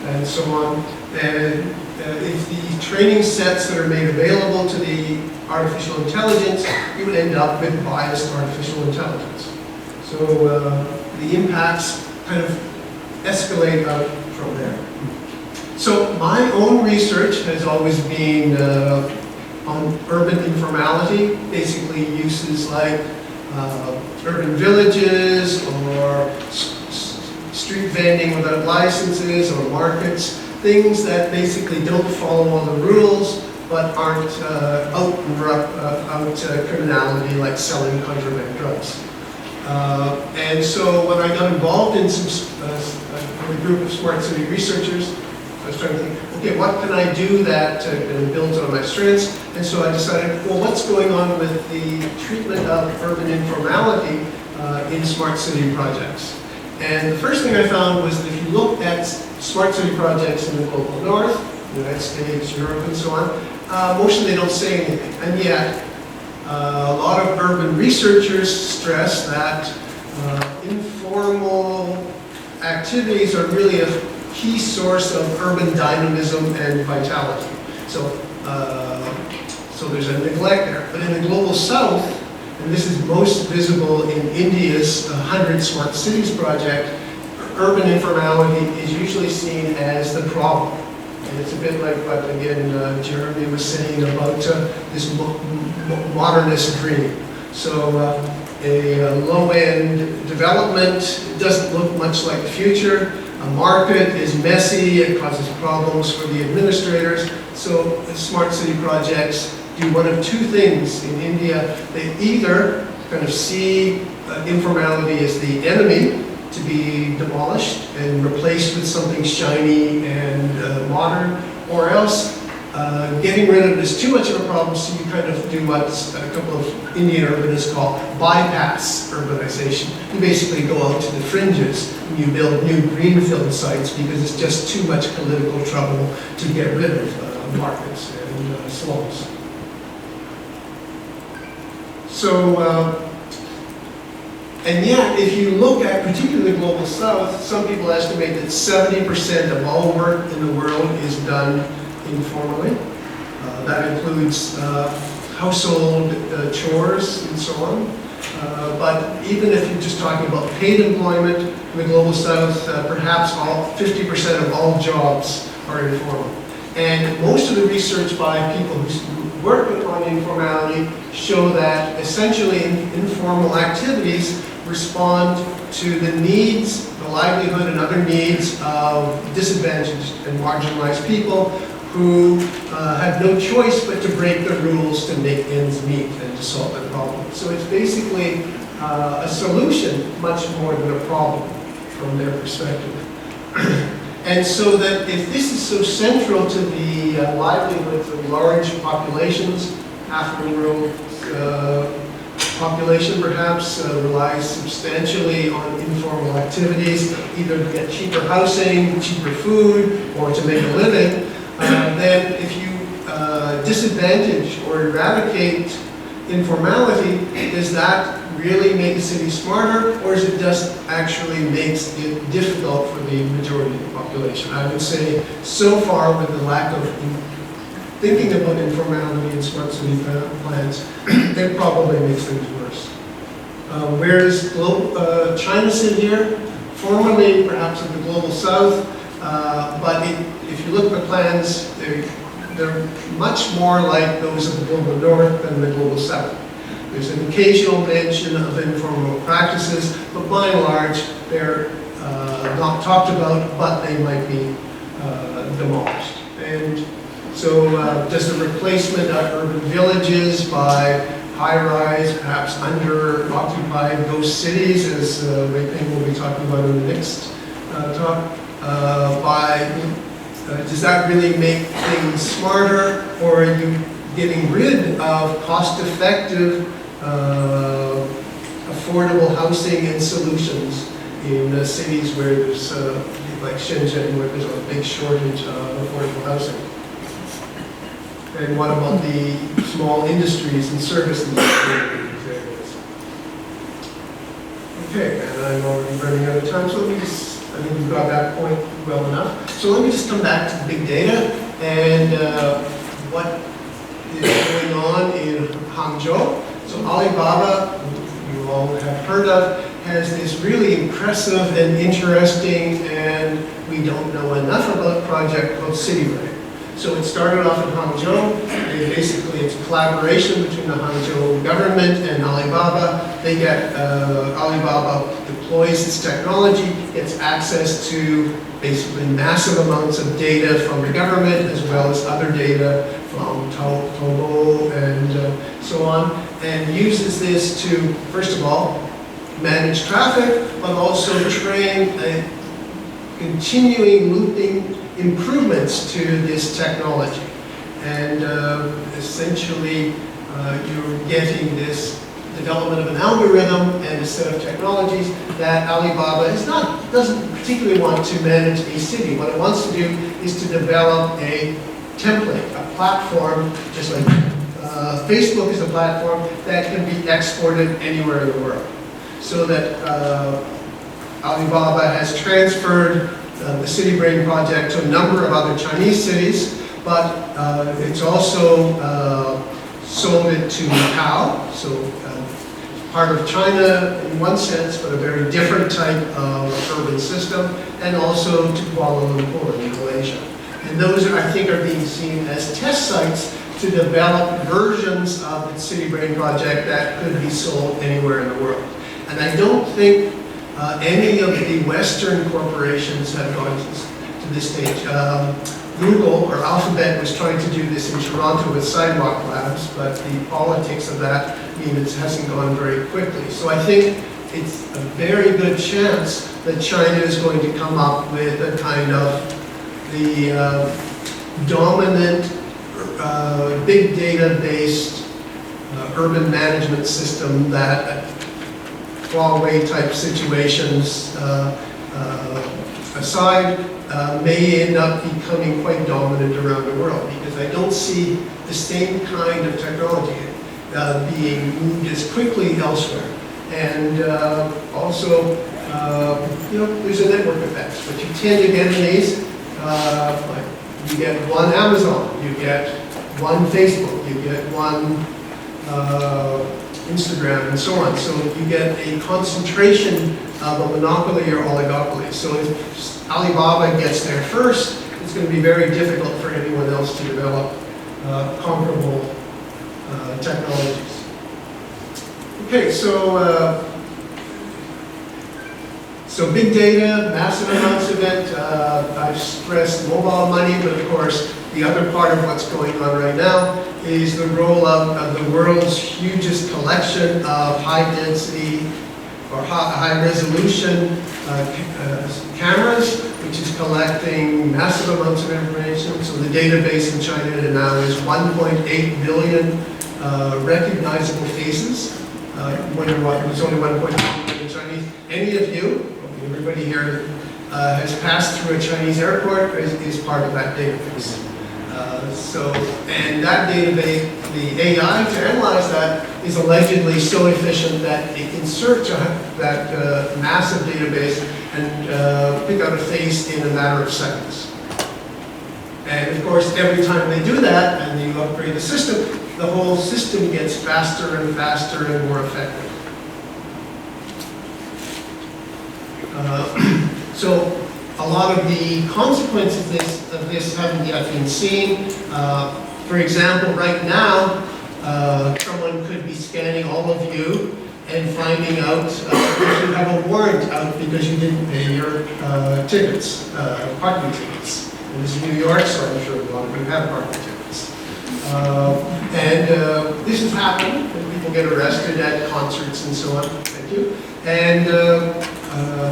and so on. And if the training sets that are made available to the artificial intelligence, you would end up with biased artificial intelligence. So the impacts kind of escalate out from there. So my own research has always been on urban informality, basically uses like urban villages or street vending without licenses or markets, things that basically don't follow all the rules but aren't out criminality like selling contraband drugs. And so when I got involved in a group of smart city researchers, I was trying to think, okay, what can I do that builds on my strengths? And so I decided, well, what's going on with the treatment of urban informality in smart city projects? And the first thing I found was that if you look at smart city projects in the global north, United States, Europe, and so on, mostly they don't say anything. And yet, a lot of urban researchers stress that informal activities are really a key source of urban dynamism and vitality. So, so there's a neglect there. But in the global south, and this is most visible in India's 100 Smart Cities project, urban informality is usually seen as the problem. And it's a bit like what, again, Jeremy was saying about this modernist dream. So a low-end development doesn't look much like the future. A market is messy, it causes problems for the administrators. So the smart city projects do one of two things in India. They either kind of see informality as the enemy to be demolished and replaced with something shiny and modern, or else getting rid of it is too much of a problem, so you kind of do what a couple of Indian urbanists call bypass urbanization. You basically go out to the fringes and you build new greenfield sites because it's just too much political trouble to get rid of markets and slums. So, and yet, if you look at particularly the global south, some people estimate that 70% of all work in the world is done informally. That includes household chores and so on. But even if you're just talking about paid employment in the global south, perhaps 50% of all jobs are informal. And most of the research by people who work on informality show that essentially informal activities respond to the needs, the livelihood and other needs of disadvantaged and marginalized people who have no choice but to break the rules to make ends meet and to solve the problem. So it's basically a solution much more than a problem from their perspective. And so that if this is so central to the livelihoods of large populations, African rural population perhaps relies substantially on informal activities, either to get cheaper housing, cheaper food, or to make a living, then if you disadvantage or eradicate informality, does that really make a city smarter, or is it just actually makes it difficult for the majority of the population? I would say so far with the lack of thinking about informality in smart city plans, it probably makes things worse. Where does China sit here? Formerly, perhaps in the global south, but if you look at the plans, they're much more like those of the global north than the global south. There's an occasional mention of informal practices, but by and large, they're not talked about, but they might be demolished. And so does the replacement of urban villages by high-rise, perhaps under-occupied ghost cities, as Weiping will be talking about in the next talk. Does that really make things smarter, or are you getting rid of cost-effective, affordable housing and solutions in cities where there's, like Shenzhen, where there's a big shortage of affordable housing? And what about the small industries and services in these areas? Okay, and I'm already running out of time, so let me just, I think we've got that point well enough. So let me just come back to the big data and what is going on in Hangzhou. So Alibaba, you all have heard of, has this really impressive and interesting, and we don't know enough about, project called CityBrain. So it started off in Hangzhou. Basically, it's a collaboration between the Hangzhou government and Alibaba. They get, Alibaba deploys its technology, gets access to basically massive amounts of data from the government, as well as other data from Togo and so on, and uses this to, first of all, manage traffic, but also train continuing looping improvements to this technology. And essentially, you're getting this development of an algorithm and a set of technologies that Alibaba doesn't particularly want to manage a city. What it wants to do is to develop a template, a platform, just like Facebook is a platform that can be exported anywhere in the world. So that Alibaba has transferred the CityBrain project to a number of other Chinese cities, but it's also sold it to Macau, so part of China in one sense, but a very different type of urban system, and also to Kuala Lumpur in Malaysia. And those, I think, are being seen as test sites to develop versions of the CityBrain project that could be sold anywhere in the world. And I don't think any of the Western corporations have gone to this stage. Google or Alphabet was trying to do this in Toronto with Sidewalk Labs, but the politics of that mean it hasn't gone very quickly. So I think it's a very good chance that China is going to come up with a kind of the dominant big data-based urban management system that Huawei type situations aside, may end up becoming quite dominant around the world, because I don't see the same kind of technology being moved as quickly elsewhere. And also, there's a network effect. What you tend to get in these, like you get one Amazon, you get one Facebook, you get one Instagram, and so on. So you get a concentration of a monopoly or oligopoly. So if Alibaba gets there first, it's going to be very difficult for anyone else to develop comparable technologies. Okay, so big data, massive amounts of it. I've stressed mobile money, but of course, the other part of what's going on right now is the rollout of the world's hugest collection of high-density or high-resolution cameras, which is collecting massive amounts of information. So the database in China now is 1.8 billion recognizable faces. Wonder what, there's only 1.8 billion Chinese. Any of you, everybody here has passed through a Chinese airport is part of that database. And that database, the AI to analyze that is allegedly so efficient that it can search that massive database and pick out a face in a matter of seconds. And of course, every time they do that and you upgrade the system, the whole system gets faster and faster and more effective. So a lot of the consequences of this haven't yet been seen. For example, right now, someone could be scanning all of you and finding out if you have a warrant out because you didn't pay your tickets, parking tickets. And this is New York, so I'm sure a lot of you have parking tickets. This has happened, and people get arrested at concerts and so on. Thank you. And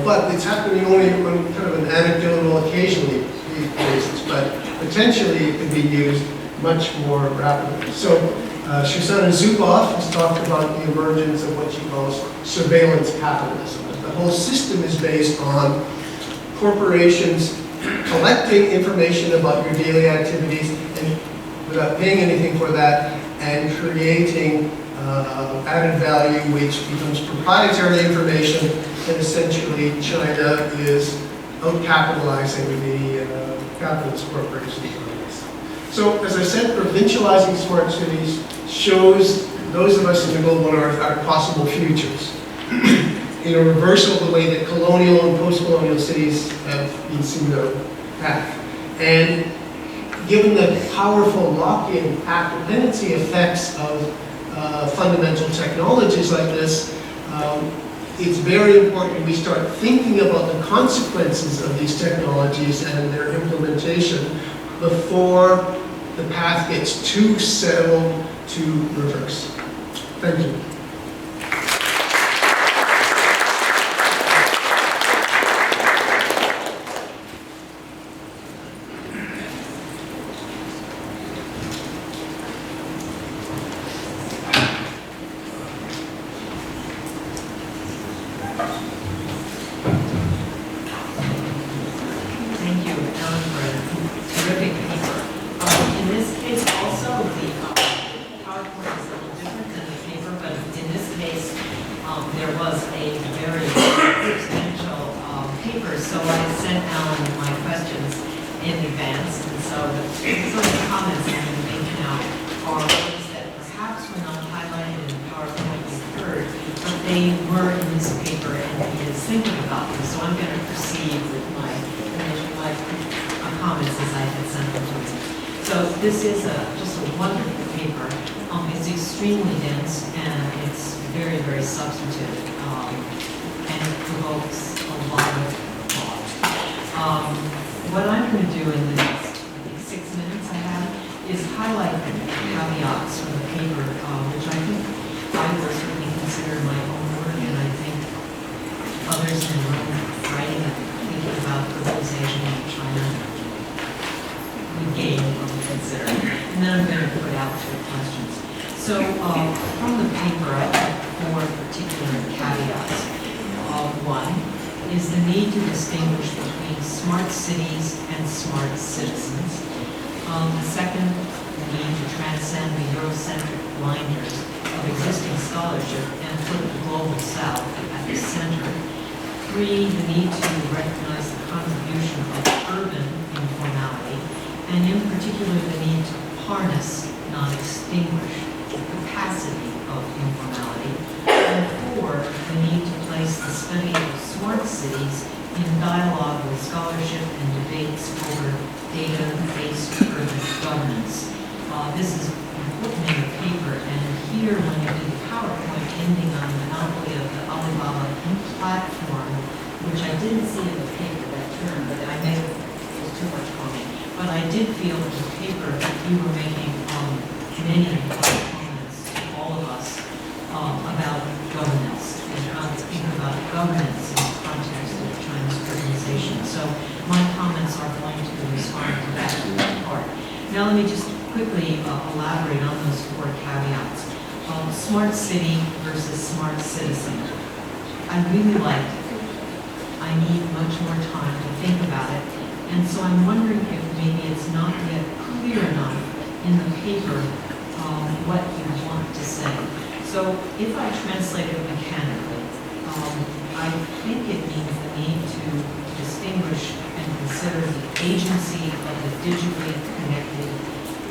but it's happening only on kind of an anecdotal, occasionally these cases, but potentially it could be used much more rapidly. So Shoshana Zuboff has talked about the emergence of what she calls surveillance capitalism. The whole system is based on corporations collecting information about your daily activities and without paying anything for that, and creating added value which becomes proprietary information, and essentially China is out-capitalizing the capitalist corporations on this. So as I said, provincializing smart cities shows those of us in the global north our possible futures in a reversal of the way that colonial and post-colonial cities have been seen to act. And given the powerful lock-in dependency effects of fundamental technologies like this, it's very important we start thinking about the consequences of these technologies and their implementation before the path gets too settled to reverse. Thank you. This is just a wonderful paper. It's extremely dense and it's very, very substantive, and it provokes a lot of thought. What I'm going to do in the next, I think, 6 minutes I have is highlight the caveats from the paper, which I think I will certainly consider my own work, and I think others in the room writing and thinking about urbanization in China would gain from consider. And then I'm going to put out 3 questions. So from the paper, I have 4 particular caveats. One is the need to distinguish between smart cities and smart citizens. The second, the need to transcend the Eurocentric blinders of existing scholarship and put the global south at the center. 3, the need to recognize the contribution of urban informality, and in particular the need to harness, not extinguish, the capacity of informality. And 4, the need to place the study of smart cities in dialogue with scholarship and debates over data-based urban governance. This is important in the paper, and here when you do the PowerPoint ending on the monopoly of the Alibaba platform, which I didn't see in the paper that term, but I may have, it was too much for me. But I did feel in the paper that you were making many comments to all of us about governance and how to think about governance in the context of China's urbanization. So my comments are going to respond to that part. Now let me just quickly elaborate on those 4 caveats. Smart city versus smart citizen. I really like it. I need much more time to think about it. And so I'm wondering if maybe it's not yet clear enough in the paper what you want to say. So if I translate it mechanically, I think it means the need to distinguish and consider the agency of the digitally connected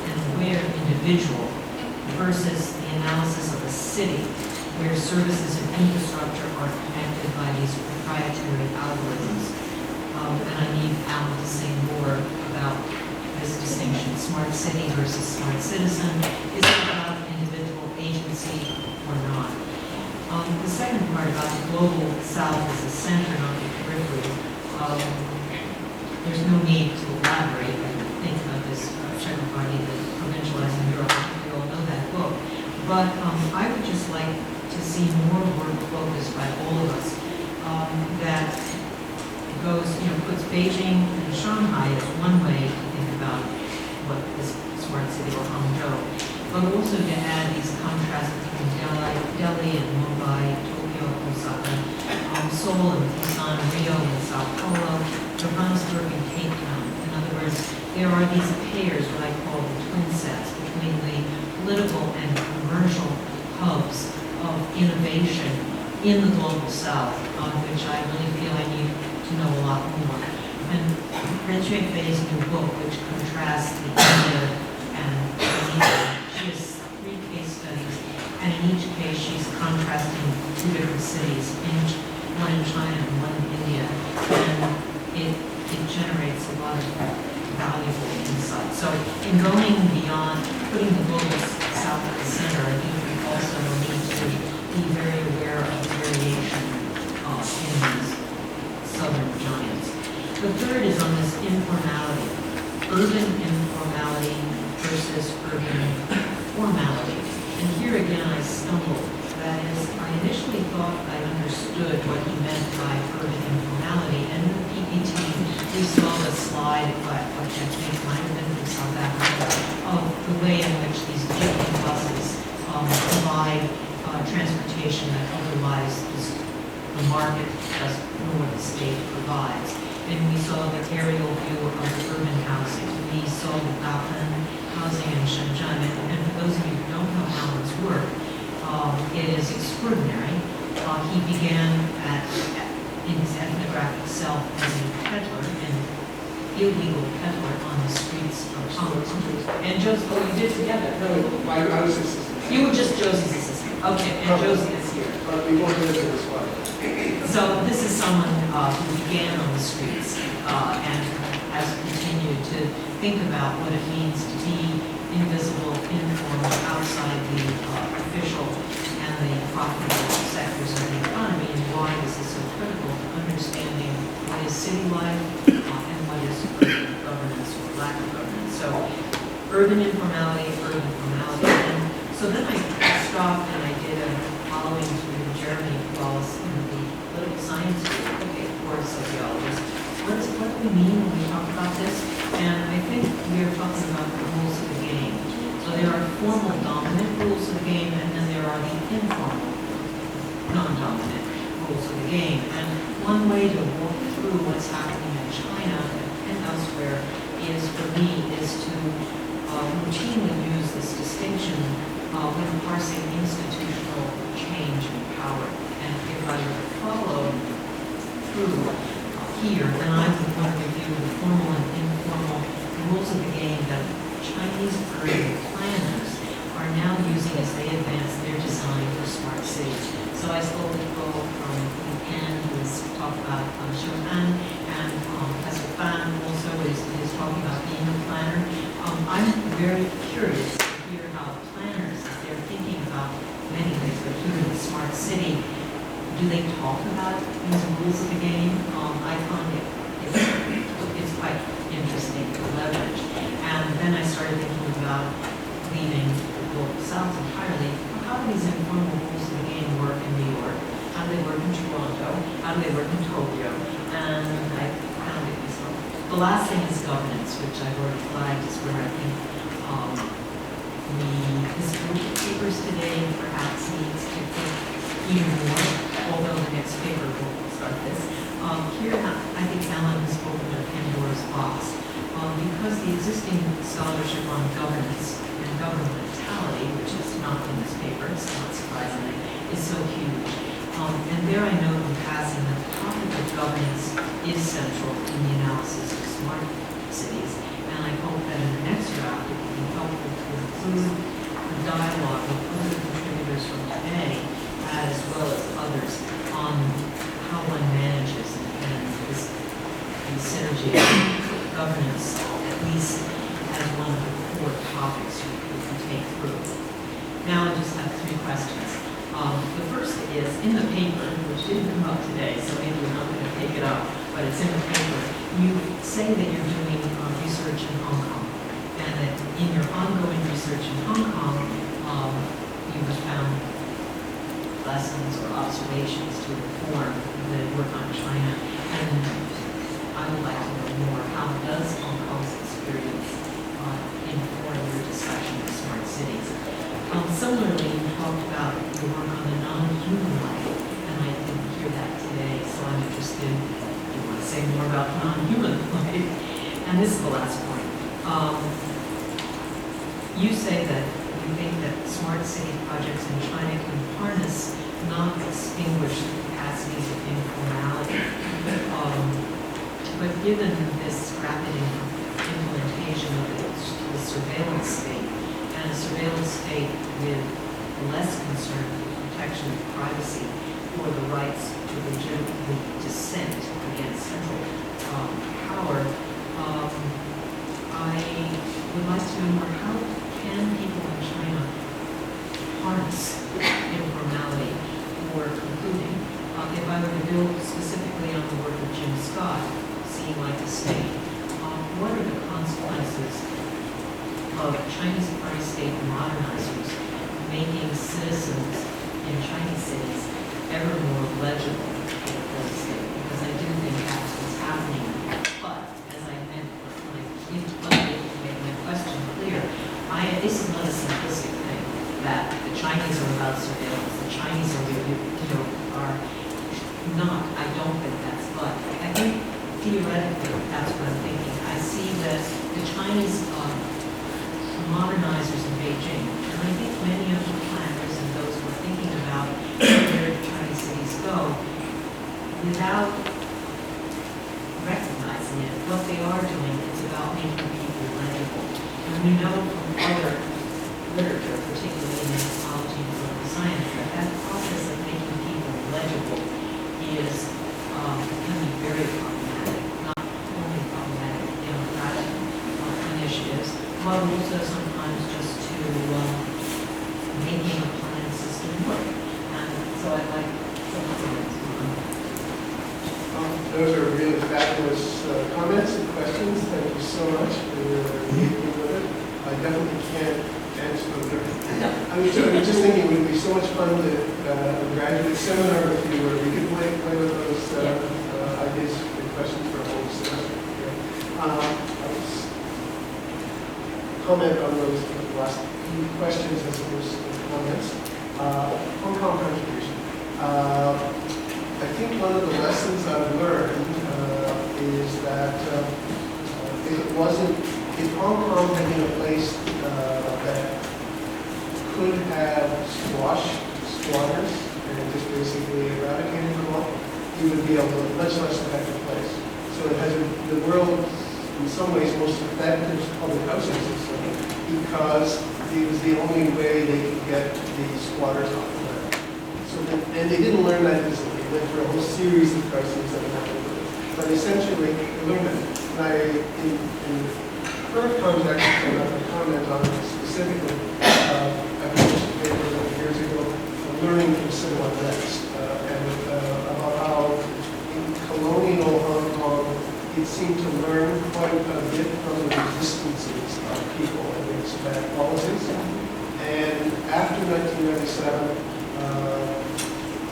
and aware individual versus the analysis of a city where services and infrastructure are connected by these proprietary algorithms. And I need Alan to say more about this distinction, smart city versus smart citizen. Is it about individual agency or not? The second part about the global south as a center, not the periphery, there's no need to elaborate. I think about this Czech party, the provincializing But I would just like to see more work focused by all of us that goes, puts Beijing and Shanghai as one way to think about what this smart city or Hangzhou, but also to add these contrasts between Delhi and Mumbai, Tokyo, Osaka, Seoul and Busan, Rio and Sao Paulo, Johannesburg and Cape Town. In other words, there are these pairs, what I call the twin sets, between the political and commercial hubs of innovation in the global south, on which I really feel I need to know a lot more. And Ren Xuefei's new book, which contrasts the India and Indonesia, she has 3 case studies, and in each case she's contrasting 2 different cities, one in China and one in India, and it generates a lot of valuable insight. So in going beyond putting the global south at the center, I think we also need to be very aware of the variation in these southern giants. The third is on this informality, urban informality versus urban formality. And here again I stumbled. That is, I initially thought I understood what he meant by urban informality, and in the PPT we saw the slide, which I think might have been from South Africa, of the way in which these jeepney buses provide transportation that otherwise the market doesn't, nor the state provides. And we saw the aerial view of urban housing. We saw the Gaofen housing in Shenzhen. And for those of you who don't know Alan's work, it is extraordinary. He began in his ethnographic self as a peddler, an illegal peddler on the streets of Hong Kong. And Josie, oh, you did together? No, I was his assistant. You were just Josie's assistant. Okay, and Josie is here. We both lived in this one. So this is someone who began on the streets and has continued to think about what it means to be invisible, informal, outside the official and the profitable sectors of the economy, and why this is so critical to understanding what is city life and what is urban governance or lack of governance. So urban informality, urban formality. And so then I stopped and I did a following through Jeremy Wallace in the political science group, okay, for sociologists. What do we mean when we talk about this? And I think we are talking about the rules of the game. So there are formal dominant rules of the game, and then there are the informal, non-dominant rules of the game. And one way to walk through what's happening in China and elsewhere is, for me, is to routinely use this distinction when parsing institutional change and power. And if I were to follow through here, then I would want to review the formal and informal rules of the game that Chinese urban planners are now using as they advance their design for smart cities. So I spoke with Bo from Japan, who's talked about Xiuan, and Professor Fan also is talking about being a planner. I'm very curious to hear how planners, as they're thinking about many things, but here in the smart city, do they talk about these rules of the game? I find it's quite interesting to leverage. And then I started thinking about leaving the global south entirely. How do these informal rules of the game work in New York? How do they work in Toronto? How do they work in Tokyo? And I found it useful. The last thing is governance, which I've already flagged, is where I think this group of papers today perhaps needs to think even more, although the next paper will start this. Here, I think Alan has spoken of Pandora's box. Because the existing scholarship on governance and governmentality, which is not in this paper, it's not surprisingly, is so huge. And there I note in passing that the topic of governance is central in the analysis of smart cities. And I hope that in the next draft it will be helpful to include a dialogue with other contributors from today, as well as others, on how one manages and this synergy of governance, at least as one of the core topics we can take through. Now I just have 3 questions. The first is, in the paper, which didn't come up today, so maybe we're not going to take it up, but it's in the paper, you say that you're doing research in Hong Kong, and that in your ongoing research in Hong Kong, you've lessons or observations to inform the work on China? And I would like to know more, how does Hong Kong's experience inform your discussion of smart cities? Similarly, you talked about your work on the non-human life, and I didn't hear that today, so I'm interested, do you want to say more about non-human life? And this is the last point. You say that you think that smart city projects in China can harness, not extinguish the capacities of informality. But given this rapid implementation of the surveillance state, and a surveillance state with less concern for protection of privacy or the rights to legitimately dissent against central power, I would like to know more, how can people in China harness informality? Or concluding, if I were to build specifically on the work of Jim Scott, Seeing Like a State, what are the consequences of Chinese party state modernizers making citizens in Chinese cities ever more legible to the party state? Because I do think that's what's happening. But as I meant when I made my question clear, this is not a simplistic thing that the Chinese are about surveillance. The Chinese are not. I don't think that's. But I think theoretically, that's what I'm thinking. I see that the Chinese modernizers in Beijing, and I think many of the planners and those who are thinking about where Chinese cities go, without recognizing it, what they are doing is about making people legible. And we know from other literature, particularly in anthropology and political science, that process of making people legible can be very problematic, not only problematic in democratic initiatives, but also sometimes just to making a plan system work. And so I'd like some comments on that. Those are really fabulous comments and questions. Thank you so much for your engagement with it. I definitely can't answer them. I was just thinking it would be so much fun to a graduate seminar with you where we could play with those ideas and questions for a whole semester. I'll just comment on those last few questions as opposed to comments. Hong Kong contribution. I think one of the lessons I've learned is that if Hong Kong had been a place that could have squashed squatters and just basically eradicated them all, you would be a much less effective place. So it has the world's, in some ways, most effective public housing system because it was the only way they could get the squatters off the land. So and they didn't learn that easily. They went through a whole series of crises that happened with it. But essentially, they learned it. And in current context, I'm not going to comment on it specifically. I published a paper a couple years ago on learning from civil unrest and about how in colonial Hong Kong it seemed to learn quite a bit from the resistances of people against bad policies. And after 1997,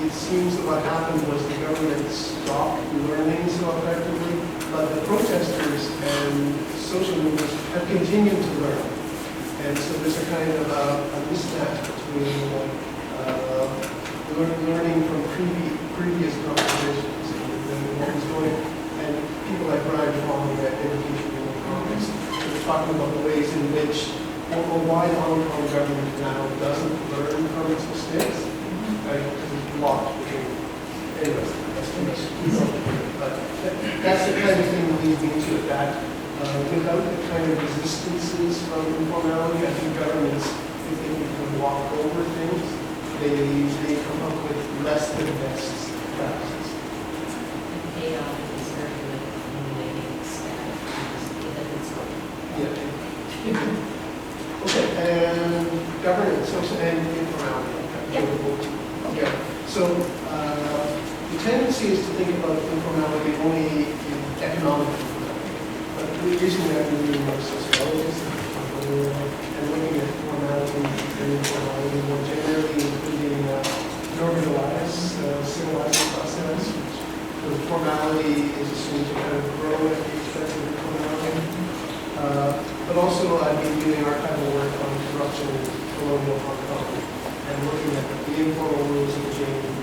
it seems that what happened was the government stopped learning so effectively, but the protesters and social movements have continued to learn. And so there's a kind of a mismatch between learning from previous conversations and what was going on. And people like Brian Fong at Education in the Congress are talking about the ways in which, or why the Hong Kong government now doesn't learn from its mistakes. Right? Because it's blocked between, anyways, that's too much. But that's the kind of thing that leads me to it, that without the kind of resistances from informality, I think governments, if they can walk over things, they come up with less than best practices. AI is very good at emulating static Yeah. Okay, and governance, social and informality. Yeah. So the tendency is to think about informality only in economic informality. But recently I've been doing more sociologists and looking at formality and informality more generally, including an organized doing archival work on corruption in colonial Hong Kong and looking at the informal rules of the game and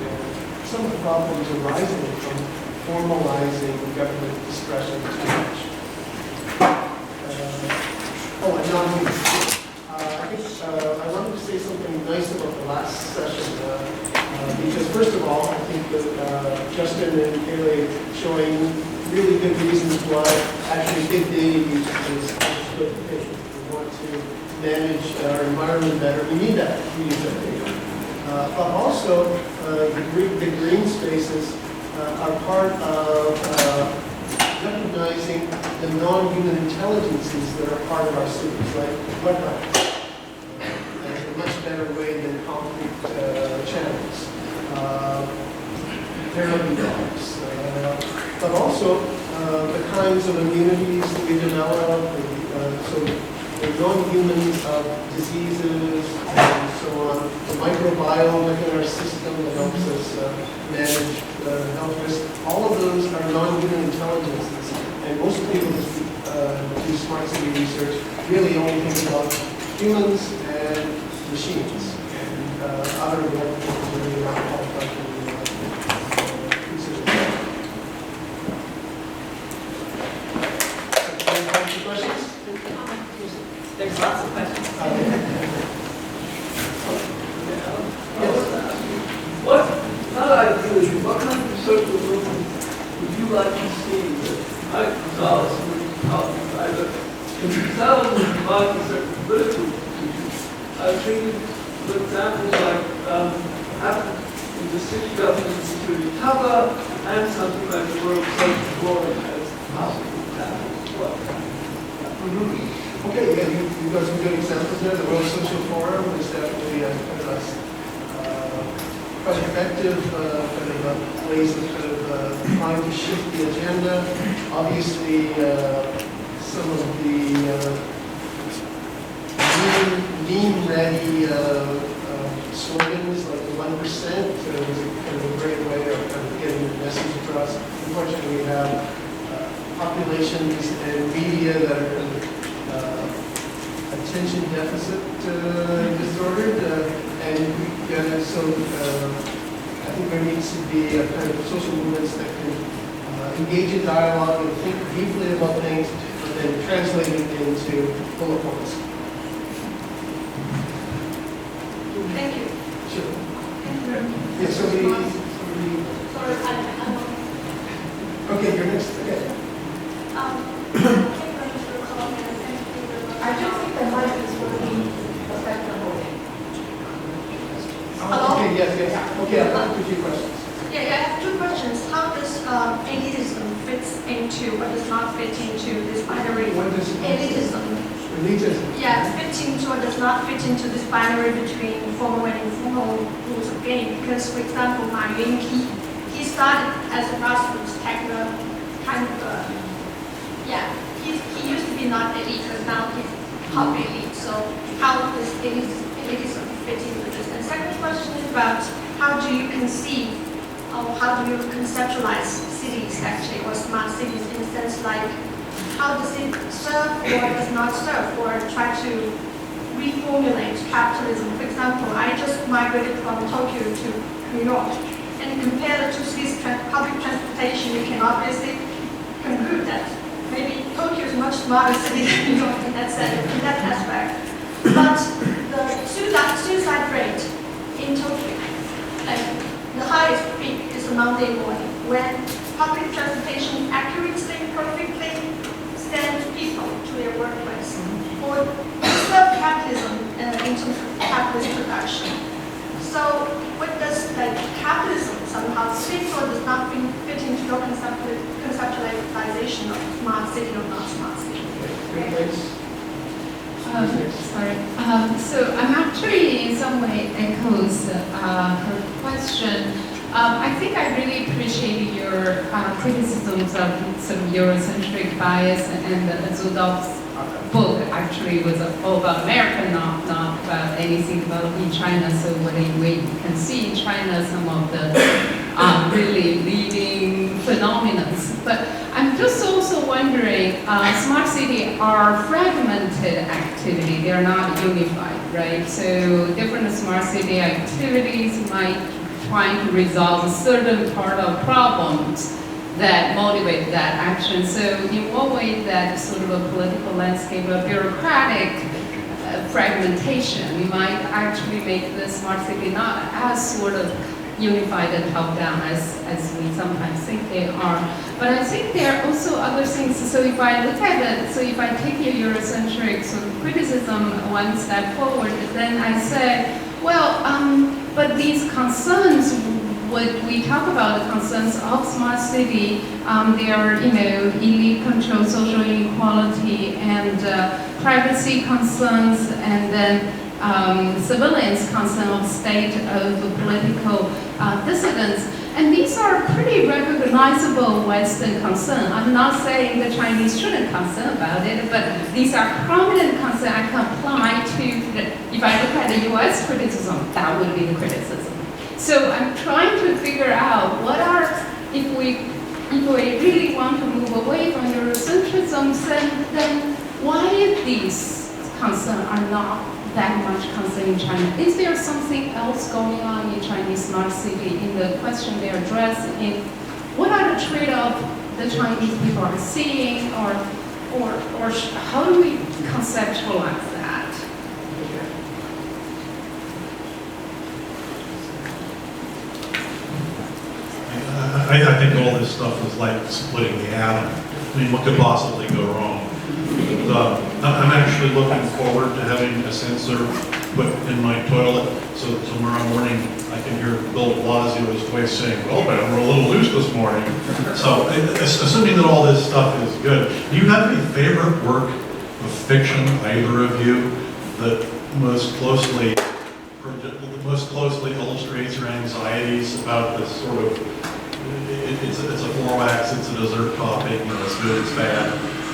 some of the problems arising from formalizing government discretion too much. And non-human. I think I wanted to say something nice about the last session because first of all, I think that Justin and Peilei showing really good reasons why actually big data use is good. If we want to manage our environment better, we need that. We use that data. But also, the green spaces are part of recognizing the non-human intelligences that are part of our cities, like wetlands, in a much better way than concrete channels, prairie dogs, but also the kinds of immunities that we develop, so the non-humans of diseases and so on, the microbiome within our system that helps us manage health risks, all of those are non-human intelligences. And most people who do smart city research really only think about humans and machines, and other things really not qualified to consider. Any questions? There's lots of questions. What kind of social movement would you like to see that might resolve some of these problems, either themselves as providing certain political institutions? I've treated, for examples, like having the city government security cover and something like the World Social Forum as possible examples as well. Okay, yeah, you've got some good examples there. The World Social Forum is definitely quite effective ways of trying to shift the agenda. Obviously, some of the meme-ready slogans like the 1% was a great way of getting the message across. Unfortunately, we have populations and media that are attention deficit disordered, and so I think there needs to be a kind of social movements that can engage in dialogue and think deeply about things, but then translate it into bullet points. Thank you. Sure. Thank you very much. Yeah, somebody. Sorry, I'm Okay, you're next. Okay. I don't think the mic is working effectively. Hello? Okay, yes. Okay, I'll ask a few questions. Yeah, I have two questions. How does elitism fits into, or does not fit into this binary? What does elitism? Elitism. Yeah, fit into or does not fit into this binary between formal and informal rules of game. Because, for example, Ma Yun, he started as a grassroots techno kind of, he used to be not elite, but now he's top elite. So how does elitism fit into this? And second question is about how do you conceive, or how do you conceptualize cities actually, or smart cities in a sense like, how does it serve or does not serve, or try to reformulate capitalism? For example, I just migrated from Tokyo to New York, and compare the two cities' public transportation, you can obviously conclude that maybe Tokyo is a much smarter city than New York in that sense, in that aspect. But the suicide rate in Tokyo, like the highest peak is a Monday morning when public transportation accurately, perfectly sends people to their workplace. Or serve capitalism in terms of capitalist production. So what does capitalism somehow fit or does not fit into your conceptualization of smart city or not smart city? Sorry. So I'm actually in some way echoes her question. I think I really appreciate your criticisms of some Eurocentric bias, and Zudov's book actually was all about America, not about anything about in China. So what we can see in China, some of the really leading phenomena. But I'm just so also wondering, smart city are fragmented activity, they are not unified, right? So different smart city activities might try to resolve a certain part of problems that motivate that action. So in what way that sort of a political landscape, a bureaucratic fragmentation might actually make the smart city not as sort of unified and top-down as we sometimes think they are. But I think there are also other things. So if I look at it, so if I take your Eurocentric sort of criticism one step forward, then I say, well, but these concerns, when we talk about the concerns of smart city, they are, elite control, social inequality, and privacy concerns, and then civilians' concern of state of political dissidents. And these are pretty recognizable Western concerns. I'm not saying the Chinese shouldn't concern about it, but these are prominent concerns I can apply to, if I look at the US criticism, that would be the criticism. So I'm trying to figure out what are, if we really want to move away from Eurocentrism, then why these concerns are not that much concern in China? Is there something else going on in Chinese smart city in the question they address? In what are the trade-offs the Chinese people are seeing, or how do we conceptualize that? I think all this stuff is like splitting the atom. I mean, what could possibly go wrong? I'm actually looking forward to having a sensor put in my toilet so that tomorrow morning I can hear Bill de Blasio's voice saying, well, but we're a little loose this morning. So assuming that all this stuff is good, do you have any favorite work of fiction, either of you, that most closely illustrates your anxieties about this sort of, it's a florax, it's a dessert topping, it's good, it's bad.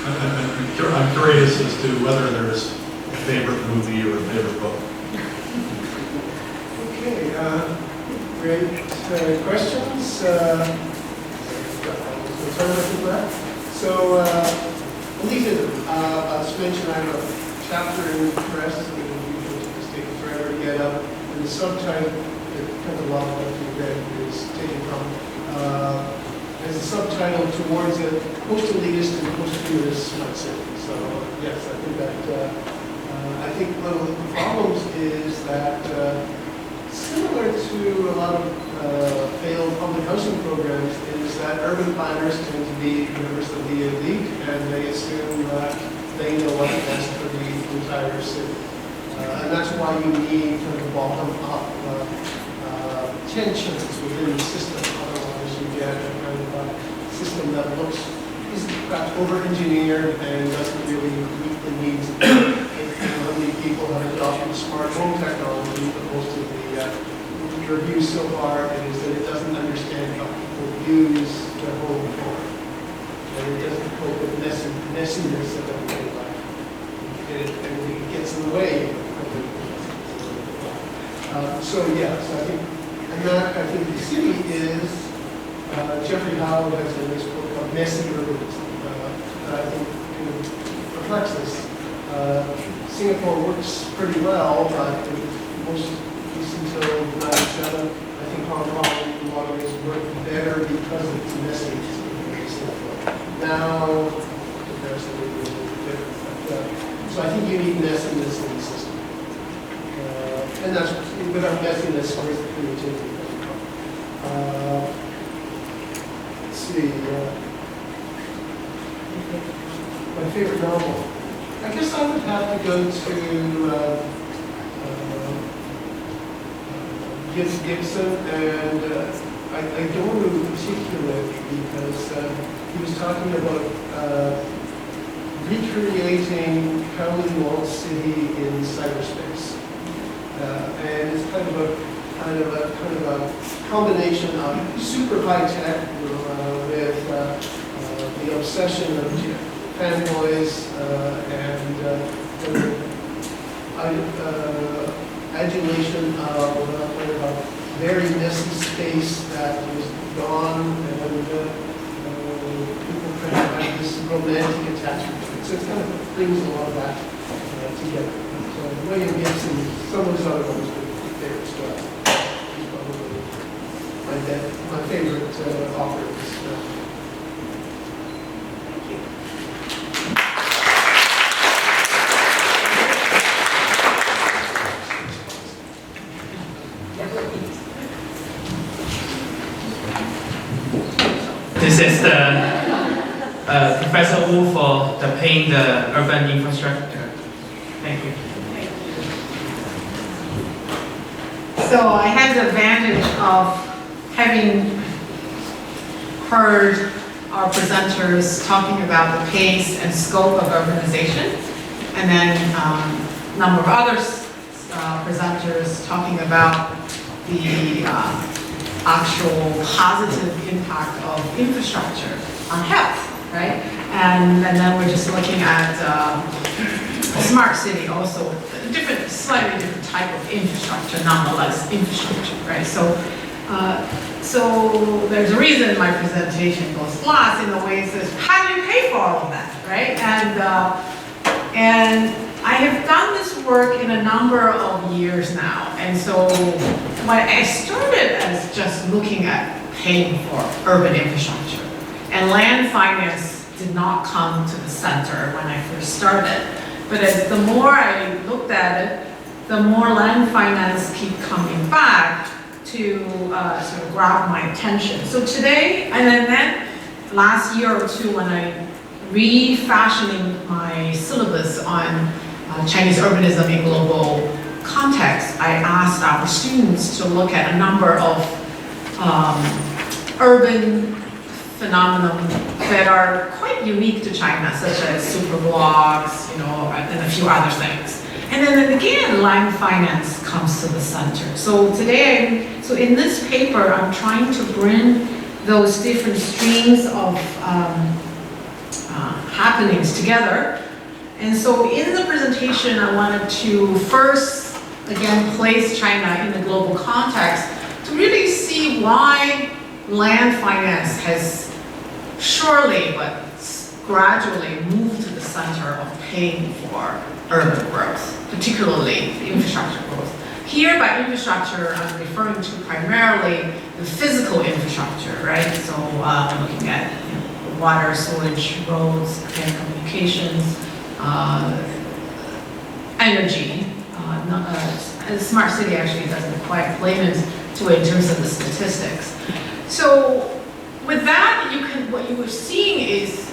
I'm curious as to whether there's a favorite movie or a favorite book. Okay, great questions. So, I'll just mention I have a chapter in the press, and it's taken forever to get up, and the subtitle, it kind of long enough to read, is taken from. As a subtitle towards a post-elitist and post-humanist smart city. So yes, I think that I think one of the problems is that similar to a lot of failed public housing programs is that urban planners tend to be members of the elite, and they assume that they know what's best for the entire city. And that's why you need kind of bottom-up tensions within the system. Otherwise, you get a kind of a system that is perhaps over-engineered and doesn't really meet the needs of how many people have adopted smart home technology. But most of the reviews so far is that it doesn't understand how people use their home for, and it doesn't cope with messiness of everyday life. It gets in the way. So I think, and that I think the city is. Jeffrey Howard has a nice book called Messy Urbanism that I think kind of reflects this. Singapore works pretty well, but most until 97, I think Hong Kong in a lot of ways worked better because of its messy Singapore. Now, comparison is a little different. But, so I think you need messiness in the system. And that's, without messiness, where's the creativity coming from? Let's see. My favorite novel. I guess I would have to go to Gibson, and I don't know particularly because he was talking about recreating Kowloon Walled City in cyberspace, and it's kind of a combination of super high tech with the obsession of fanboys and adulation of a very messy space that was gone, and people kind of had this romantic attachment to it. So it kind of brings a lot of that together. So William Gibson, some of his other ones were there as well. He's probably my favorite author of this. Thank you. This is the Professor Wu for the paint the urban infrastructure. Thank you. So I had the advantage of having heard our presenters talking about the pace and scope of urbanization, and then a number of other presenters talking about the actual positive impact of infrastructure on health, right? And then we're just looking at a smart city also, slightly different type of infrastructure, nonetheless infrastructure, right? So there's a reason my presentation goes last in the way it says, how do you pay for all of that, right? And I have done this work in a number of years now, and so when I started as just looking at paying for urban infrastructure, and land finance did not come to the center when I first started, but the more I looked at it, the more land finance keep coming back to sort of grab my attention. So today, and then last year or two when I refashioning my syllabus on Chinese urbanism in global context, I asked our students to look at a number of urban phenomena that are quite unique to China, such as superblocks, and a few other things. And then again, land finance comes to the center. So today, so in this paper, I'm trying to bring those different streams of happenings together. And so in the presentation, I wanted to first, again, place China in the global context to really see why land finance has surely, but gradually moved to the center of paying for urban growth, particularly the infrastructure growth. Here, by infrastructure, I'm referring to primarily the physical infrastructure, right? So I'm looking at water, sewage, roads, and communications, energy. Smart city actually doesn't quite claim it to it in terms of the statistics. So with that, what you are seeing is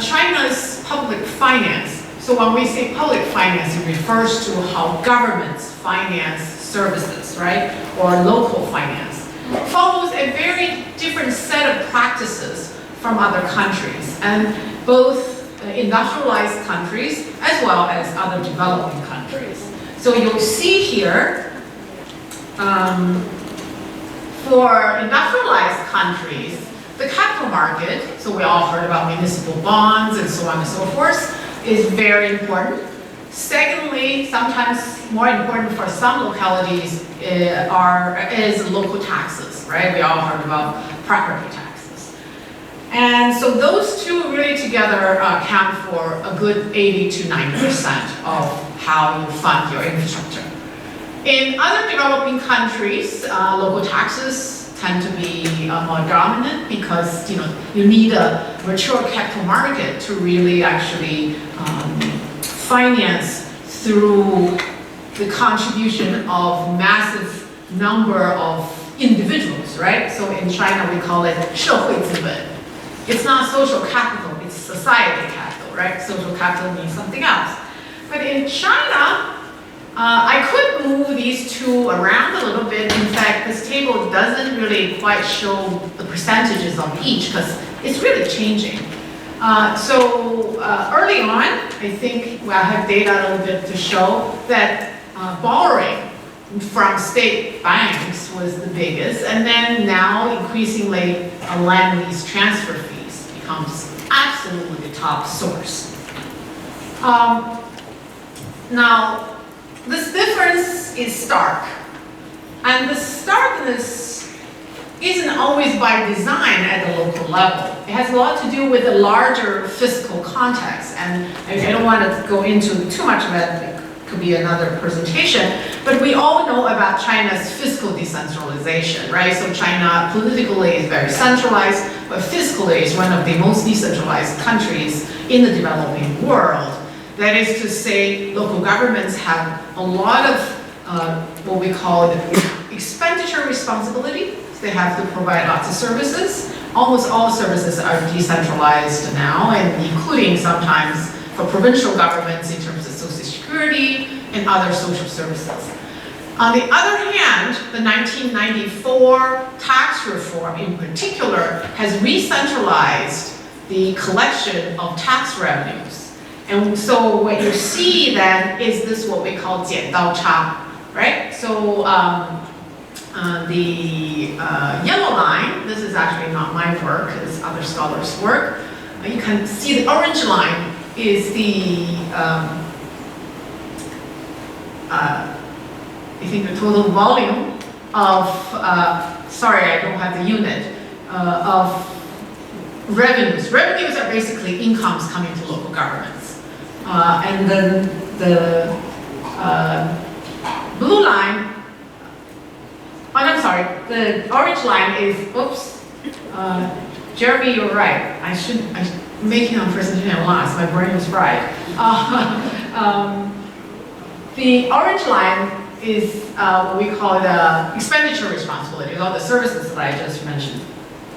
China's public finance. So when we say public finance, it refers to how governments finance services, right? Or local finance. Follows a very different set of practices from other countries, and both industrialized countries as well as other developing countries. So you'll see here, for industrialized countries, the capital market, so we all heard about municipal bonds and so on and so forth, is very important. Secondly, sometimes more important for some localities is local taxes, right? We all heard about property taxes. And so those two really together account for a good 80 to 90% of how you fund your infrastructure. In other developing countries, local taxes tend to be more dominant because you need a mature capital market to really actually finance through the contribution of massive number of individuals, right? So in China we call it 社会资本. It's not social capital, it's society capital, right? Social capital means something else. But in China, I could move these two around a little bit. In fact, this table doesn't really quite show the percentages of each because it's really changing. So early on, I think I have data a little bit to show that borrowing from state banks was the biggest, and then now increasingly land lease transfer fees becomes absolutely the top source. Now, this difference is stark, and the starkness isn't always by design at the local level. It has a lot to do with the larger fiscal context, and I don't want to go into too much of it. It could be another presentation, but we all know about China's fiscal decentralization, right? So China politically is very centralized, but fiscally is one of the most decentralized countries in the developing world. That is to say, local governments have a lot of what we call the expenditure responsibility. They have to provide lots of services. Almost all services are decentralized now, and including sometimes for provincial governments in terms of social security and other social services. On the other hand, the 1994 tax reform in particular has re-centralized the collection of tax revenues. And so what you see then is this what we call 剪刀差, right? So the yellow line, this is actually not my work, it's other scholars' work. You can see the orange line is the, I think the total volume of, sorry, I don't have the unit, of revenues. Revenues are basically incomes coming to local governments. And then the blue line, oh, I'm sorry, the orange line is, oops, Jeremy, you're right. I'm making a presentation last, my brain is fried. The orange line is what we call the expenditure responsibility, all the services that I just mentioned.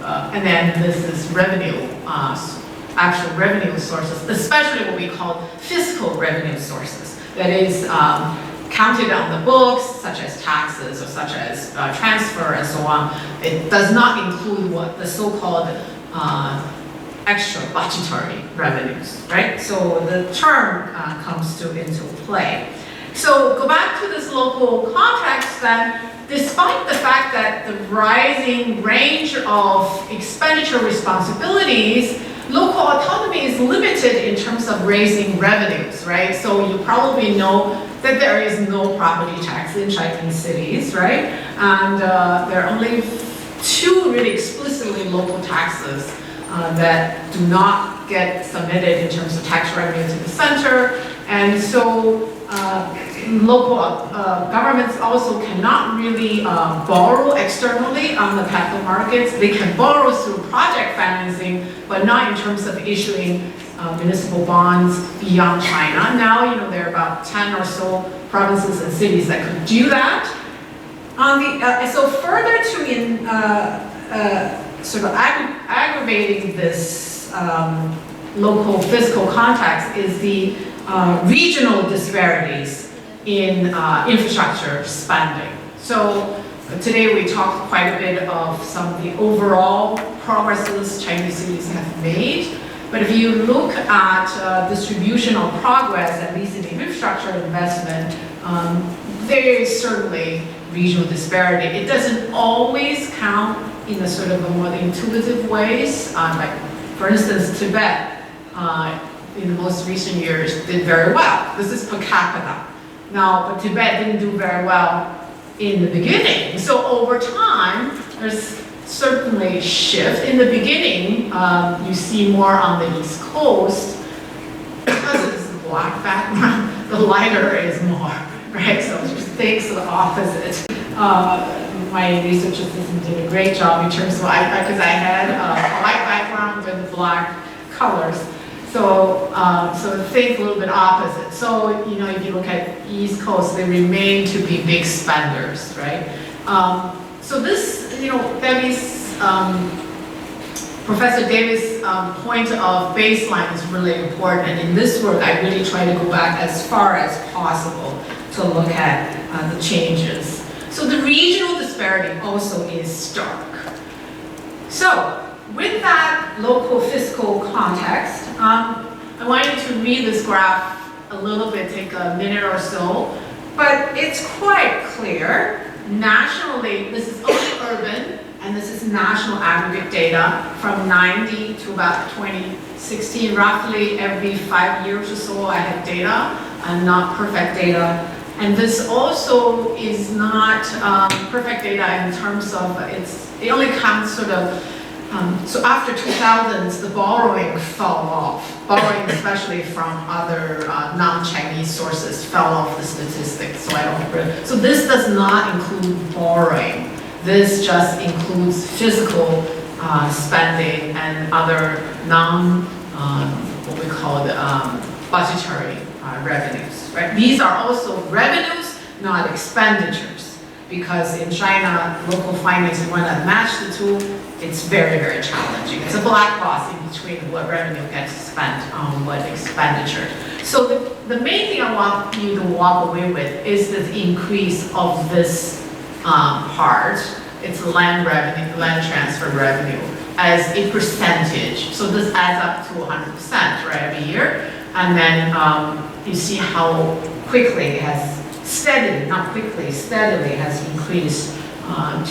And then this is revenue, actual revenue sources, especially what we call fiscal revenue sources. That is counted on the books, such as taxes or such as transfer and so on. It does not include what the so-called extra budgetary revenues, right? So the term comes into play. So go back to this local context then, despite the fact that the rising range of expenditure responsibilities, local autonomy is limited in terms of raising revenues, right? So you probably know that there is no property tax in Chinese cities, right? And there are only two really explicitly local taxes that do not get submitted in terms of tax revenue to the center. And so local governments also cannot really borrow externally on the capital markets. They can borrow through project financing, but not in terms of issuing municipal bonds beyond China. Now, you know, there are about 10 or so provinces and cities that could do that. So further to sort of aggravating this local fiscal context is the regional disparities in infrastructure spending. So today we talked quite a bit of some of the overall progresses Chinese cities have made. But if you look at distribution of progress, at least in the infrastructure investment, there is certainly regional disparity. It doesn't always count in a sort of a more intuitive ways. Like, for instance, Tibet, in the most recent years, did very well. This is per capita. Now, but Tibet didn't do very well in the beginning. So over time, there's certainly shift. In the beginning, you see more on the East Coast, because it's a black background, the lighter is more, right? So it just takes the opposite. My research assistant did a great job in terms of, because I had a white background with black colors. So, so think a little bit opposite. So, you know, if you look at East Coast, they remain to be big spenders, right? So this, you know, Debbie's, Professor Davis' point of baseline is really important. And in this work, I really try to go back as far as possible to look at the changes. So the regional disparity also is stark. So with that local fiscal context, I want you to read this graph a little bit, take a minute or so, but it's quite clear. Nationally, this is only urban, and this is national aggregate data from 90 to about 2016. Roughly every 5 years or so I have data, and not perfect data. And this also is not perfect data in terms of its They only count sort of, so after 2000s, the borrowing fell off. Borrowing, especially from other non-Chinese sources, fell off the statistics. So this does not include borrowing. This just includes physical spending and other what we call budgetary revenues. Right? These are also revenues, not expenditures. Because in China, local finance, you want to match the two, it's very, very challenging. It's a black box in between what revenue gets spent on what expenditure. So the main thing I want you to walk away with is the increase of this part. It's land revenue, land transfer revenue as a percentage. So this adds up to 100%, right, every year. And then you see how quickly it has steadily, not quickly, steadily has increased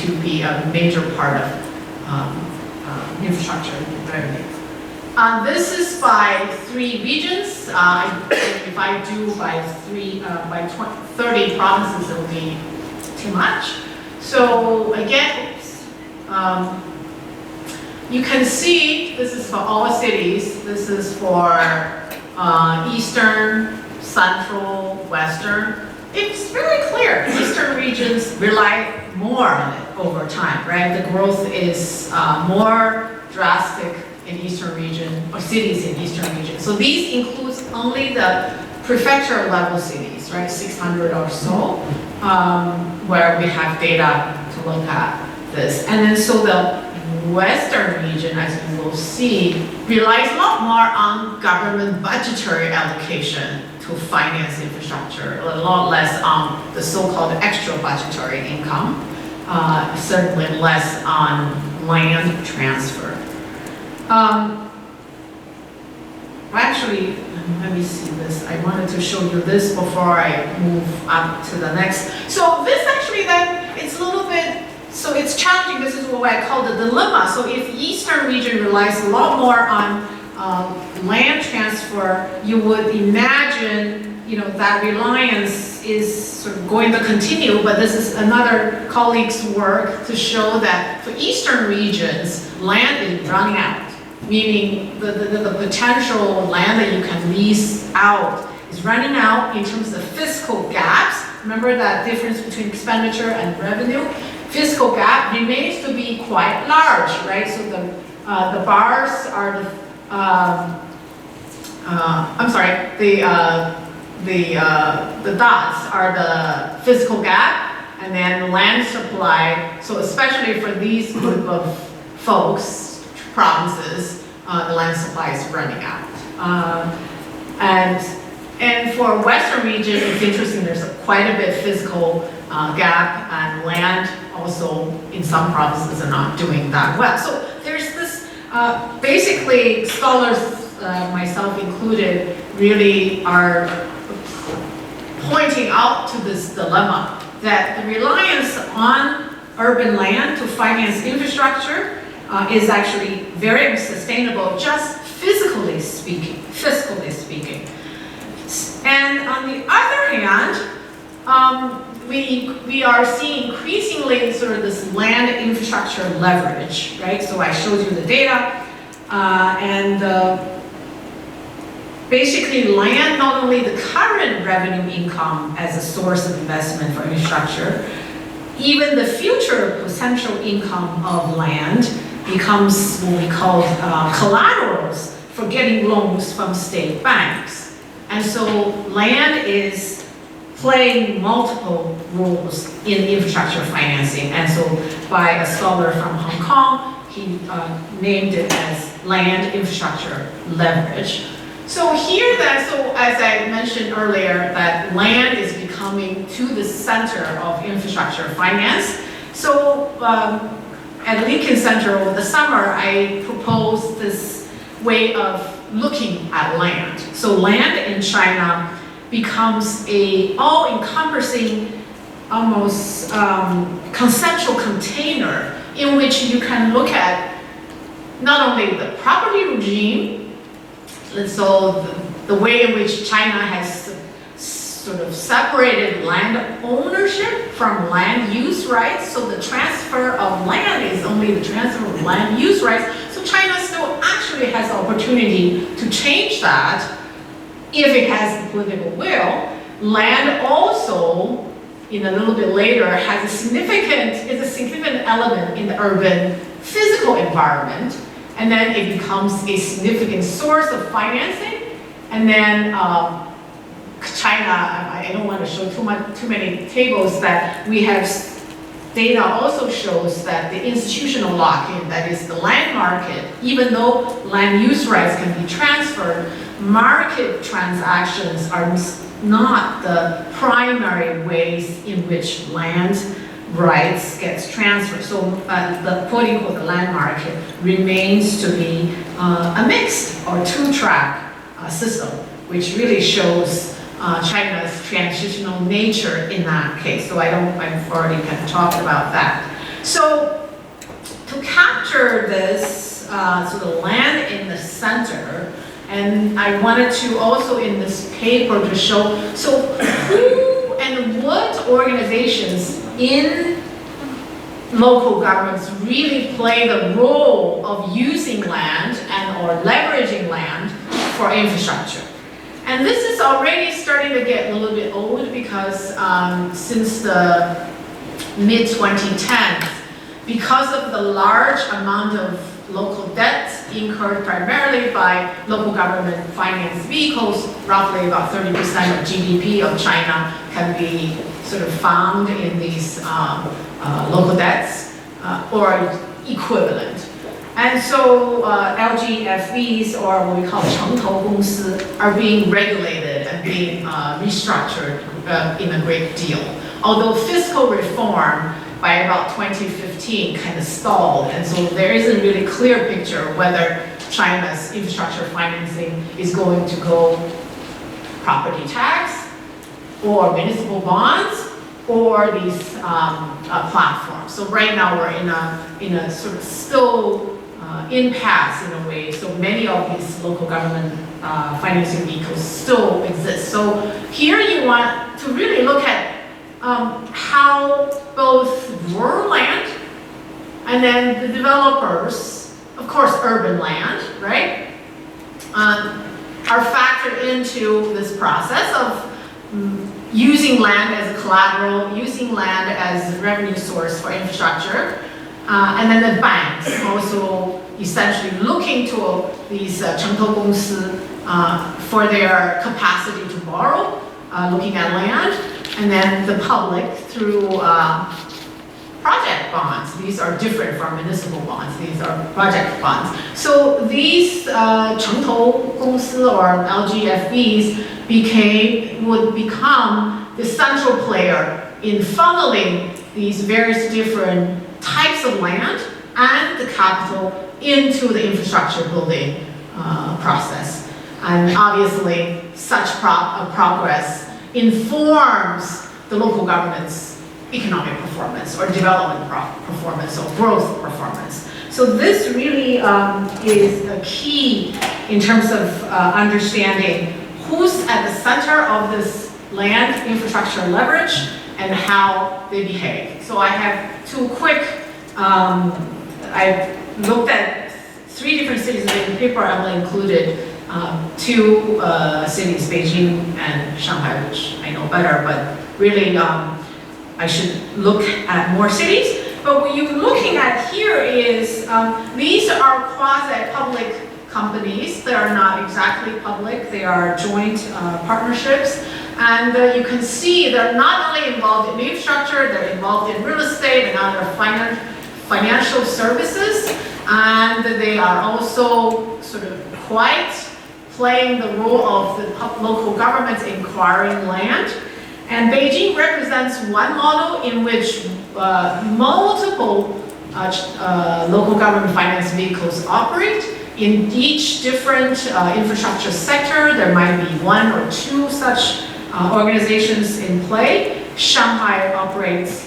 to be a major part of infrastructure revenue. This is by 3 regions. If I do by 30 provinces, it will be too much. So again, you can see this is for all cities. This is for Eastern, Central, Western. It's very clear. Eastern regions rely more on it over time, right? The growth is more drastic in Eastern region, or cities in Eastern region. So these includes only the prefecture level cities, right? 600 or so, where we have data to look at this. And then so the Western region, as you will see, relies a lot more on government budgetary allocation to finance infrastructure, a lot less on the so-called extra budgetary income, certainly less on land transfer. Actually, let me see this. I wanted to show you this before I move up to the next. So this actually then, it's a little bit, so it's challenging. This is what I call the dilemma. So if Eastern region relies a lot more on land transfer, you would imagine, that reliance is sort of going to continue, but this is another colleague's work to show that for Eastern regions, land is running out, meaning the potential land that you can lease out is running out in terms of fiscal gaps. Remember that difference between expenditure and revenue? Fiscal gap remains to be quite large, right? So the bars are the dots are the physical gap, and then land supply. So especially for these group of folks, provinces, the land supply is running out. And for Western region, it's interesting. There's quite a bit physical gap, and land also in some provinces are not doing that well. So there's this. Basically, scholars, myself included, really are pointing out to this dilemma that the reliance on urban land to finance infrastructure is actually very sustainable, just fiscally speaking. And on the other hand, we are seeing increasingly sort of this land infrastructure leverage, right? So I showed you the data, basically land, not only the current revenue income as a source of investment for infrastructure, even the future potential income of land becomes what we call collaterals for getting loans from state banks. And so land is playing multiple roles in infrastructure financing. And so by a scholar from Hong Kong, he named it as land infrastructure leverage. So here then, so as I mentioned earlier, that land is becoming to the center of infrastructure finance. So at Lincoln Center over the summer, I proposed this way of looking at land. So land in China becomes a all-encompassing, almost conceptual container in which you can look at not only the property regime, so the way in which China has sort of separated land ownership from land use rights. So the transfer of land is only the transfer of land use rights. So China still actually has the opportunity to change that if it has the political will. Land also, a little bit later, is a significant element in the urban physical environment, and then it becomes a significant source of financing. And then China, I don't want to show too many tables, that we have data also shows that the institutional lock-in, that is the land market, even though land use rights can be transferred, market transactions are not the primary ways in which land rights gets transferred. So the quote-unquote the land market remains to be a mixed or two-track system, which really shows China's transitional nature in that case. So I've already kind of talked about that. So to capture this sort of land in the center, and I wanted to also in this paper to show, so who and what organizations in local governments really play the role of using land and or leveraging land for infrastructure. And this is already starting to get a little bit old because since the mid-2010s, because of the large amount of local debts incurred primarily by local government finance vehicles, roughly about 30% of GDP of China can be sort of found in these local debts or equivalent. And so LGFVs, or what we call 城投公司, are being regulated and being restructured in a great deal. Although fiscal reform by about 2015 kind of stalled, and so there isn't really a clear picture whether China's infrastructure financing is going to go property tax or municipal bonds or these platforms. So right now we're in a sort of still impasse in a way. So many of these local government financing vehicles still exist. So here you want to really look at how both rural land and then the developers, of course urban land, right, are factored into this process of using land as a collateral, using land as a revenue source for infrastructure, and then the banks also essentially looking to these 城投公司 for their capacity to borrow, looking at land, and then the public through project bonds. These are different from municipal bonds. These are project bonds. So these 城投公司 or LGFVs would become the central player in funneling these various different types of land and the capital into the infrastructure building process. And obviously, such progress informs the local government's economic performance or development performance or growth performance. So this really is a key in terms of understanding who's at the center of this land infrastructure leverage and how they behave. So I have two quick, I looked at 3 different cities in the paper. I only included 2 cities, Beijing and Shanghai, which I know better, but really I should look at more cities. But what you're looking at here is these are quasi-public companies. They are not exactly public. They are joint partnerships. And you can see they're not only involved in infrastructure, they're involved in real estate and other financial services. And they are also sort of quite playing the role of the local governments in acquiring land. And Beijing represents one model in which multiple local government finance vehicles operate. In each different infrastructure sector, there might be 1 or 2 such organizations in play. Shanghai operates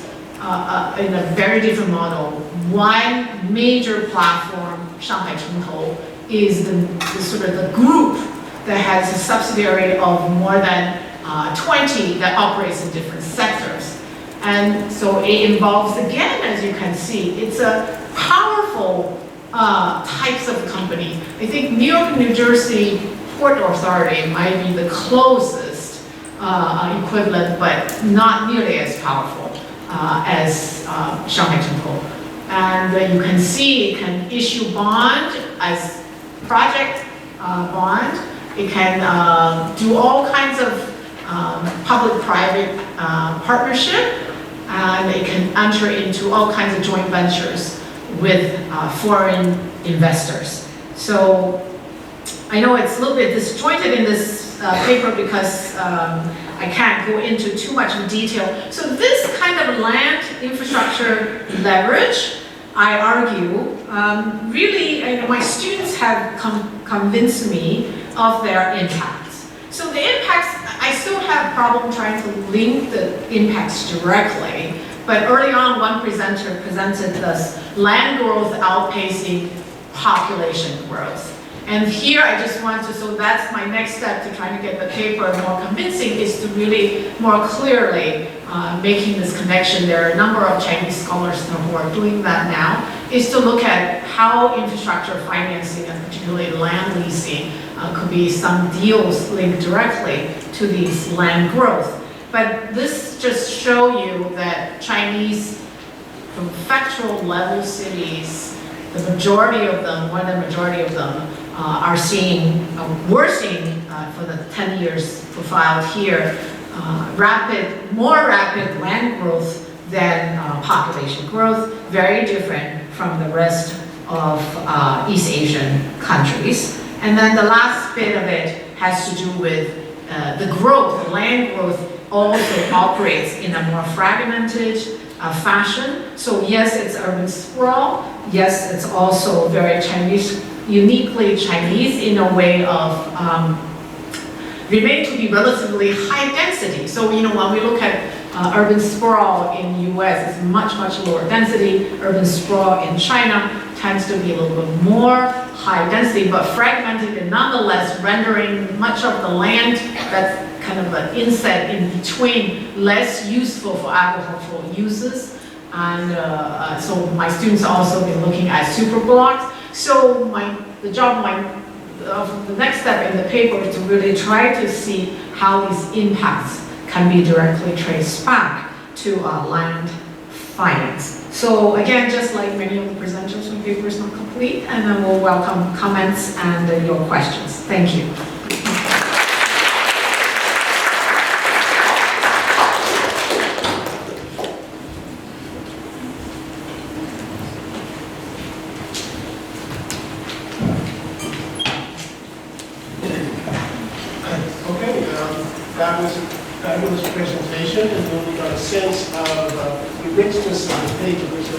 in a very different model. One major platform, Shanghai Chengtou, is the sort of the group that has a subsidiary of more than 20 that operates in different sectors. And so it involves, again, as you can see, it's a powerful types of companies. I think New York, New Jersey Port Authority might be the closest equivalent, but not nearly as powerful as Shanghai Temple. And you can see it can issue bond as project bond. It can do all kinds of public-private partnership, and it can enter into all kinds of joint ventures with foreign investors. So I know it's a little bit disjointed in this paper because I can't go into too much detail. So this kind of land infrastructure leverage, I argue, really, my students have convinced me of their impacts. So the impacts, I still have problem trying to link the impacts directly, but early on one presenter presented this land growth outpacing population growth. And here I just want to, so that's my next step to trying to get the paper more convincing, is to really more clearly making this connection. There are a number of Chinese scholars who are doing that now, is to look at how infrastructure financing and particularly land leasing could be some deals linked directly to these land growth. But this just show you that Chinese prefectural level cities, the majority of them, more than the majority of them, are seeing, we're seeing for the 10 years profiled here, more rapid land growth than population growth, very different from the rest of East Asian countries. And then the last bit of it has to do with the growth, land growth also operates in a more fragmented fashion. So yes, it's urban sprawl. Yes, it's also very Chinese, uniquely Chinese in a way of remain to be relatively high density. So when we look at urban sprawl in the US, it's much, much lower density. Urban sprawl in China tends to be a little bit more high density, but fragmented and nonetheless rendering much of the land that's kind of an inset in between less useful for agricultural uses. And so my students also been looking at super blocks. So the next step in the paper is to really try to see how these impacts can be directly traced back to land finance. So again, just like many of the presenters, the paper is not complete, and then we'll welcome comments and your questions. Thank you. That was a fabulous presentation, and then we got a sense of the richness of the paper. So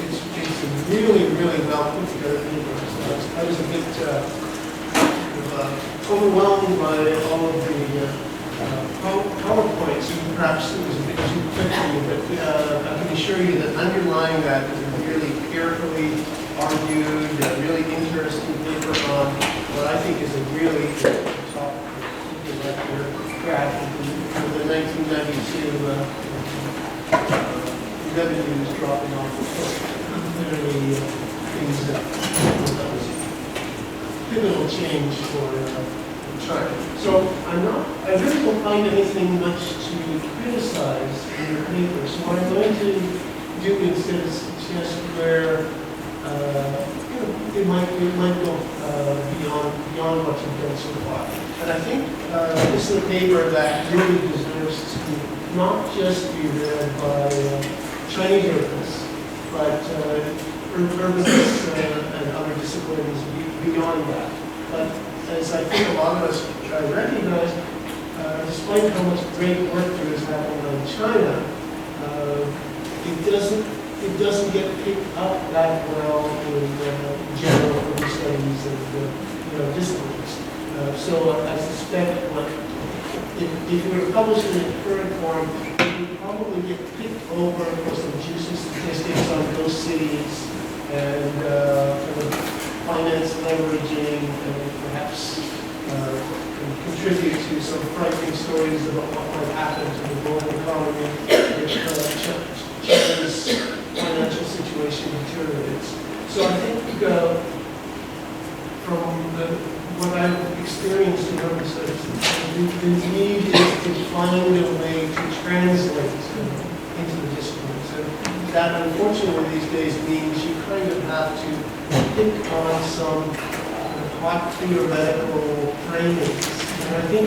it's a really, really well put together paper. So I was a bit overwhelmed by all of the PowerPoints. Perhaps it was a bit too quick for you, but I can assure you that underlying that is a really carefully argued, really interesting paper on what I think is a really top graph of the 1992 revenues dropping off the cliff. Clearly, that was pivotal change for China. So I really don't find anything much to criticize in your paper. So what I'm going to do instead is suggest where it might go beyond what you've done so far. And I think this is a paper that really deserves to not just be read by Chinese urbanists, but urbanists and other disciplines beyond that. But as I think a lot of us recognize, despite how much great work there is happening in China, it doesn't get picked up that well in general urban studies and disciplines. So I suspect if you were to publish it in current form, it would probably get picked over for some juicy statistics on those cities and finance leveraging and perhaps contribute to some frightening stories about what might happen to the global economy if China's financial situation deteriorates. So I think from what I've experienced in urban studies, the need is to find a way to translate into the disciplines. And that, unfortunately, these days means you kind of have to pick on some hot theoretical framings. And I think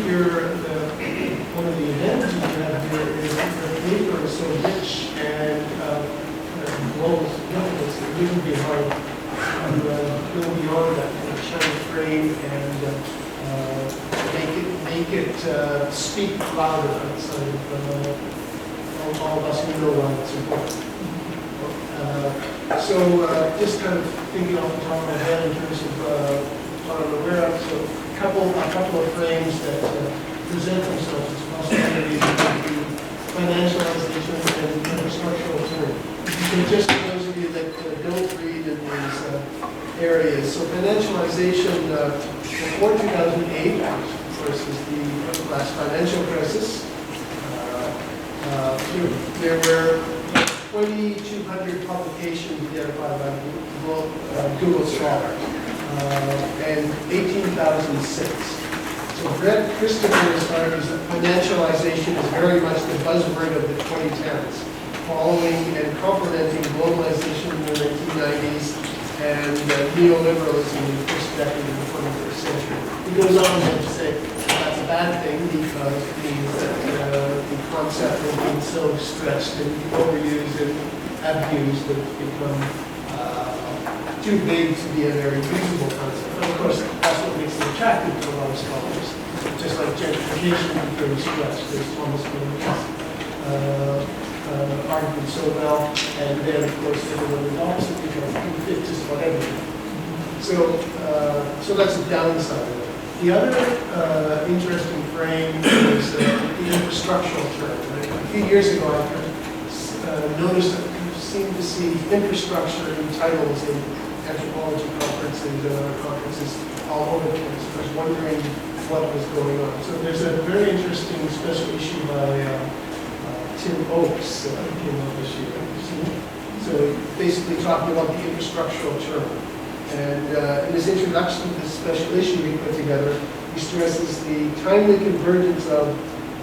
one of the advantages you have here is that the paper is so rich and global significance that it wouldn't be hard to go beyond that kind of China frame and make it speak louder outside of all of us who know why it's important. Just kind of thinking off the top of my head in terms of what I'm aware of, so a couple of frames that present themselves as possibilities of the financialization and infrastructural term. So just for those of you that don't read in these areas, so financialization before 2008, of course, is the last financial crisis. There were 2,200 publications identified by Google Scholar, and 18,006. So Brett Christopher's argues that financialization is very much the buzzword of the 2010s, following and complementing globalization in the 1990s and neoliberalism in the first decade of the 21st century. He goes on to say that's a bad thing because it means that the concept has been so stretched and overused and abused that it's become too big to be a very usable concept. But of course, that's what makes it attractive to a lot of scholars. Just like gentrification became stretched, as Thomas Kuhn argued so well, and then of course everyone was opposite because it can fit just about everything. So that's the downside of it. The other interesting frame is the infrastructural term. A few years ago, I noticed that we seemed to see infrastructure in titles in anthropology conferences and other conferences all over the place. I was wondering what was going on. So there's a very interesting special issue by Tim Oakes that came out this year. So basically talking about the infrastructural term. And in his introduction to this special issue he put together, he stresses the timely convergence of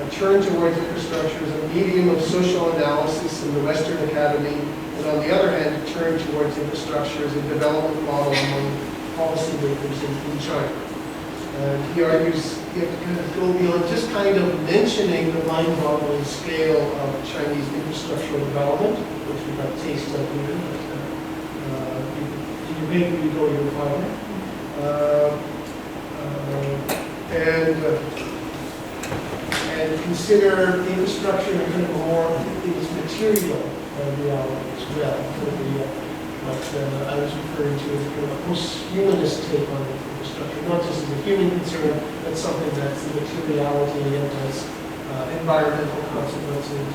a turn towards infrastructure as a medium of social analysis in the Western Academy, and on the other hand, a turn towards infrastructure as a development model among policymakers in China. And he argues you have to kind of go beyond just kind of mentioning the mind-boggling scale of Chinese infrastructural development, which we've got taste of here, but you make it, you go, you'll find it. And consider infrastructure in kind of a more material reality as well. What I was referring to as kind of a post-humanist take on infrastructure, not just as a human concern, but something that's the materiality and has environmental consequences.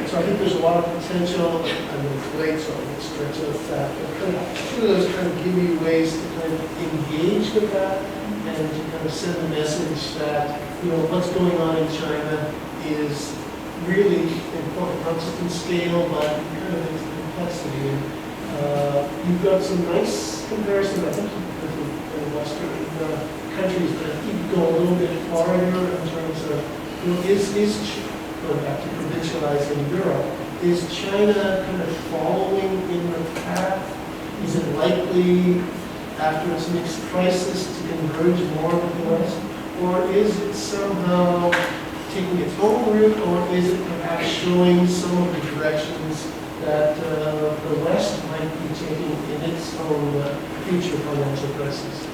So I think there's a lot of potential. I'm going to relate, so I'm going to stretch out that. But two of those kind of give you ways to kind of engage with that and to kind of send a message that, you know, what's going on in China is really important, not just in scale, but kind of in complexity. And you've got some nice comparison, I think, in Western countries that even go a little bit farther in terms of, you know, going back to provincializing Europe, is China kind of following in the path? Is it likely, after its next crisis, to converge more with the West? Or is it somehow taking its own route, or is it perhaps showing some of the directions that the West might be taking in its own future financial crisis?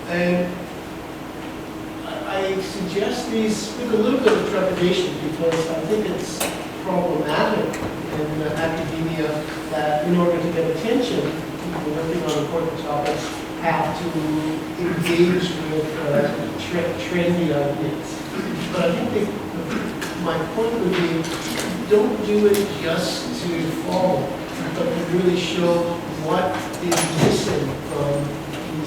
And I suggest these with a little bit of trepidation because I think it's problematic in academia that in order to get attention, people working on important topics have to engage with trendy ideas. But I think my point would be, don't do it just to follow, but to really show what is missing from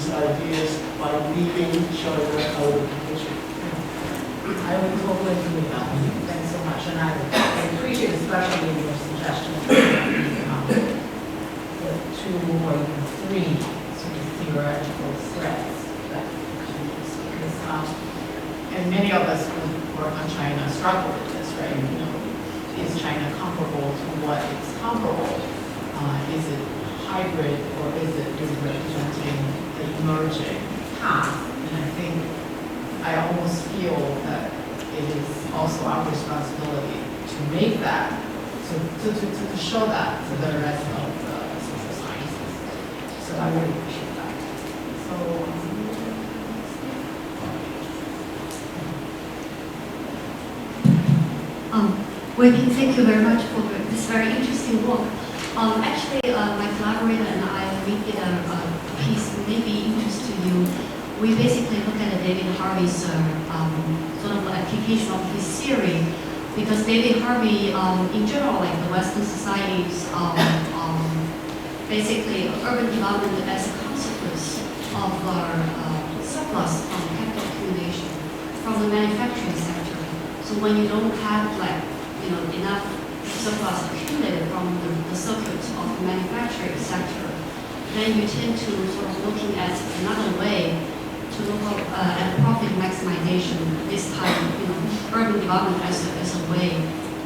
these ideas by leaving China out of the picture. I would totally agree with that. Thanks so much. And I appreciate especially your suggestion of the 2 or even 3 sort of theoretical threads that because and many of us who work on China struggle with this, right? You know, is China comparable to what is comparable? Is it hybrid or is it representing the emerging path? And I think I almost feel that it is also our responsibility to make that, to show that to the rest of the social sciences. So I really appreciate that. So, Weiping, thank you very much for this very interesting work. Actually, my collaborator and I, we did a piece may be interest to you. We basically look at David Harvey's sort of application of his theory, because David Harvey, in general, like the Western societies, basically urban development as a consequence of our surplus from capital accumulation from the manufacturing sector. So when you don't have enough surplus accumulated from the circuit of the manufacturing sector, then you tend to sort of looking at another way to look at profit maximization, this time, urban development as a way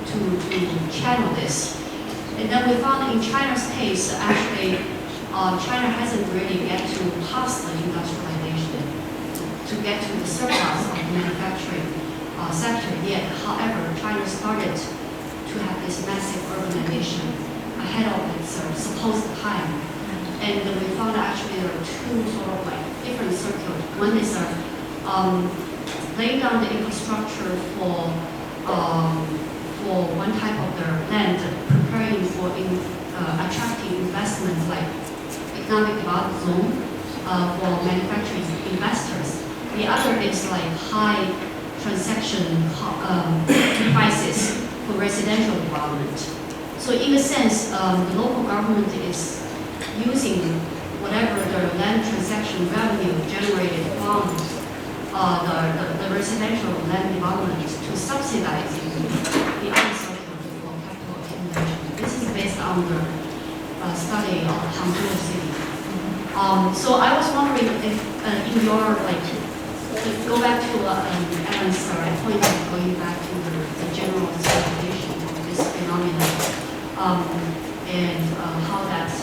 to channel this. And then we found in China's case, actually, China hasn't really get to past the industrialization to get to the surplus of the manufacturing sector yet. However, China started to have this massive urbanization ahead of its supposed time. And we found actually there are 2 sort of like different circuits. One is laying down the infrastructure for one type of their land, preparing for attracting investment like economic development zone for manufacturing investors. The other is like high transaction prices for residential development. So in a sense, the local government is using whatever the land transaction revenue generated from the residential land development to subsidize the other circuit for capital accumulation. This is based on the study of Hangzhou City. So I was wondering if in your go back to Evan's point of going back to the general interpretation of this phenomenon, and how that's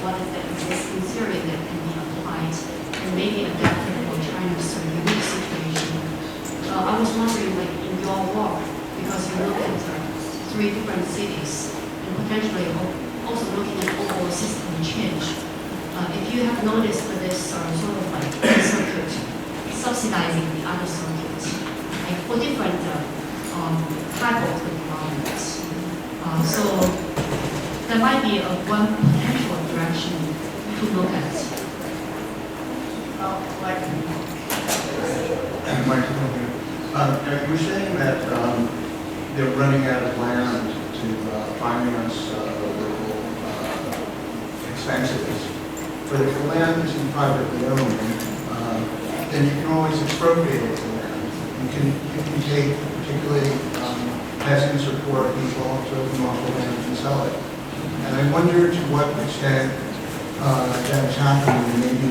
what is the existing theory that can be applied and maybe adapted for China's unique situation. I was wondering, like in your work, because you look at 3 different cities and potentially also looking at overall system change. If you have noticed this sort of like circuit subsidizing the other circuits, like for different type of developments. So there might be one potential direction to look at. You're saying that they're running out of land to finance local expenses. But if the land isn't privately owned, then you can always expropriate the land. You can take particularly peasants or poor people, throw them off the land and sell it. And I wonder to what extent that is happening, and maybe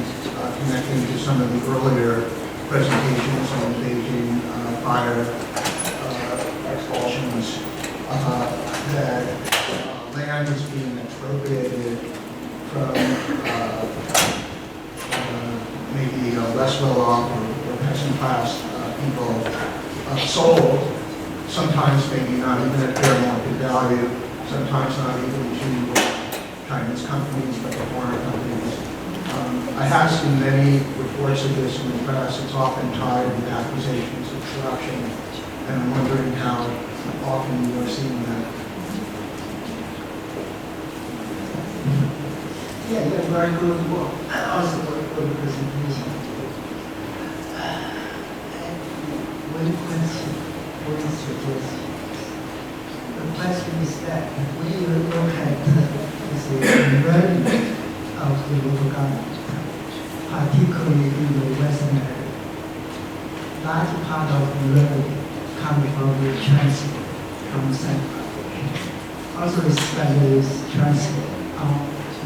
connecting to some of the earlier presentations on Beijing fire expulsions, that land is being expropriated from maybe less well-off or peasant class people, sold, sometimes maybe not even at fair market value, sometimes not even to Chinese companies, but to foreign companies. I have seen many reports of this in the press. It's often tied with accusations of corruption, and I'm wondering how often you are seeing that. Yeah, very good work. Also very good presentation. One question, one suggestion. The question is that when you look at the value of the local government, particularly in the Western area. Large part of the revenue coming from the transport from center. Also, especially transport on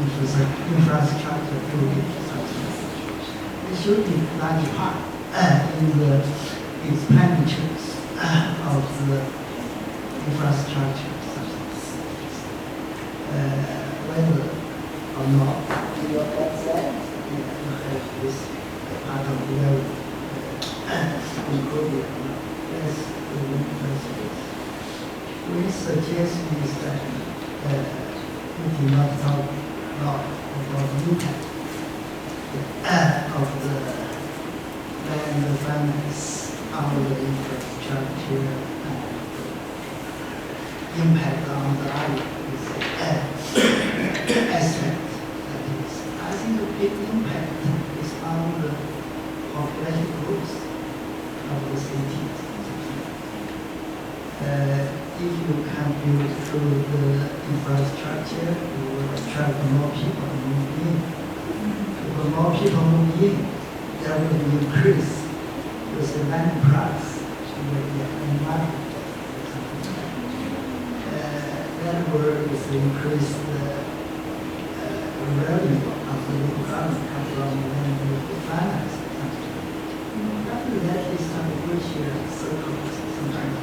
infrastructure to the infrastructure. It should be large part in the expenditures of the infrastructure. Whether or not you have this part of the revenue included or not. That's the question. We suggest is that we do not talk a lot about the impact of the land finance on the infrastructure and impact on the other aspect. That is, I think the big impact is on the population growth of the cities. If you can build through the infrastructure, you will attract more people to move in. If more people move in, there will be increase with the land price in the market. That will increase the revenue of the local government from land finance. After that is some which circles sometimes.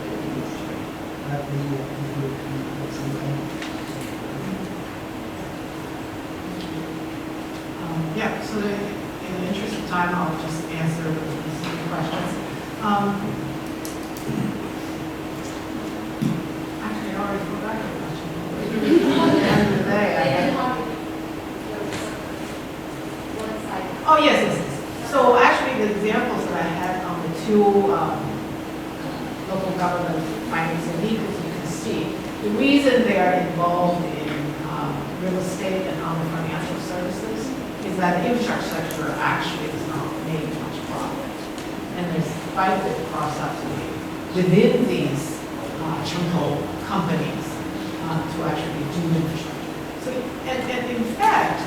Yeah, so in the interest of time, I'll just answer the specific questions. Actually, I already forgot your question. At the end of the day, oh, yes. So actually, the examples that I had on the two local government financing vehicles, you can see the reason they are involved in real estate and other financial services is that the infrastructure actually is not made much profit. And there's quite a bit of cross-subsidy within these chunko companies to actually do infrastructure. So, and in fact,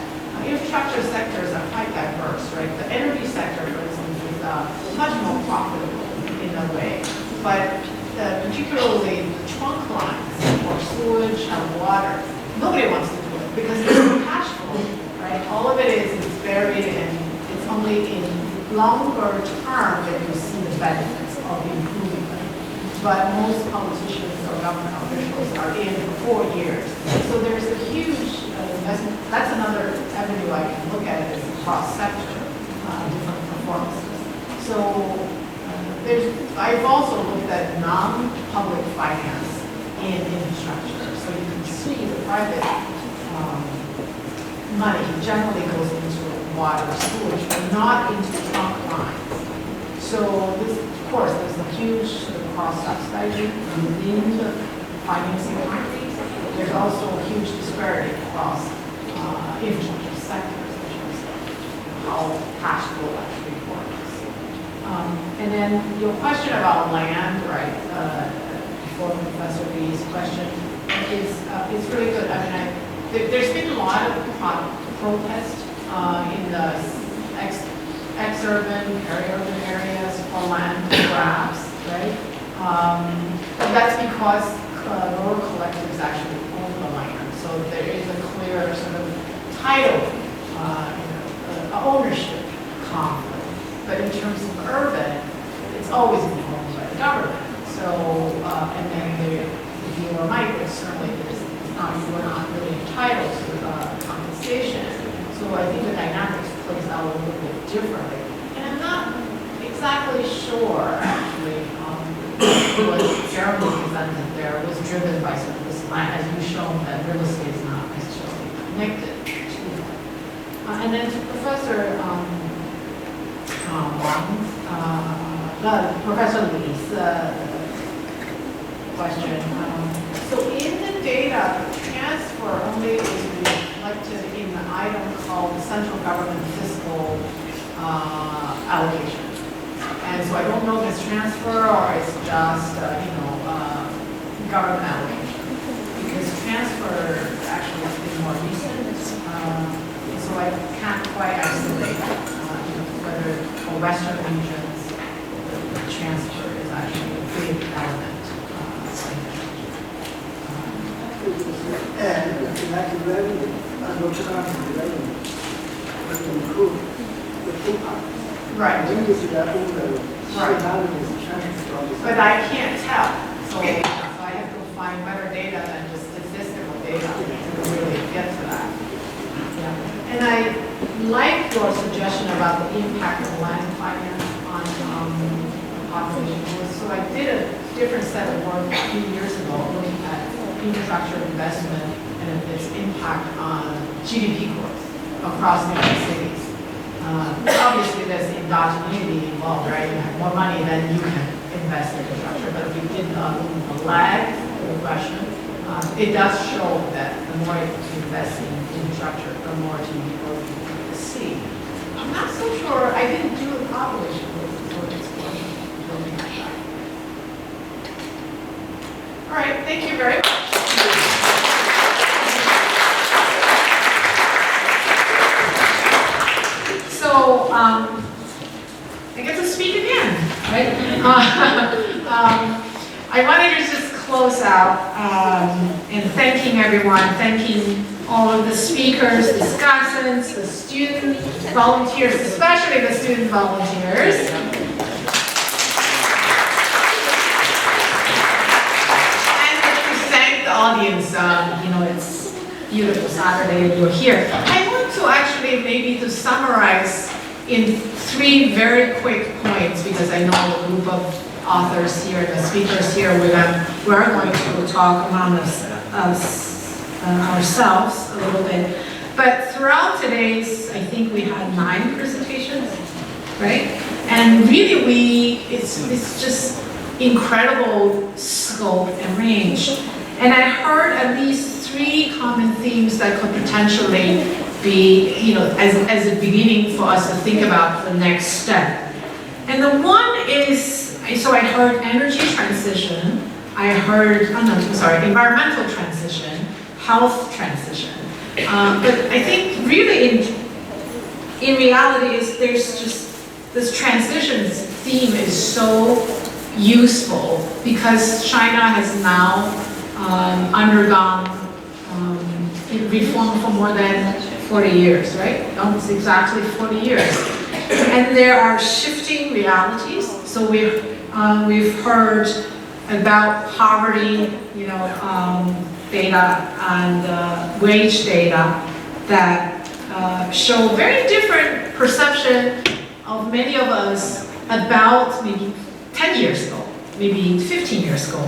infrastructure sectors are quite diverse, right? The energy sector, for instance, is much more profitable in a way. But particularly the trunk lines or sewage and water, nobody wants to do it because there's no cash flow, right? All of it is buried and it's only in longer term that you see the benefits of improving them. But most politicians or government officials are in for 4 years. So there's a huge investment. That's another avenue I can look at it as cross-sector, different performances. So I've also looked at non-public finance in infrastructure. So you can see the private money generally goes into water, sewage, but not into trunk lines. So this, of course, there's a huge cross-subsidizing within the financing countries. There's also a huge disparity across infrastructure sectors in terms of how cash flow actually works. And then your question about land, right, before Professor Lee's question, is really good. I mean, there's been a lot of protest in the ex-urban, peri-urban areas for land grabs, right? And that's because rural collectives actually own the land. So there is a clear sort of title, ownership conflict. But in terms of urban, it's always been owned by the government. So, and then if you are a migrant, certainly you are not really entitled to compensation. So I think the dynamics plays out a little bit differently. And I'm not exactly sure, actually, what Jeremy presented there was driven by sort of this land, as you've shown that real estate is not necessarily connected to that. And then to Professor Professor Lee's question. So in the data, transfer only is reflected in the item called central government fiscal allocation. And so I don't know if it's transfer or it's just, government allocation. Because transfer actually has been more recent. So I can't quite isolate for Western regions, the transfer is actually a big element. And like revenue, revenue, but improve the two parts. Right. When you see that over, Right. is transfer. But I can't tell, so I have to find better data than just statistical data to really get to that. Yeah. And I like your suggestion about the impact of land finance on population growth. So I did a different set of work a few years ago looking at infrastructure investment and its impact on GDP growth across different cities. Obviously, there's endogeneity involved, right? You have more money than you can invest in infrastructure. But if you did a lag for the question, it does show that the more you invest in infrastructure, the more GDP growth you can see. I'm not so sure. I didn't do a population growth sort of explosion looking at that. All right. Thank you very much. So, I get to speak again, right? I wanted to just close out and thanking everyone, thanking all of the speakers, discussants, the student volunteers, especially the student volunteers. And to thank the audience, it's beautiful Saturday and you're here. I want to actually maybe to summarize in 3 very quick points, because I know the group of authors here, the speakers here, we're going to talk among ourselves a little bit. But throughout today's, I think we had 9 presentations, right? And really it's just incredible scope and range. And I heard at least 3 common themes that could potentially be, as a beginning for us to think about the next step. And the one is, so I heard energy transition, I heard, environmental transition, health transition. But I think really in reality there's just, this transition theme is so useful because China has now undergone reform for more than 40 years, right? Almost exactly 40 years. And there are shifting realities. So we've heard about poverty, data and wage data that show very different perception of many of us about maybe 10 years ago, maybe 15 years ago.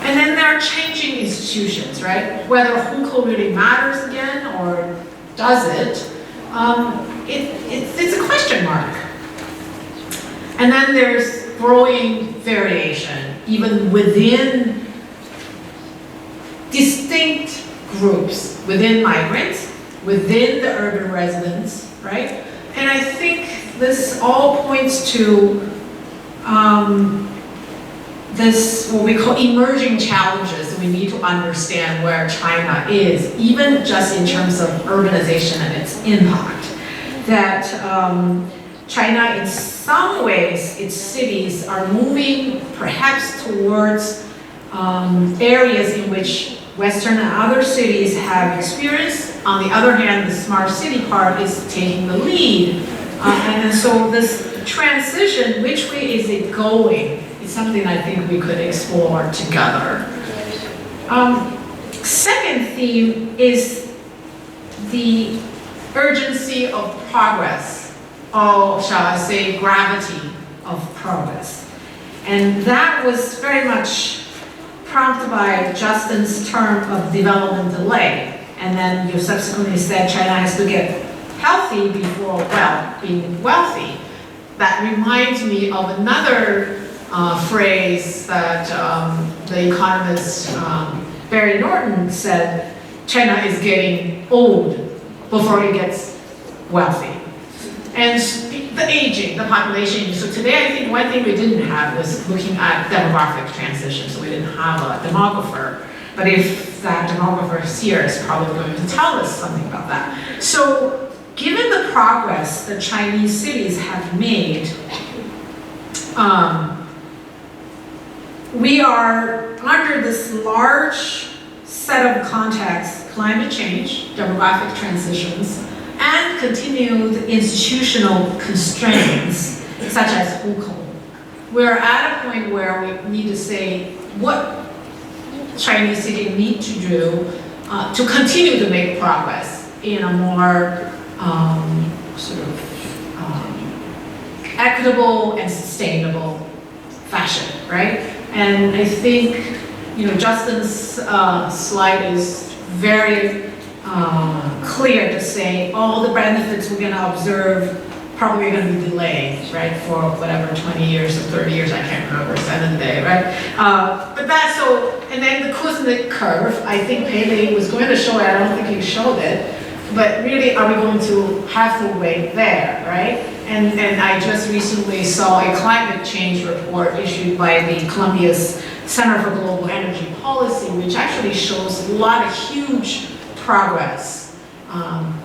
And then there are changing institutions, right? Whether Hukou really matters again or does it, it's a question mark. And then there's growing variation, even within distinct groups, within migrants, within the urban residents, right? And I think this all points to this, what we call emerging challenges. We need to understand where China is, even just in terms of urbanization and its impact. That China, in some ways, its cities are moving perhaps towards areas in which Western and other cities have experience. On the other hand, the smart city part is taking the lead. And so this transition, which way is it going? It's something I think we could explore together. Second theme is the urgency of progress, or shall I say gravity of progress. And that was very much prompted by Justin's term of development delay. And then you subsequently said China has to get healthy before, being wealthy. That reminds me of another phrase that the economist Barry Norton said, China is getting old before it gets wealthy. And the aging, the population. So today I think one thing we didn't have was looking at demographic transition. So we didn't have a demographer. But if that demographer is here, it's probably going to tell us something about that. So given the progress that Chinese cities have made, we are under this large set of contexts: climate change, demographic transitions, and continued institutional constraints such as hukou. We're at a point where we need to say what Chinese city need to do to continue to make progress in a more equitable and sustainable fashion, right? And I think, Justin's slide is very clear to say all the benefits we're going to observe probably going to be delayed, right, for whatever, 20 years or 30 years, I can't remember, it's the end of the day, right? But that's so, and then the Kuznets curve, I think Peilei was going to show it, I don't think he showed it, but really, are we going to have to wait there, right? And I just recently saw a climate change report issued by the Columbia's Center for Global Energy Policy, which actually shows a lot of huge progress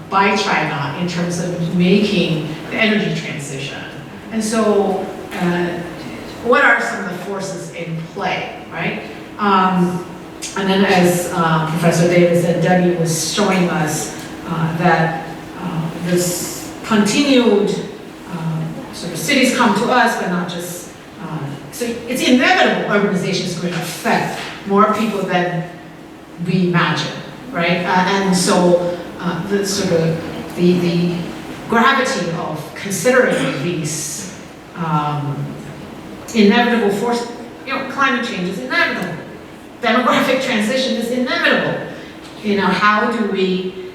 by China in terms of making the energy transition. And so, what are some of the forces in play, right? And then as Professor Davis and Debbie was showing us, that this continued sort of cities come to us, but not just, so it's inevitable urbanization is going to affect more people than we imagine, right? And so the sort of the gravity of considering these inevitable forces, climate change is inevitable, demographic transition is inevitable. How do we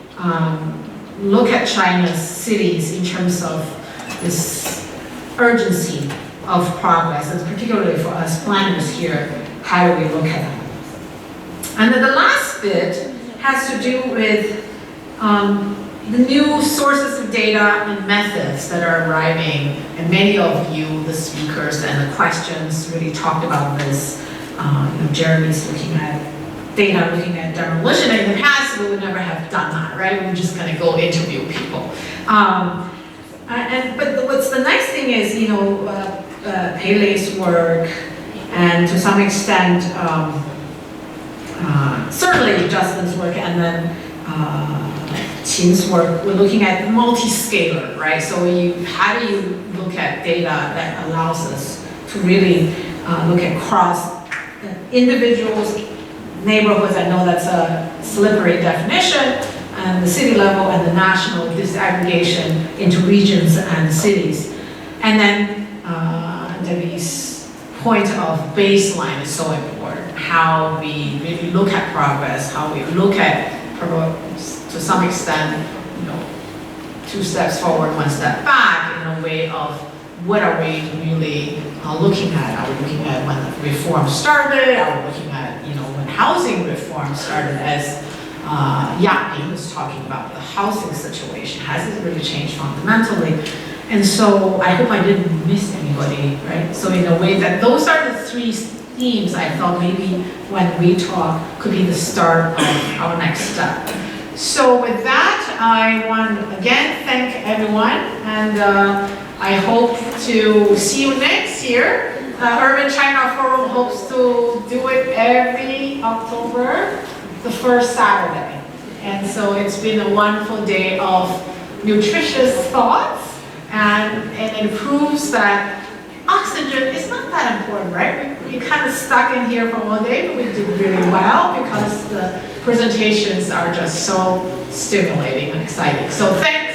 look at China's cities in terms of this urgency of progress, and particularly for us planners here, how do we look at them? And then the last bit has to do with the new sources of data and methods that are arriving, and many of you, the speakers and the questions, really talked about this. Jeremy's looking at data, looking at demolition. In the past, we would never have done that, right? We're just going to go interview people. But what's the nice thing is, Peilei's work, and to some extent, certainly Justin's work, and then Qin's work, we're looking at multi-scalar, right? So how do you look at data that allows us to really look at cross individuals, neighborhoods? I know that's a slippery definition, and the city level and the national disaggregation into regions and cities. And then Debbie's point of baseline is so important. How we really look at progress, how we look at, to some extent, two steps forward, one step back, in a way of what are we really looking at? Are we looking at when the reform started? Are we looking at, when housing reform started, as Weiping was talking about the housing situation? Has it really changed fundamentally? And so I hope I didn't miss anybody, right? So in a way that those are the three themes I thought maybe when we talk could be the start of our next step. So with that, I want to again thank everyone, and I hope to see you next year. Urban China Forum hopes to do it every October, the first Saturday. And so it's been a wonderful day of nutritious thoughts, and it proves that oxygen is not that important, right? We kind of stuck in here for all day, but we did really well because the presentations are just so stimulating and exciting. So thank